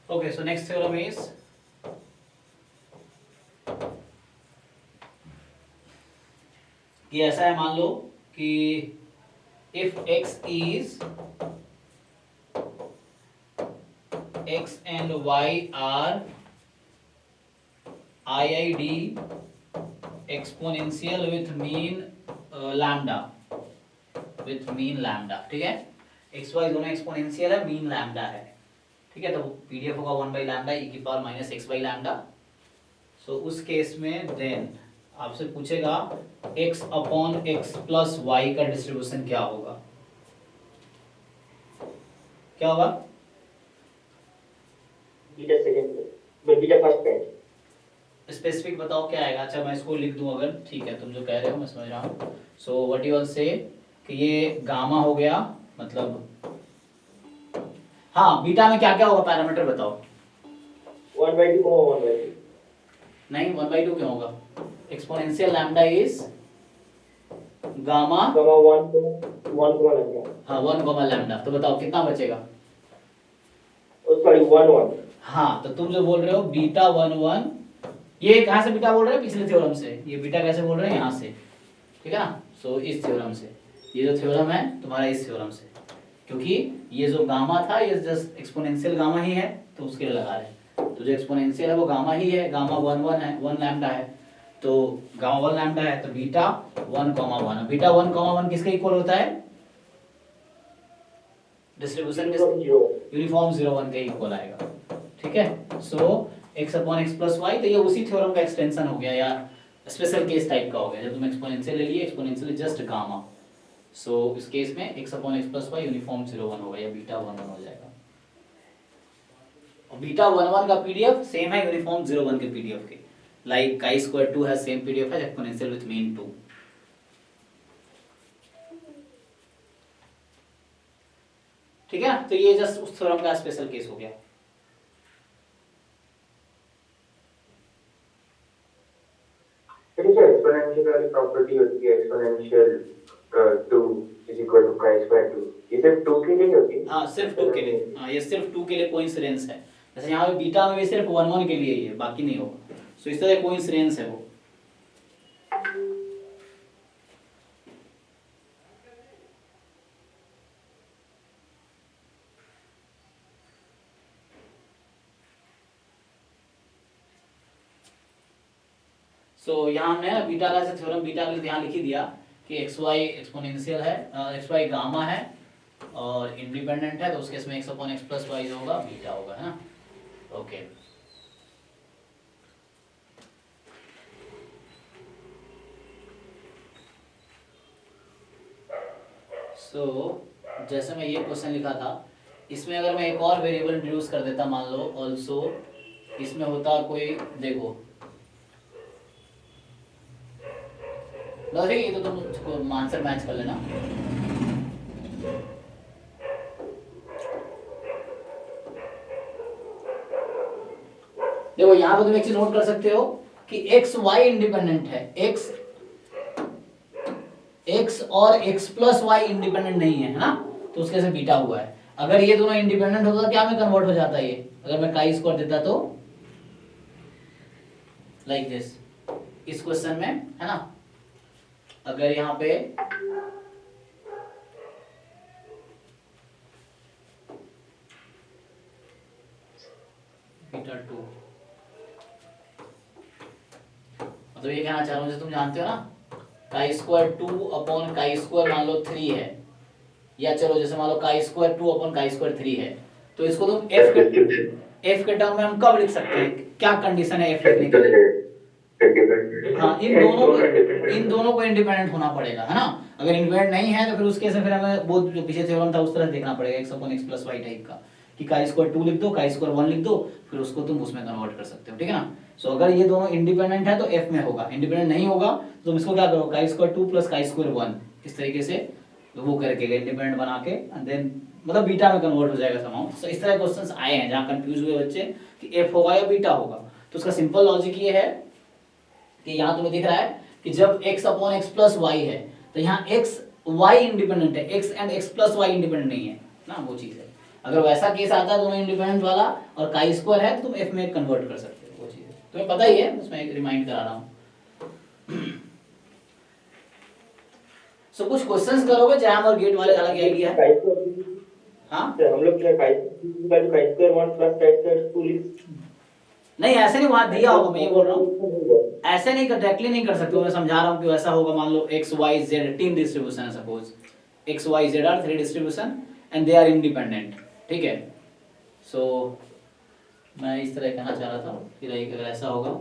Okay, so next theorem is कि ऐसा है, मान लो कि if x is x and y are IID exponential with mean lambda, ठीक है, x y दोनों एक्सपोनेंशियल है, मीन लैम्डा है, ठीक है, तो पीडीएफ होगा 1 बाई लैम्डा ई की power minus x by lambda. So उस केस में देन आपसे पूछेगा x upon x plus y का डिस्ट्रीब्यूशन क्या होगा, क्या होगा? Beta second beta first page. Specific बताओ क्या आएगा। अच्छा मैं इसको लिख दूं अगर, ठीक है तुम जो कह रहे हो मैं समझ रहा हूँ। So what you will say कि ये गामा हो गया, मतलब हाँ बीटा में क्या क्या होगा पैरामीटर बताओ। 1/2 1/2 नहीं 1/2 क्यों होगा? Exponential lambda is gamma 1 lambda. हाँ 1 लैम्डा, तो बताओ कितना बचेगा? सॉरी 1 हाँ तो तुम जो बोल रहे हो बीटा 1 ये कहाँ से बीटा बोल रहे हो? पिछले थ्योरम से। ये बीटा कैसे बोल रहे हैं? यहाँ से, ठीक है ना। सो इस थ्योरम से, ये जो थ्योरम है तुम्हारा इस थ्योरम से, क्योंकि ये जो गामा था ये जस्ट एक्सपोनेंशियल गामा ही है तो उसके लिए लगा रहे हैं। तो जो एक्सपोनेंशियल है वो गामा ही है, गामा 1 है, 1 लैम्डा है, तो गामा 1 लैम्डा है, तो बीटा 1,1। बीटा 1,1 किसके इक्वल होता है? डिस्ट्रीब्यूशन यूनिफॉर्म 0,1 के इक्वल आएगा, ठीक है। So x upon x plus y, तो ये उसी थ्योरम का एक्सटेंशन हो गया या स्पेशल केस टाइप का हो गया। जब तुम एक्सपोनेंशियल ले लिए, एक्सपोनेंशियल जस्ट गामा, सो इस केस में x upon x plus y uniform 0,1 होगा या बीटा 1 हो जाएगा। और बीटा 1 का पीडीएफ सेम है यूनिफॉर्म 0,1 के पीडीएफ के, लाइक chi स्क्वायर 2 है सेम पीडीएफ है एक्सपोनेंशियल विद मीन 2, ठीक है। तो ये जस्ट उस थ्योरम का स्पेशल केस हो गया। एक्सपोनेंशियल वाली प्रॉपर्टी होती है, exponential 2 is equal to chi square 2, ये सिर्फ 2 के लिए होती है। हाँ सिर्फ 2 के लिए, हाँ ये सिर्फ 2 के लिए कोइंसिडेंस है। जैसे यहाँ पे बीटा में भी सिर्फ 1 के लिए ही है, बाकी नहीं होगा। सो इस तरह कोइंसिडेंस है वो। सो यहाँ हमने ना बीटा का थ्योरम बीटा के लिए यहाँ लिख ही दिया कि एक्स वाई एक्सपोनेंशियल है, एक्स वाई गामा है और इंडिपेंडेंट है, तो उस केस में x upon x plus y जो होगा बीटा होगा, है ना। ओके सो जैसे मैं ये क्वेश्चन लिखा था, इसमें अगर मैं एक और वेरिएबल इंट्रोड्यूस कर देता, मान लो ऑल्सो इसमें होता कोई, देखो ये तो तुम आंसर मैच कर लेना। देखो यहाँ पे तुम एक चीज नोट कर सकते हो कि एक्स वाई इंडिपेंडेंट है, एक्स और एक्स प्लस वाई इंडिपेंडेंट नहीं है ना, तो उसके से बीटा हुआ है। अगर ये दोनों इंडिपेंडेंट होता तो क्या में कन्वर्ट हो जाता ये, अगर मैं काई स्क्वायर देता तो लाइक दिस इस क्वेश्चन में, है ना। अगर यहाँ पे बीटा 2, मतलब ये कहना चाह रहा हूँ जैसे तुम जानते हो ना काई स्क्वायर 2 अपॉन काई स्क्वायर मान लो 3 है, या चलो जैसे मान लो काई स्क्वायर 2 अपॉन काई स्क्वायर 3 है, तो इसको तुम एफ के टर्म में हम कब लिख सकते हैं? क्या कंडीशन है एफ लिखने के लिए? हाँ, इन दोनों को इंडिपेंडेंट होना पड़ेगा, है ना। अगर इंडिपेंडेंट नहीं है तो फिर उसके से फिर हमें वो जो पीछे थ्योरम था उस तरह देखना पड़ेगा x upon x plus y type का, कि काई स्क्वायर 2 लिख दो, काई स्क्वायर 1 लिख दो, फिर उसको तुम उसमें कन्वर्ट कर सकते हो, ठीक है ना। सो अगर ये दोनों इंडिपेंडेंट है तो f में होगा, इंडिपेंडेंट नहीं होगा तो तुम इसको क्या करो, काई स्क्वायर 2 प्लस काई स्क्वायर 1 इस तरीके से वो करके इंडिपेंडेंट बना के एंड देन मतलब बीटा में कन्वर्ट हो जाएगा समाउ। सो इस तरह के क्वेश्चंस आए हैं जहां कंफ्यूज हुए बच्चे कि f होगा या बीटा होगा। तो उसका सिंपल लॉजिक ये है कि यहाँ तुम्हें दिख रहा है कि जब x upon x plus y है तो यहाँ x y इंडिपेंडेंट है, x and x plus y independent नहीं है ना, वो चीज है। अगर वैसा केस आता है दोनों इंडिपेंडेंट वाला और काई स्क्वायर है तो तुम f में कन्वर्ट कर सकते हो, वो चीज है। तुम्हें पता ही है, उसमें एक रिमाइंड करा रहा हूँ। सो कुछ क्वेश्चंस करोगे जैम और गेट वाले अलग आइडिया है। हाँ हम लोग क्या काई स्क्वायर 1 प्लस काई स्क्वायर 2 लिख नहीं, ऐसे नहीं, वहां दिया होगा, मैं ये बोल रहा हूँ ऐसे नहीं डायरेक्टली नहीं कर सकते। मैं समझा रहा हूँ कि वैसा होगा, मान लो x y z 3 डिस्ट्रीब्यूशन है, suppose x y z are 3 distribution and they are independent, ठीक है। सो मैं इस तरह कहना चाह रहा था कि अगर ऐसा होगा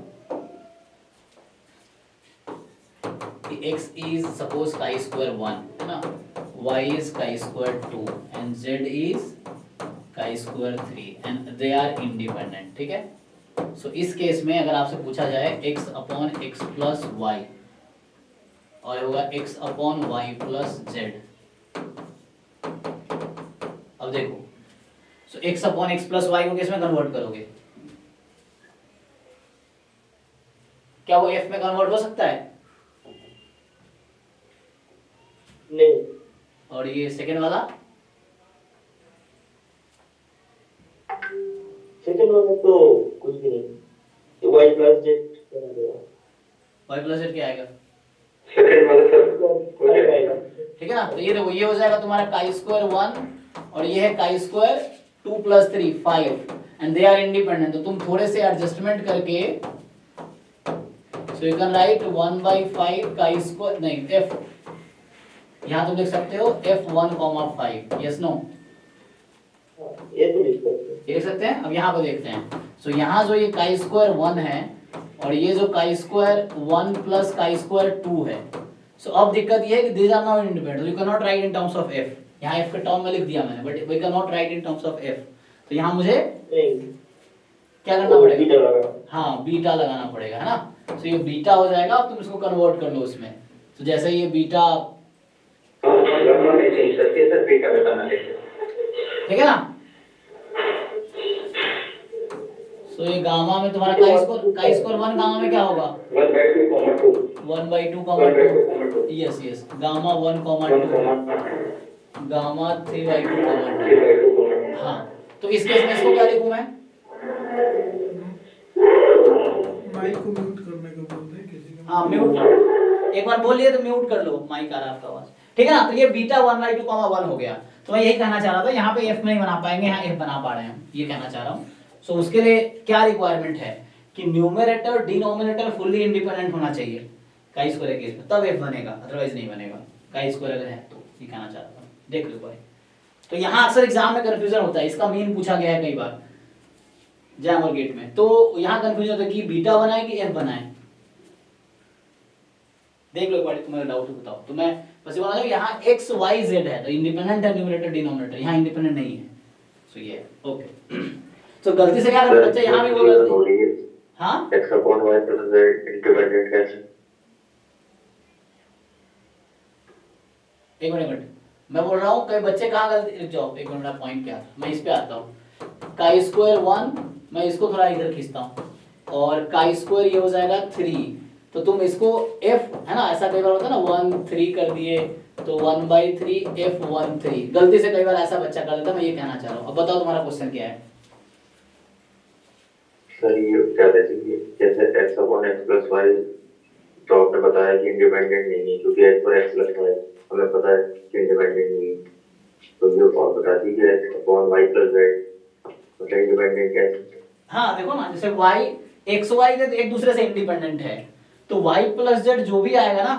कि x is suppose chi square 1 है ना, y is chi square 2 and z is chi square 3 and they are independent, ठीक है। सो इस केस में अगर आपसे पूछा जाए x upon x plus y और होगा x upon y plus z, अब देखो so x upon x plus y को किस में कन्वर्ट करोगे? क्या वो f में कन्वर्ट हो सकता है? नहीं। और ये सेकेंड वाला सेकंड वाला तो कुछ भी नहीं, y plus z y plus z क्या आएगा? सेकंड वाला सर आएगा। ठीक है ना। तो ये देखो ये हो जाएगा तुम्हारा काई स्क्वायर 1 और ये है chi square 2 plus 3 5 and they are independent. तो तुम थोड़े से एडजस्टमेंट करके so you can write 1/5 chi square नहीं f, यहां तुम लिख सकते हो f1,5 यस नो, ये तो लिख सकते हैं। देख सकते हैं। अब यहाँ पे देखते हैं। सो यहाँ जो ये काई स्क्वायर 1 है और ये जो काई स्क्वायर 1 प्लस काई स्क्वायर 2 है। सो अब दिक्कत ये है कि these are not independent, you can not write in terms of f। यहाँ f के टर्म में लिख दिया मैंने, but we can not write in terms of f। तो यहाँ मुझे क्या करना पड़ेगा? हाँ, बीटा लगाना पड़ेगा, है ना। सो ये बीटा हो जाएगा। अब तुम इसको कन्वर्ट कर लो उसमें। तो जैसे ये बीटा चेंज करके सर बीटा बताना लेते, ठीक है ना। तो ये गामा में तुम्हारा काई स्क्वायर 1 गामा में क्या होगा? 1/2 यस यस, गामा 1,2 गामा 3/2 हाँ। तो इस केस में इसको क्या लिखूं मैं? माइक को म्यूट करने को बोलते हैं किसी का। हाँ म्यूट, एक बार बोलिए तो म्यूट कर लो, माइक आ रहा है आपका आवाज, ठीक है ना। तो ये बीटा 1/2,1 हो गया। तो मैं यही कहना चाह रहा था, यहाँ पे f नहीं बना पाएंगे, यहाँ f बना पा रहे हैं हम, ये कहना चाह रहा हूँ। सो उसके लिए क्या रिक्वायरमेंट है कि न्यूमरेटर और डिनोमिनेटर फुल्ली इंडिपेंडेंट होना चाहिए काई स्क्वायर के केस में, तब f बनेगा, अदरवाइज नहीं बनेगा। काई स्क्वायर अगर है तो ये कहना चाह रहा था, देख लो भाई। तो यहाँ अक्सर एग्जाम में कंफ्यूजन होता है, इसका मीन पूछा गया है कई बार जैम और गेट में। तो यहाँ कंफ्यूजन होता है कि बीटा बनाए कि f बनाए। देख लो एक बार, तुम्हारा डाउट बताओ। तो मैं बस ये बोल रहा हूँ यहाँ x y z है तो इंडिपेंडेंट है न्यूमरेटर डिनोमिनेटर, यहाँ इंडिपेंडेंट नहीं है। सो ये ओके। तो गलती से क्या करते बच्चे यहाँ भी बोल रहे हैं हाँ x upon y plus z independent कैसे? एक मिनट मैं बोल रहा हूँ कई बच्चे कहाँ गलती, रुक जाओ एक मिनट, मेरा पॉइंट क्या था, मैं इस पे आता हूँ। काई स्क्वायर 1 मैं इसको थोड़ा इधर खींचता हूँ और काई स्क्वायर ये हो जाएगा 3। तो तुम इसको f है ना, ऐसा कई बार होता है ना 1 3 कर दिए तो 1/3 f1 3, गलती से कई बार ऐसा बच्चा कर देता। मैं ये कहना चाह रहा हूँ। अब बताओ तुम्हारा क्वेश्चन क्या है? सर ये क्या देखिए, जैसे x upon x plus y तो आपने बताया कि इंडिपेंडेंट नहीं है क्योंकि x पर x plus y हमें पता है कि इंडिपेंडेंट नहीं है। तो ये और बता दीजिए x upon y plus z मतलब इंडिपेंडेंट कैसे? हाँ देखो ना, जैसे y x y z एक दूसरे से इंडिपेंडेंट है तो y प्लस z जो भी आएगा ना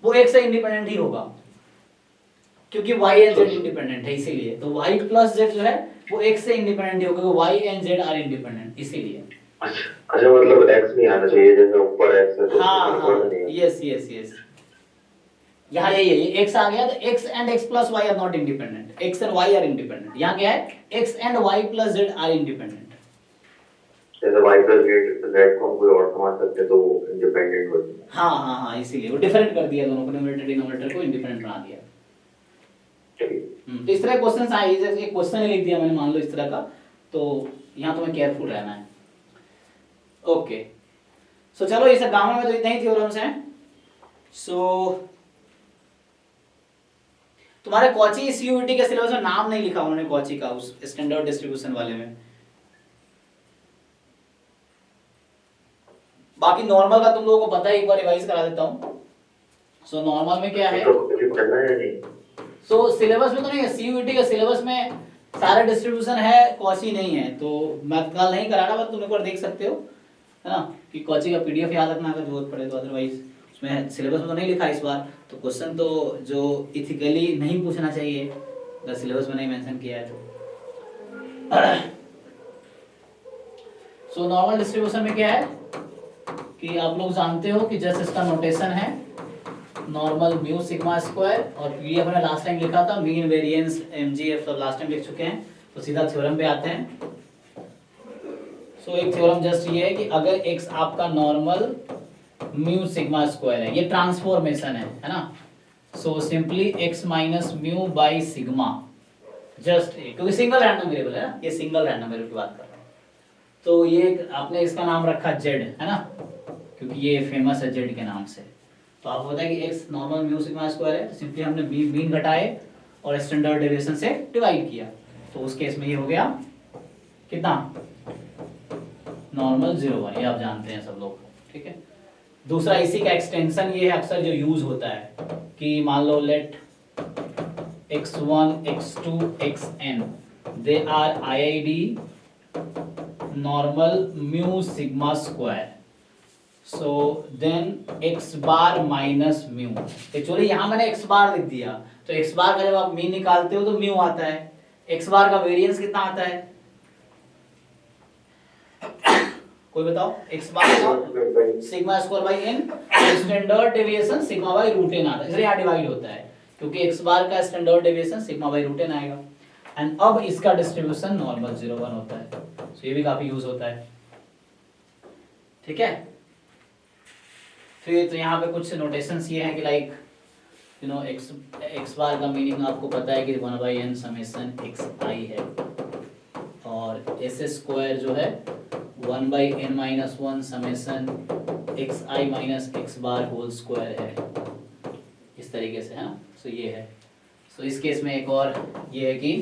वो x से इंडिपेंडेंट ही होगा क्योंकि y एंड z इंडिपेंडेंट है, इसीलिए। तो y प्लस z जो है वो x से इंडिपेंडेंट ही होगा, y and z are independent, इसीलिए। अच्छा मतलब एक्स नहीं आना चाहिए, जैसे ऊपर एक्स है तो हाँ ऊपर हाँ, नहीं है। यस यस यस, यहाँ यही है, ये x आ गया तो x and x plus y are not independent, x and y are independent. यहाँ क्या है, x and y plus z are independent. जैसे वाई प्लस जेड को हम कोई और समझ सकते हैं तो वो इंडिपेंडेंट होती है। हाँ हाँ हाँ, इसीलिए वो डिफरेंट कर दिया दोनों को, न्यूमरेटर डिनोमिनेटर को इंडिपेंडेंट बना दिया। तो इस तरह क्वेश्चन आए, जैसे एक क्वेश्चन लिख दिया मैंने मान लो इस तरह का, तो यहाँ तुम्हें केयरफुल रहना है। ओके, सो चलो ये सब गामा में तो इतने ही थ्योरम्स हैं। सो तुम्हारे कॉची सीयूईटी के सिलेबस में नाम नहीं लिखा उन्होंने कॉची का, उस स्टैंडर्ड डिस्ट्रीब्यूशन वाले में। बाकी नॉर्मल का तुम लोगों को पता है, एक बार रिवाइज करा देता हूँ। सो नॉर्मल में क्या है, तो कुछ पढ़ना है या नहीं? सो सिलेबस में तो नहीं है, सीयूईटी के सिलेबस में सारे डिस्ट्रीब्यूशन है, कॉची नहीं है। तो मैं कल नहीं कराना, बस तुम एक बार देख सकते हो, है ना, कि कॉची का पीडीएफ याद रखना अगर जरूरत पड़े तो। अदरवाइज उसमें सिलेबस में तो नहीं लिखा इस बार, तो क्वेश्चन तो जो इथिकली नहीं पूछना चाहिए अगर सिलेबस में नहीं मेंशन किया है तो। सो नॉर्मल डिस्ट्रीब्यूशन में क्या है कि आप लोग जानते हो कि जस्ट इसका नोटेशन है नॉर्मल म्यू सिग्मा स्क्वायर, और पीडीएफ में लास्ट टाइम लिखा था मीन वेरिएंस एमजीएफ, सब लास्ट टाइम लिख चुके हैं। तो सीधा थ्योरम पे आते हैं। सो एक थ्योरम जस्ट ये है कि अगर x आपका नॉर्मल म्यू सिग्मा स्क्वायर है, ये ट्रांसफॉर्मेशन है ना। So simply x minus mu by sigma, just क्योंकि सिंगल रैंडम वेरिएबल है ना, ये सिंगल रैंडम वेरिएबल की बात कर रहा हूँ। तो ये आपने इसका नाम रखा z, है ना, क्योंकि ये फेमस है z के नाम से। तो आपको पता है कि x normal mu sigma square है, तो सिंपली हमने मीन घटाए और स्टैंडर्ड डेविएशन से डिवाइड किया। तो उस केस में ये हो गया कितना, नॉर्मल 0 1, ये आप जानते हैं सब लोग, ठीक है। दूसरा इसी का एक्सटेंशन ये है, अक्सर जो यूज होता है कि मान लो let x1 x2 xn they are IID normal mu sigma square, so then x bar minus mu. Actually यहाँ मैंने x बार लिख दिया, तो x बार का जब आप मीन निकालते हो तो म्यू आता है, x बार का वेरिएंस कितना आता है कोई बताओ, x बार का sigma square by n, standard deviation sigma by root n आता है, इसलिए यहाँ डिवाइड होता है क्योंकि x बार का standard deviation sigma by root n आएगा। एंड अब इसका डिस्ट्रीब्यूशन नॉर्मल 0 1 होता है। सो ये भी काफी यूज होता है, ठीक है। फिर तो यहाँ पे कुछ नोटेशंस ये है कि like you know x bar का मीनिंग आपको पता है कि 1/n समेशन xi है, और s स्क्वायर जो है 1/n minus 1 summation xi minus x bar whole square है, इस तरीके से, है ना। सो ये है। सो इस केस में एक और ये है कि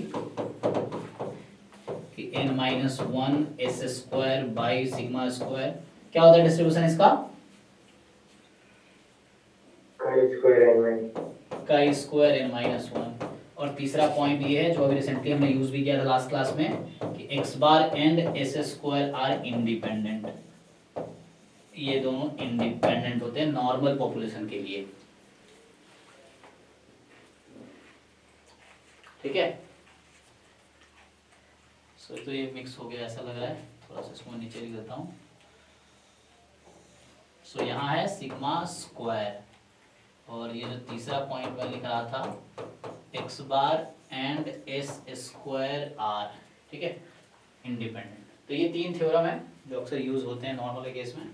n minus 1 s square by sigma square, क्या होता है डिस्ट्रीब्यूशन इसका, का स्क्वायर n माइनस 1। और तीसरा पॉइंट ये है जो अभी रिसेंटली हमने यूज भी किया था लास्ट क्लास में कि x bar and s square are independent, ये दोनों इंडिपेंडेंट होते हैं नॉर्मल पॉपुलेशन के लिए, ठीक है। सो तो ये मिक्स हो गया ऐसा लग रहा है, थोड़ा सा इसको नीचे लिख देता हूँ। सो यहाँ है सिग्मा स्क्वायर, और ये जो तीसरा पॉइंट मैं लिख रहा था x bar and s square are, ठीक है, इंडिपेंडेंट। तो ये 3 थ्योरम है जो अक्सर यूज होते हैं नॉर्मल केस में।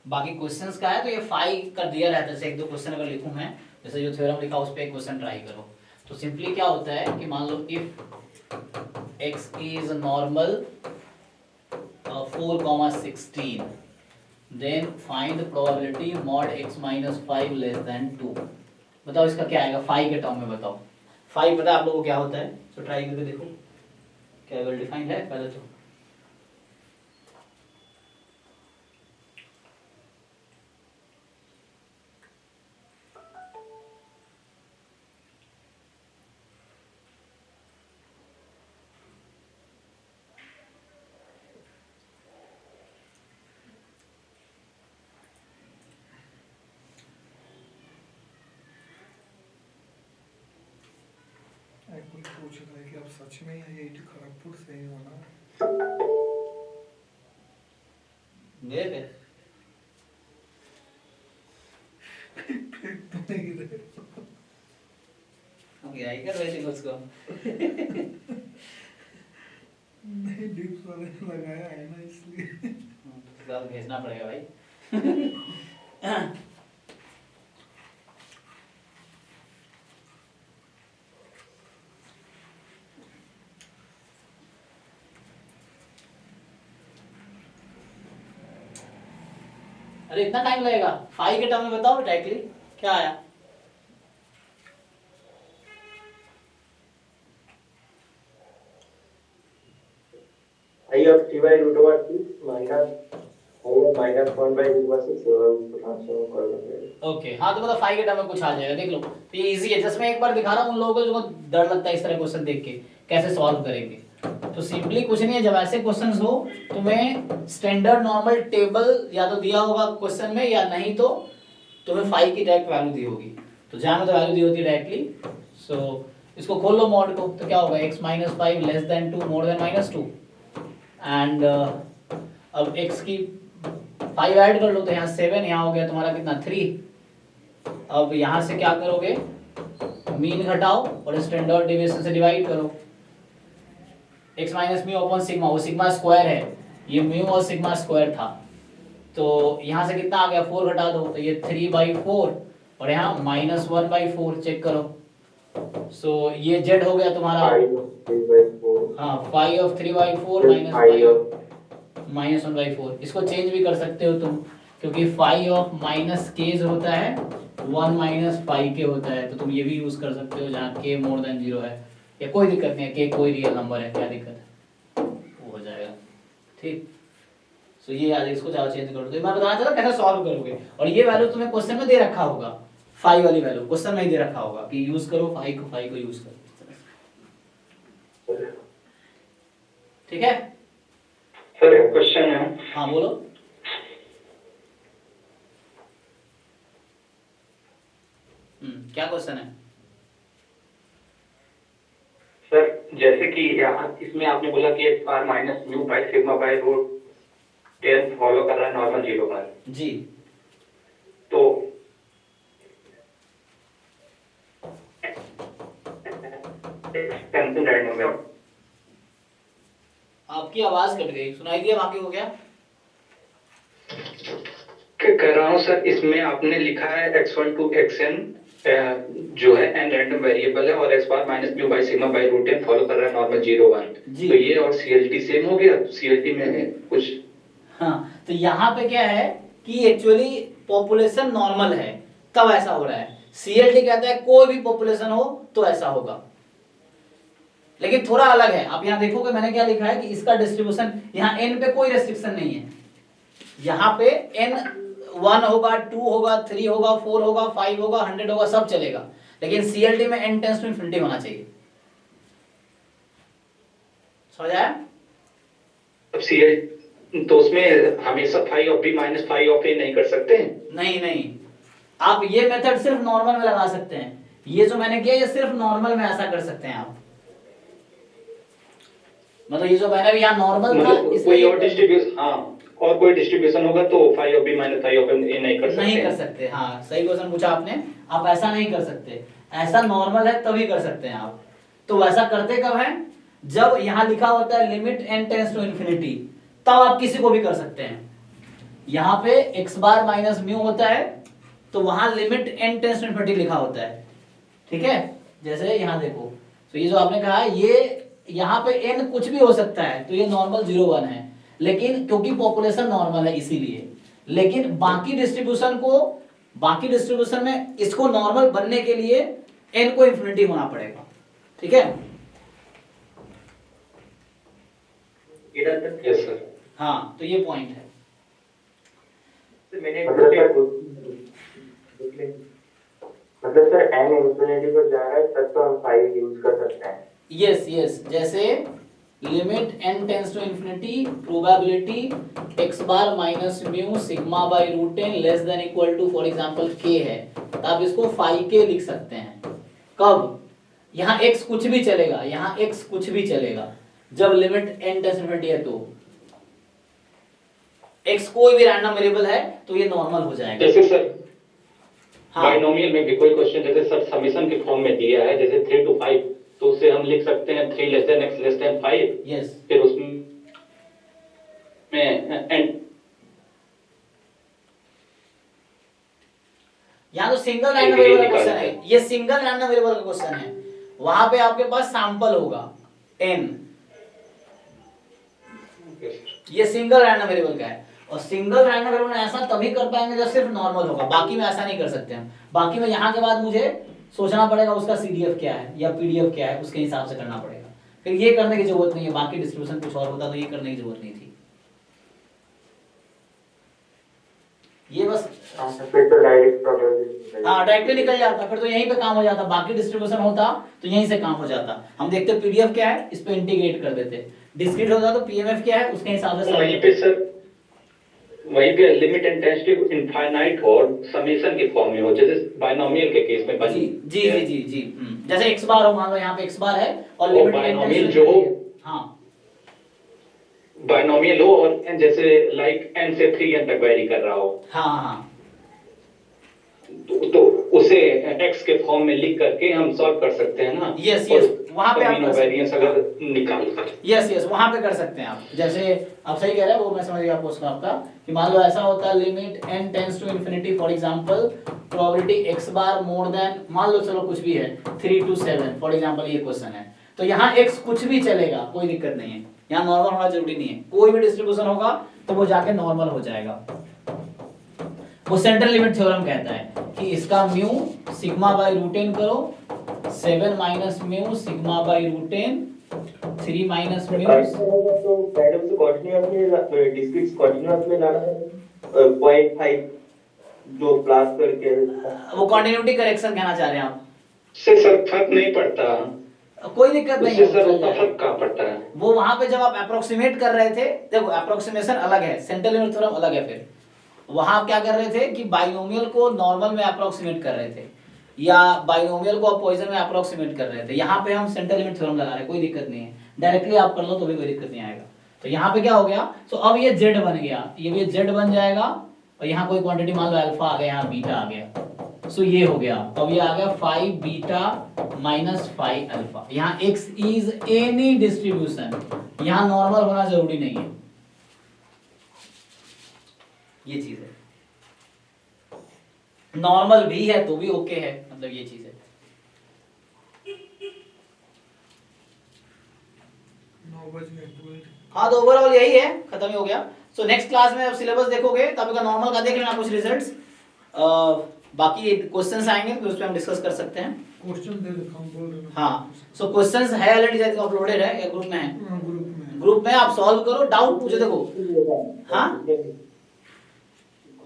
बाकी क्वेश्चंस का है तो ये 5 कर दिया रहता है, जैसे 1 2 क्वेश्चन अगर लिखूं मैं, जैसे जो थ्योरम लिखा उस पर एक क्वेश्चन ट्राई करो। तो सिंपली क्या होता है कि मान लो if x is normal 4,16 then find the probability mod x minus 5 less than 2। बताओ इसका क्या आएगा 5 के टर्म में, बताओ 5 पता है आप लोगों को क्या होता है। तो ट्राई करके देखो क्या वेल डिफाइंड है पहले तो। पूछ रहा है कि आप सच में IIT खड़गपुर से ही हो ना? गए थे तो नहीं गिरे। हम क्या ही कर रहे थे उसको। नहीं, डिप्स वाले ने लगाया है ना इसलिए। सब भेजना पड़ेगा भाई। अरे इतना टाइम लगेगा? 5 के टर्म में बताओ डायरेक्टली क्या आया। I of t by root over 2 minus I of minus 1 by root over 6 transform कर देंगे। ओके हाँ, तो मतलब 5 के टर्म में कुछ आ जाएगा, देख लो। तो ये इजी है, जस्ट मैं एक बार दिखा रहा हूँ उन लोगों को जो डर लगता है इस तरह क्वेश्चन देख के कैसे सॉल्व करेंगे। तो सिंपली कुछ नहीं है, जब ऐसे क्वेश्चंस हो तुम्हें स्टैंडर्ड नॉर्मल टेबल या तो दिया होगा क्वेश्चन में, या नहीं तो तुम्हें 5 की डायरेक्ट वैल्यू दी होगी। तो जहां में तो वैल्यू दी होती है डायरेक्टली। सो इसको खोल लो मॉड को, तो क्या होगा x - 5 less than 2 more than -2 and अब x की 5 ऐड कर लो तो यहाँ 7, यहाँ हो गया तुम्हारा कितना 3। अब यहाँ से क्या करोगे, मीन घटाओ और स्टैंडर्ड डेविएशन से डिवाइड करो। x minus mu upon sigma, वो सिग्मा स्क्वायर है, ये म्यू और सिग्मा स्क्वायर था। तो यहाँ से कितना आ गया, 4 घटा दो तो ये 3/4 और यहाँ -1/4 चेक करो। सो ये z हो गया तुम्हारा, हाँ 5 of 3/4 -1/4। इसको चेंज भी कर सकते हो तुम, क्योंकि 5 of माइनस k होता है 1 - 5 k होता है, तो तुम ये भी यूज कर सकते हो जहाँ k मोर देन 0 है। या कोई दिक्कत नहीं है, k कोई रियल नंबर है, क्या दिक्कत है, वो हो जाएगा ठीक। सो ये आज इसको ज्यादा चेंज कर दो, मैं बताना चाहता कैसे सॉल्व करोगे। और ये वैल्यू तुम्हें क्वेश्चन में दे रखा होगा, 5 वाली वैल्यू क्वेश्चन में ही दे रखा होगा कि यूज करो 5 को यूज करो, ठीक है। सर एक क्वेश्चन है। हाँ बोलो। क्या क्वेश्चन है सर जैसे कि यहाँ इसमें आपने बोला कि x bar minus mu by sigma by root 10 follow कर रहा है नॉर्मल 0 बार जी। तो एक्सपेंशन रैंडम है। आपकी आवाज कट गई, सुनाई दिया बाकी हो गया। कह रहा हूँ सर, इसमें आपने लिखा है x1 to xn जो है n रैंडम वेरिएबल है और x bar minus mu by sigma by root 10 follow कर रहा है नॉर्मल 0 1। जी। तो ये और CLT सेम हो गया, CLT में कुछ। हाँ तो यहाँ पे क्या है कि एक्चुअली पॉपुलेशन नॉर्मल है तब ऐसा हो रहा है। CLT कहता है कोई भी पॉपुलेशन हो तो ऐसा होगा, लेकिन थोड़ा अलग है। आप यहाँ देखोगे मैंने क्या लिखा है कि इसका डिस्ट्रीब्यूशन, यहाँ n पे कोई रेस्ट्रिक्शन नहीं है। यहाँ पे n 1 होगा, 2 होगा, 3 होगा, 4 होगा, 5 होगा, 100 होगा, सब चलेगा। लेकिन CLT में n टेंड्स टू इन्फिनिटी होना चाहिए। समझ आया? अब CL तो उसमें हमेशा 5 of b minus 5 of a नहीं कर सकते? नहीं, आप ये मेथड सिर्फ नॉर्मल में लगा सकते हैं। ये जो मैंने किया ये सिर्फ नॉर्मल में ऐसा कर सकते हैं आप। मतलब ये जो मैंने भी यहाँ नॉर्मल था, कोई और डिस्ट्रीब्यूशन, हाँ और कोई डिस्ट्रीब्यूशन होगा तो 5 of b minus 5 of a नहीं कर सकते। नहीं कर सकते, हाँ सही क्वेश्चन पूछा आपने। आप ऐसा नहीं कर सकते, ऐसा नॉर्मल है तभी कर सकते हैं आप। तो वैसा करते कब है, जब यहाँ लिखा होता है limit n tends to infinity, तब आप किसी को भी कर सकते हैं। यहाँ पे x बार माइनस म्यू होता है तो वहां limit n tends to infinity लिखा होता है, ठीक है। जैसे यहाँ देखो, तो ये जो आपने कहा है ये यहाँ पे n कुछ भी हो सकता है, तो ये नॉर्मल 0 1 है, लेकिन क्योंकि पॉपुलेशन नॉर्मल है इसीलिए। लेकिन बाकी डिस्ट्रीब्यूशन में इसको नॉर्मल बनने के लिए n को इन्फिनिटी होना पड़ेगा, ठीक है। Yes sir. हाँ तो ये पॉइंट है। मतलब सर n इंफिनिटी पर जा रहा है तब तो हम 5 यूज कर सकते हैं। यस जैसे limit n tends to infinity probability x bar minus mu sigma by root 10 less than equal to for example k है, तो आप इसको 5k लिख सकते हैं। कब, यहाँ x कुछ भी चलेगा, यहाँ x कुछ भी चलेगा जब limit n tends to infinity है तो x कोई भी रैंडम वेरिएबल है तो ये नॉर्मल हो जाएगा। जैसे सर हाँ बाइनोमियल में भी कोई क्वेश्चन जैसे सर समेशन के फॉर्म में दिया है जैसे 3 to 5 तो उसे हम लिख सकते हैं 3 less than x less than 5 yes फिर उसमें एंड यहाँ तो सिंगल रैंडम वेरिएबल का क्वेश्चन है, ये सिंगल रैंडम वेरिएबल का क्वेश्चन है। वहां पे आपके पास सैंपल होगा n, ये सिंगल रैंडम वेरिएबल का है। और सिंगल रैंडम वेरिएबल ऐसा तभी कर पाएंगे जब सिर्फ नॉर्मल होगा, बाकी में ऐसा नहीं कर सकते हम। बाकी में यहाँ के बाद मुझे सोचना पड़ेगा उसका CDF क्या है या PDF क्या है, उसके हिसाब से करना पड़ेगा। फिर ये करने की जरूरत नहीं है, बाकी डिस्ट्रीब्यूशन कुछ और होता तो ये करने की जरूरत नहीं थी। ये बस फिर तो डायरेक्ट प्रोबेबिलिटी हाँ डायरेक्टली निकल जाता, फिर तो यहीं पे काम हो जाता। बाकी डिस्ट्रीब्यूशन होता तो यहीं से काम हो जाता। हम देखते PDF क्या है, इस पे इंटीग्रेट कर देते। डिस्क्रीट होता तो PMF क्या है, उसके हिसाब से वहीं पे सर वहीं पे limit and tends to infinite हो और समेशन के फॉर्म में हो जैसे बाइनोमियल के केस में जी जी जी जी जी जैसे x बार हो, मान लो यहाँ पे x बार है और लिमिट बाइनोमियल जो हो हाँ बाइनोमियल हो और जैसे लाइक n से 3n तक वेरी कर रहा हो हाँ हाँ तो उसे x के फॉर्म में लिख करके हम सॉल्व कर सकते हैं ना। यस यस वहां पे आप मीन वेरिएंस अगर निकाल सकते यस यस वहां पे कर सकते हैं आप। जैसे आप सही कह रहे हैं, वो मैं समझ गया क्वेश्चन आपका कि मान लो ऐसा होता है limit n tends to infinity for example probability x bar more than मान लो चलो कुछ भी है 3 to 7 फॉर एग्जांपल ये क्वेश्चन है। तो यहाँ x कुछ भी चलेगा, कोई दिक्कत नहीं है, यहाँ नॉर्मल होना जरूरी नहीं है। कोई भी डिस्ट्रीब्यूशन होगा तो वो जाके नॉर्मल हो जाएगा। वो सेंट्रल लिमिट थ्योरम कहता है कि इसका mu sigma by root n करो 7 minus mu sigma by root n 3 minus mu तो मैडम से कंटीन्यूअस में डिस्क्रीट कंटीन्यूअस में लाना है 0.5 जो प्लस करके वो कंटिन्यूटी करेक्शन कहना चाह रहे हैं आप। से सर फर्क नहीं पड़ता, कोई दिक्कत नहीं उससे है, सर उतना फर्क कहाँ पड़ता है। वो वहां पे जब आप अप्रोक्सीमेट कर रहे थे, देखो अप्रोक्सीमेशन अलग है, सेंट्रल लिमिट थ्योरम अलग है। फिर वहां आप क्या कर रहे थे कि बाइनोमियल को नॉर्मल में अप्रोक्सीमेट कर रहे थे या बाइनोमियल को पॉइजन में अप्रोक्सीमेट कर रहे थे। यहाँ पे हम सेंट्रल लिमिट थ्योरम लगा रहे हैं, कोई दिक्कत नहीं है, डायरेक्टली आप कर लो तो भी कोई दिक्कत नहीं आएगा। तो यहाँ पे क्या हो गया, तो अब ये z बन गया, ये भी z बन जाएगा और यहाँ कोई क्वांटिटी मान लो अल्फा आ गया, यहाँ बीटा आ गया, सो ये हो गया। अब ये आ गया 5 बीटा माइनस 5 अल्फा। यहाँ x इज एनी डिस्ट्रीब्यूशन, यहाँ नॉर्मल होना जरूरी नहीं है, ये चीज है। नॉर्मल भी है तो भी ओके है, मतलब ये चीज है। हाँ तो ओवरऑल यही है, खत्म ही हो गया। सो नेक्स्ट क्लास में अब सिलेबस देखोगे तब का नॉर्मल का देख लेना कुछ रिजल्ट्स, बाकी क्वेश्चंस आएंगे फिर उस पर हम डिस्कस कर सकते हैं। क्वेश्चन दे रखा हूं, बोल रहे हाँ सो क्वेश्चंस है ऑलरेडी अपलोडेड है या ग्रुप में है? ग्रुप में आप सॉल्व करो, डाउट पूछो। देखो हाँ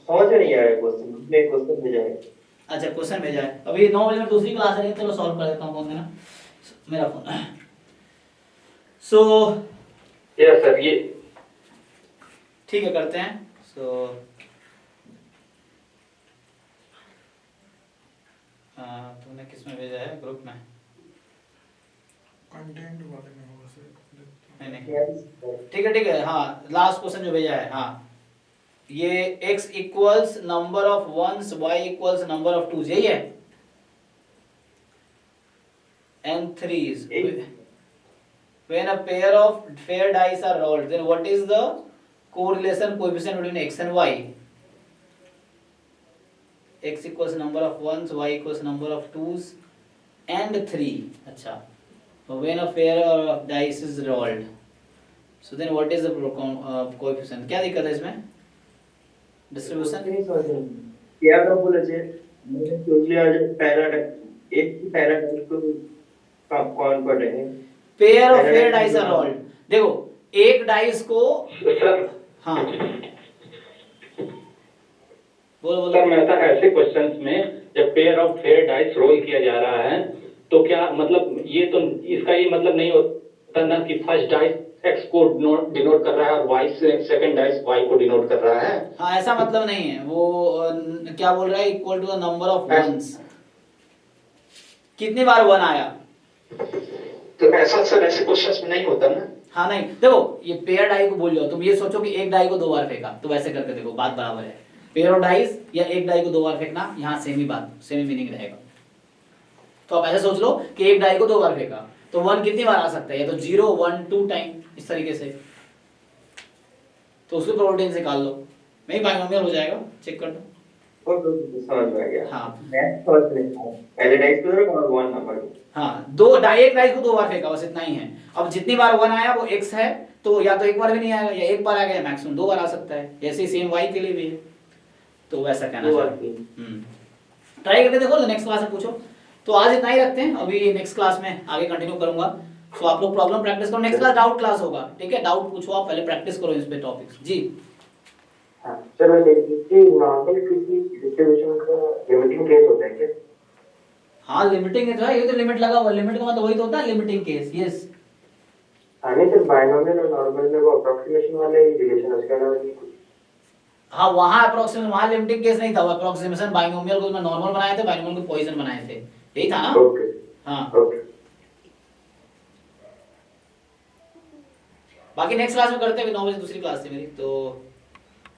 समझ नहीं आया क्वेश्चन, उसने क्वेश्चन भेजा है। अच्छा क्वेश्चन भेजा है, अभी 9 बजे में दूसरी क्लास है, चलो सॉल्व कर देता हूँ, फोन देना मेरा फोन। सो यस सर ये ठीक है करते हैं। सो तुमने किस में भेजा है? ग्रुप में? कंटेंट वाले में होगा सर। नहीं ठीक है हाँ लास्ट क्वेश्चन जो भेजा है, हाँ ये x equals number of ones, y equals number of twos, यही है। and threes when a pair of fair dice are rolled then what is the correlation coefficient between x and y? x equals number of ones, y equals number of twos and 3. अच्छा when a pair of dice is rolled so then what is the coefficient? क्या दिक्कत है इसमें? Distribution क्या तो बोले थे मैंने सोच आज पैराडाइज एक पैराडाइज को कौन पढ़ेंगे? Pair of fair dice are rolled. देखो एक डाइस को हाँ बोलो सर मैं था ऐसे क्वेश्चंस में जब pair of fair dice role किया जा रहा है तो क्या मतलब ये तो इसका ये मतलब नहीं होता ना कि फर्स्ट डाइस x को डिनोट कर रहा है और y से सेकंड डाइस y को डिनोट कर रहा है। हाँ ऐसा मतलब नहीं है, वो क्या बोल रहा है equal to the number of ones. कितनी बार वन आया? तो ऐसा सर ऐसे क्वेश्चंस में नहीं होता ना। हाँ नहीं देखो, ये पेयर डाई को बोल जाओ, तुम ये सोचो कि एक डाई को 2 बार फेंका, तो वैसे करके देखो बात बराबर है। पेयर ऑफ डाइस या एक डाई को 2 बार फेंकना, यहाँ सेम ही बात, सेम ही मीनिंग रहेगा। तो आप ऐसे सोच लो कि एक डाई को 2 बार फेंका, तो 1 कितनी बार आ सकता है, या तो 0 1 2 टाइम, इस तरीके से। तो उसकी प्रोबेबिलिटी निकाल लो, नहीं बाइनोमियल हो जाएगा, चेक कर लो। समझ में आ गया। हाँ नेक्स्ट समझ में पहले डाइस को और 1 नंबर। हाँ, एक डाइस को 2 बार फेंका, बस इतना ही है। अब जितनी बार 1 आया वो x है, तो या तो एक बार भी नहीं आएगा, या एक बार आ गया, मैक्सिमम 2 बार आ सकता है। ऐसे ही सेम y के लिए भी है, तो वैसा कहना चाहिए। ट्राई करके देखो, नेक्स्ट क्लास में पूछो। तो आज इतना ही रखते हैं, अभी नेक्स्ट क्लास में आगे कंटिन्यू करूंगा। तो आप लोग प्रॉब्लम प्रैक्टिस करो, नेक्स्ट क्लास डाउट क्लास होगा, ठीक है? डाउट पूछो आप, पहले प्रैक्टिस करो इस पे टॉपिक्स। जी सर मैं देखिए नॉर्मल किसी सिचुएशन का लिमिटिंग केस होता है क्या? हाँ लिमिटिंग है, ये तो लिमिट लगा हुआ, लिमिट का मतलब वही तो होता है लिमिटिंग केस। यस आने से बाइनोमियल और नॉर्मल में वो अप्रोक्सीमेशन वाले रिलेशन उसके अलावा नहीं कुछ? हाँ, वहां अप्रोक्सीमेशन, वहां लिमिटिंग केस नहीं था, वो अप्रोक्सीमेशन बाइनोमियल को मैं नॉर्मल बनाए थे, बाइनोमियल को पॉइजन बनाए थे, यही था ना? ओके हाँ ओके। बाकी नेक्स्ट क्लास में करते हैं, 9 बजे दूसरी क्लास थी मेरी, तो